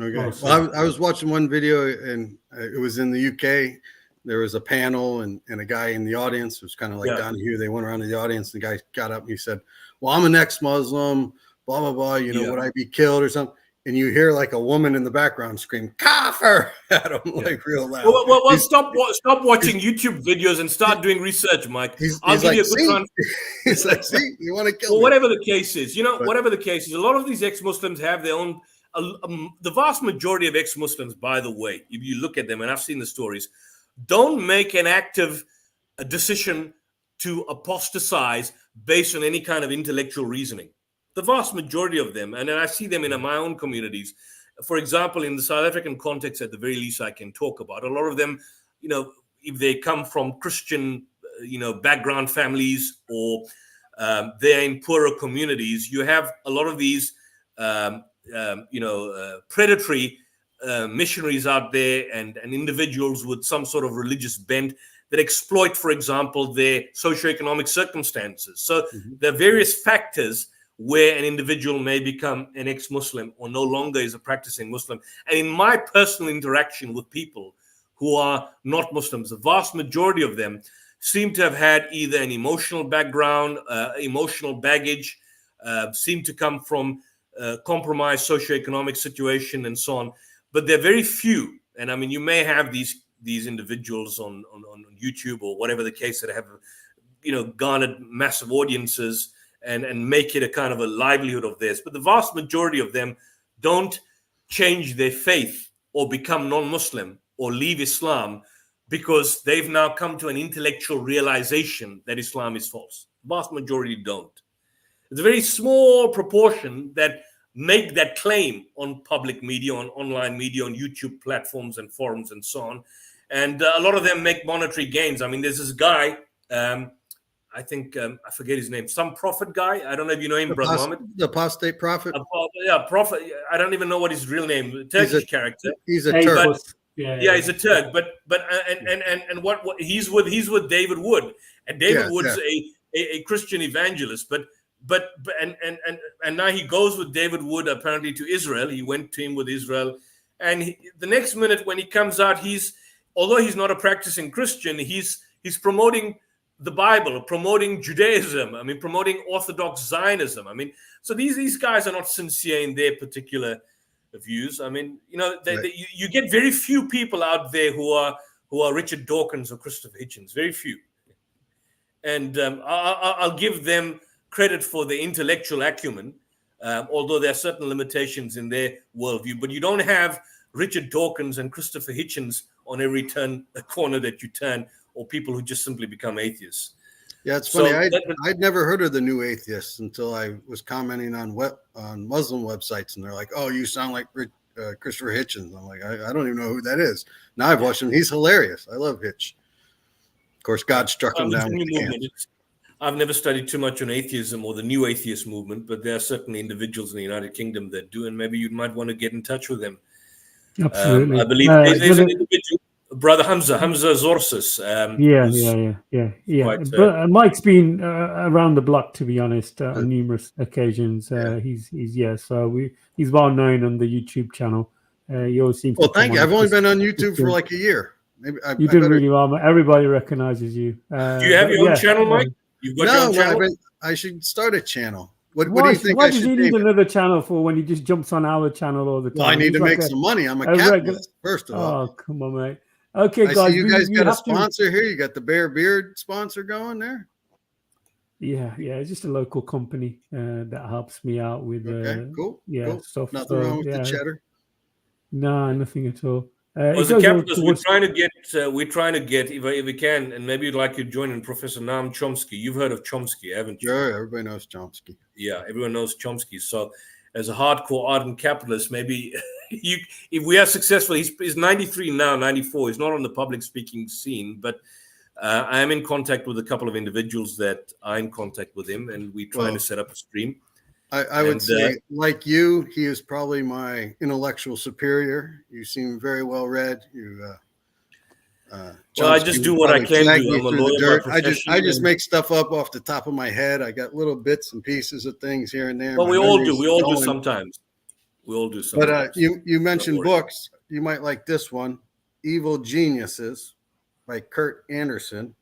Okay. Well, I was watching one video, and it was in the UK. There was a panel and a guy in the audience. It was kind of like down here. They went around to the audience. The guy got up and he said, well, I'm an ex-Muslim, blah, blah, blah. Would I be killed or something? And you hear like a woman in the background scream, kafir, at him, like real loud. Well, stop watching YouTube videos and start doing research, Mike. I'll give you a good one. He's like, see, you want to kill me. Whatever the case is, whatever the case is, a lot of these ex-Muslims have their own, the vast majority of ex-Muslims, by the way, if you look at them, and I've seen the stories, don't make an active decision to apostatize based on any kind of intellectual reasoning. The vast majority of them, and I see them in my own communities. For example, in the South African context, at the very least, I can talk about a lot of them. If they come from Christian, background families, or they're in poorer communities, you have a lot of these, predatory missionaries out there and individuals with some sort of religious bent that exploit, for example, their socioeconomic circumstances. So there are various factors where an individual may become an ex-Muslim or no longer is a practicing Muslim. And in my personal interaction with people who are not Muslims, the vast majority of them seem to have had either an emotional background, emotional baggage, seem to come from compromised socioeconomic situation and so on. But they're very few. And I mean, you may have these individuals on YouTube or whatever the case that have, garnered massive audiences and make it a kind of a livelihood of theirs. But the vast majority of them don't change their faith or become non-Muslim or leave Islam because they've now come to an intellectual realization that Islam is false. Vast majority don't. It's a very small proportion that make that claim on public media, on online media, on YouTube platforms and forums and so on. And a lot of them make monetary gains. I mean, there's this guy, I think, I forget his name, some prophet guy. I don't know if you know him, Brother Mohammed. The apostate prophet? Yeah, prophet. I don't even know what his real name, Turkish character. He's a Turk. But, yeah, he's a Turk. But what he's with David Wood. And David Wood's a Christian evangelist. But now he goes with David Wood apparently to Israel. He went to him with Israel. And the next minute when he comes out, although he's not a practicing Christian, he's promoting the Bible, promoting Judaism, I mean, promoting Orthodox Zionism. I mean, so these guys are not sincere in their particular views. I mean, you know, you get very few people out there who are Richard Dawkins or Christopher Hitchens, very few. And I'll give them credit for the intellectual acumen, although there are certain limitations in their worldview. But you don't have Richard Dawkins and Christopher Hitchens on every corner that you turn, or people who just simply become atheists. Yeah, it's funny. I'd never heard of the new atheists until I was commenting on Muslim websites, and they're like, "Oh, you sound like Christopher Hitchens." I'm like, I don't even know who that is. Now I've watched him. He's hilarious. I love Hitch. Of course, God struck him down with the cancer. I've never studied too much on atheism or the new atheist movement, but there are certainly individuals in the United Kingdom that do, and maybe you might want to get in touch with them. Absolutely. I believe there's an individual, Brother Hamza Zorsis. But Mike's been around the block, to be honest, on numerous occasions. He's well known on the YouTube channel. He always seems. Well, thank you. I've only been on YouTube for like a year. Maybe you're doing really well. Everybody recognizes you. Do you have your own channel, Mike? You've got your own channel? I should start a channel. What do you think? Why does he need another channel for when he just jumps on our channel all the time? Well, I need to make some money. I'm a capitalist, first of all. Oh, come on, mate. Okay, guys. I see you guys got a sponsor here. You got the Bear Beard sponsor going there. Yeah. It's just a local company that helps me out with. Cool. Yeah, cool. stuff. Nothing wrong with the cheddar. No, nothing at all. As a capitalist, we're trying to get, if we can, and maybe you'd like to join in Professor Noam Chomsky. You've heard of Chomsky, haven't you? Sure, everybody knows Chomsky. Yeah, everyone knows Chomsky. So, as a hardcore ardent capitalist, maybe if we are successful, he's 93 now, 94. He's not on the public speaking scene, but I am in contact with a couple of individuals that are in contact with him, and we're trying to set up a stream. I would say, like you, he is probably my intellectual superior. You seem very well read. Well, I just do what I can do. I'm a lawyer by profession. I just make stuff up off the top of my head. I got little bits and pieces of things here and there. Well, we all do. We all do sometimes. We all do sometimes. But you mentioned books. You might like this one, "Evil Geniuses" by Kurt Anderson.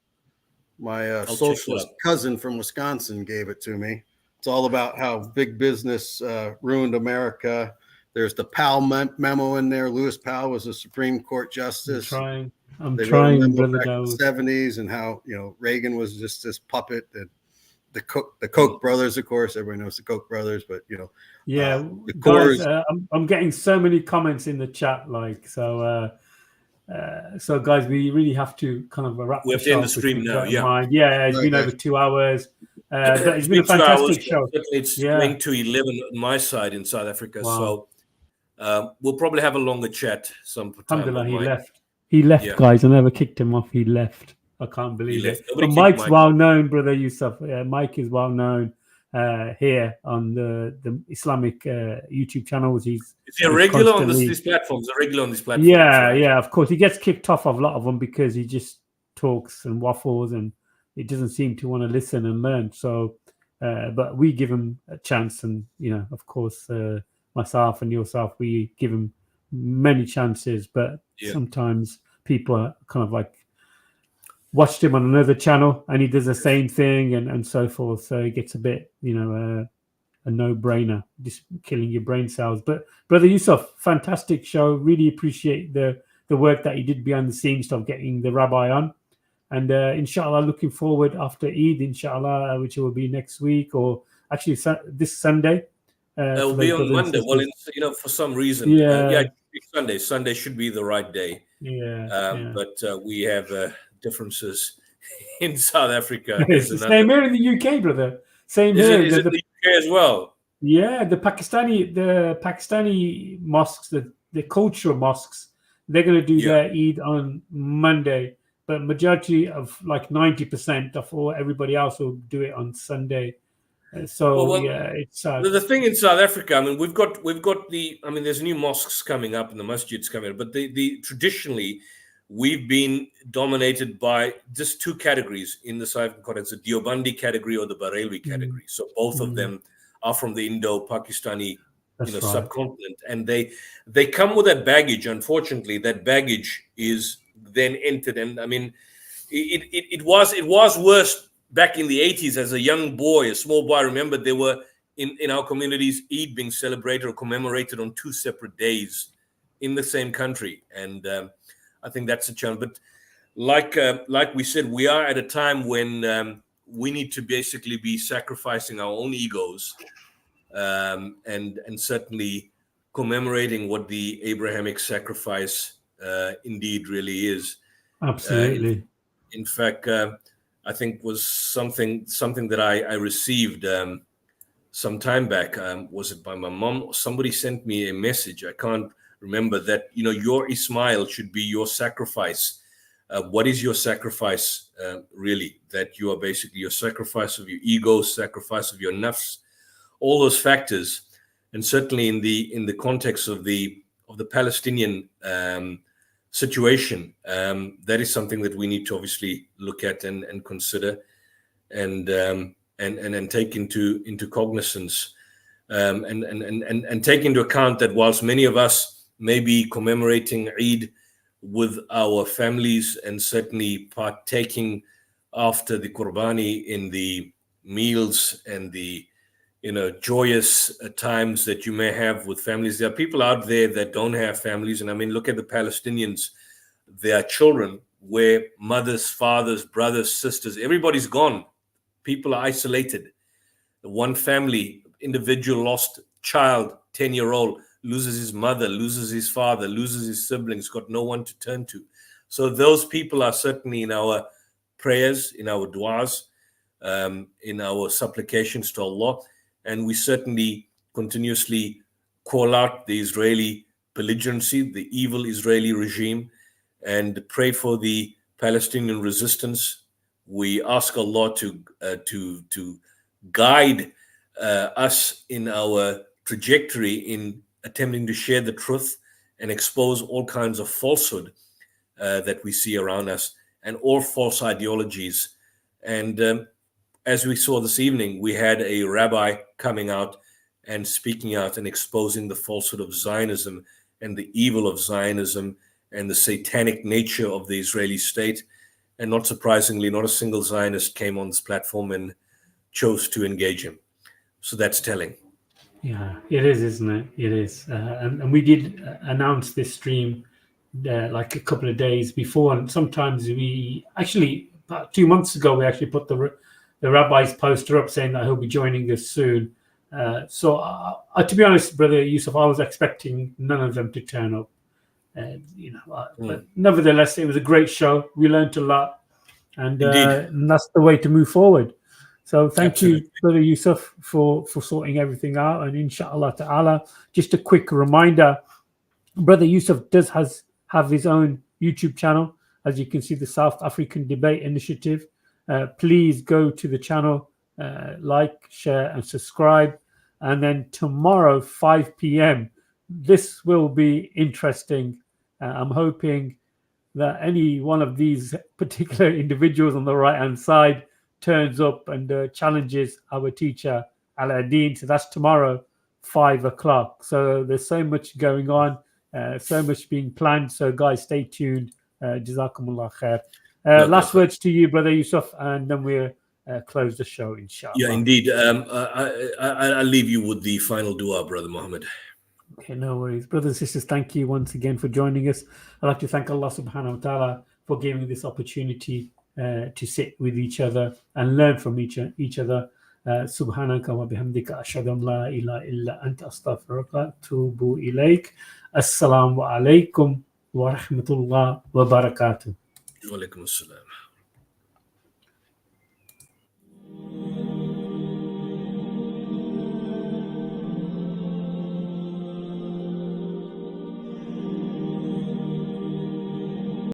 My socialist cousin from Wisconsin gave it to me. It's all about how big business ruined America. There's the Powell memo in there. Lewis Powell was a Supreme Court justice. I'm trying, brother. Back in the 70s, and how Reagan was just this puppet. And the Koch brothers, of course, everybody knows the Koch brothers, but guys, I'm getting so many comments in the chat, so guys, we really have to kind of wrap. We have to end the stream now. It's been over 2 hours. It's been a fantastic show. It's going to 11 on my side in South Africa. Wow. So we'll probably have a longer chat sometime. He left, guys. I never kicked him off. He left. I can't believe it. But Mike's well known, brother Yusuf. Mike is well known here on the Islamic YouTube channels. He's a regular on these platforms. Yeah. Of course, he gets kicked off of a lot of them because he just talks and waffles and it doesn't seem to want to listen and learn. So, but we give him a chance, and of course, myself and yourself, we give him many chances. But sometimes people are kind of like watched him on another channel, and he does the same thing, and so forth. So it gets a bit, a no-brainer, just killing your brain cells. But Brother Yusuf, fantastic show. Really appreciate the work that you did behind the scenes of getting the Rabbi on. And inshallah, looking forward after Eid, inshallah, which will be next week, or actually this Sunday. It will be on Monday. Well, for some reason, be Sunday. Sunday should be the right day. Yeah. But we have differences in South Africa. It's the same here in the UK, brother. Same here. Is it the UK as well? Yeah, the Pakistani mosques, the cultural mosques, they're going to do their Eid on Monday, but majority of like 90% of everybody else will do it on Sunday. So it's the thing in South Africa. I mean, we've got the. I mean, there's new mosques coming up and the masjids coming up, but the traditionally we've been dominated by just two categories in the South African context: the Deobandi category or the Barelvi category. So both of them are from the Indo-Pakistani subcontinent, and they come with that baggage. Unfortunately, that baggage is then entered, and I mean, it was worse back in the 80s as a young boy, a small boy. I remember there were in our communities Eid being celebrated or commemorated on two separate days in the same country, and I think that's a challenge. But like we said, we are at a time when we need to basically be sacrificing our own egos, and certainly commemorating what the Abrahamic sacrifice indeed really is. Absolutely. In fact, I think was something that I received some time back. Was it by my mom? Somebody sent me a message. I can't remember that. Your Ismail should be your sacrifice. What is your sacrifice really? That you are basically your sacrifice of your ego, sacrifice of your nafs, all those factors, and certainly in the context of the Palestinian situation, that is something that we need to obviously look at and consider, and take into cognizance, and take into account that whilst many of us may be commemorating Eid with our families and certainly partaking after the Qurbani in the meals and the joyous times that you may have with families. There are people out there that don't have families. And I mean, look at the Palestinians. There are children where mothers, fathers, brothers, sisters, everybody's gone. People are isolated. One family, individual lost child, 10-year-old, loses his mother, loses his father, loses his siblings, got no one to turn to. So those people are certainly in our prayers, in our du'as, in our supplications to Allah. And we certainly continuously call out the Israeli belligerency, the evil Israeli regime, and pray for the Palestinian resistance. We ask Allah to guide us in our trajectory in attempting to share the truth and expose all kinds of falsehood that we see around us and all false ideologies. And as we saw this evening, we had a rabbi coming out and speaking out and exposing the falsehood of Zionism and the evil of Zionism and the satanic nature of the Israeli state. And not surprisingly, not a single Zionist came on this platform and chose to engage him. So that's telling. Yeah, it is, isn't it? It is. And we did announce this stream like a couple of days before. And sometimes about 2 months ago, we actually put the rabbi's poster up saying that he'll be joining us soon. So to be honest, Brother Yusuf, I was expecting none of them to turn up. But nevertheless, it was a great show. We learned a lot, and that's the way to move forward. So thank you, Brother Yusuf, for sorting everything out. And inshallah ta'ala, just a quick reminder, Brother Yusuf does have his own YouTube channel. As you can see, the South African Debate Initiative. Please go to the channel, like, share, and subscribe. And then tomorrow, 5 p.m., this will be interesting. I'm hoping that any one of these particular individuals on the right-hand side turns up and challenges our teacher, Al-Adin. So that's tomorrow, 5 o'clock. So there's so much going on, so much being planned. So guys, stay tuned. Jazakumullah khair. Last words to you, Brother Yusuf, and then we'll close the show, inshallah. Yeah, indeed. I'll leave you with the final dua, Brother Muhammad. Okay, no worries. Brothers and sisters, thank you once again for joining us. I'd like to thank Allah subhanahu wa ta'ala for giving this opportunity to sit with each other and learn from each other. سبحانك وبحمدك أشهد أن لا إله إلا أنت أستغفرك وأتوب إليك. السلام عليكم ورحمة الله وبركاته. وعليكم السلام.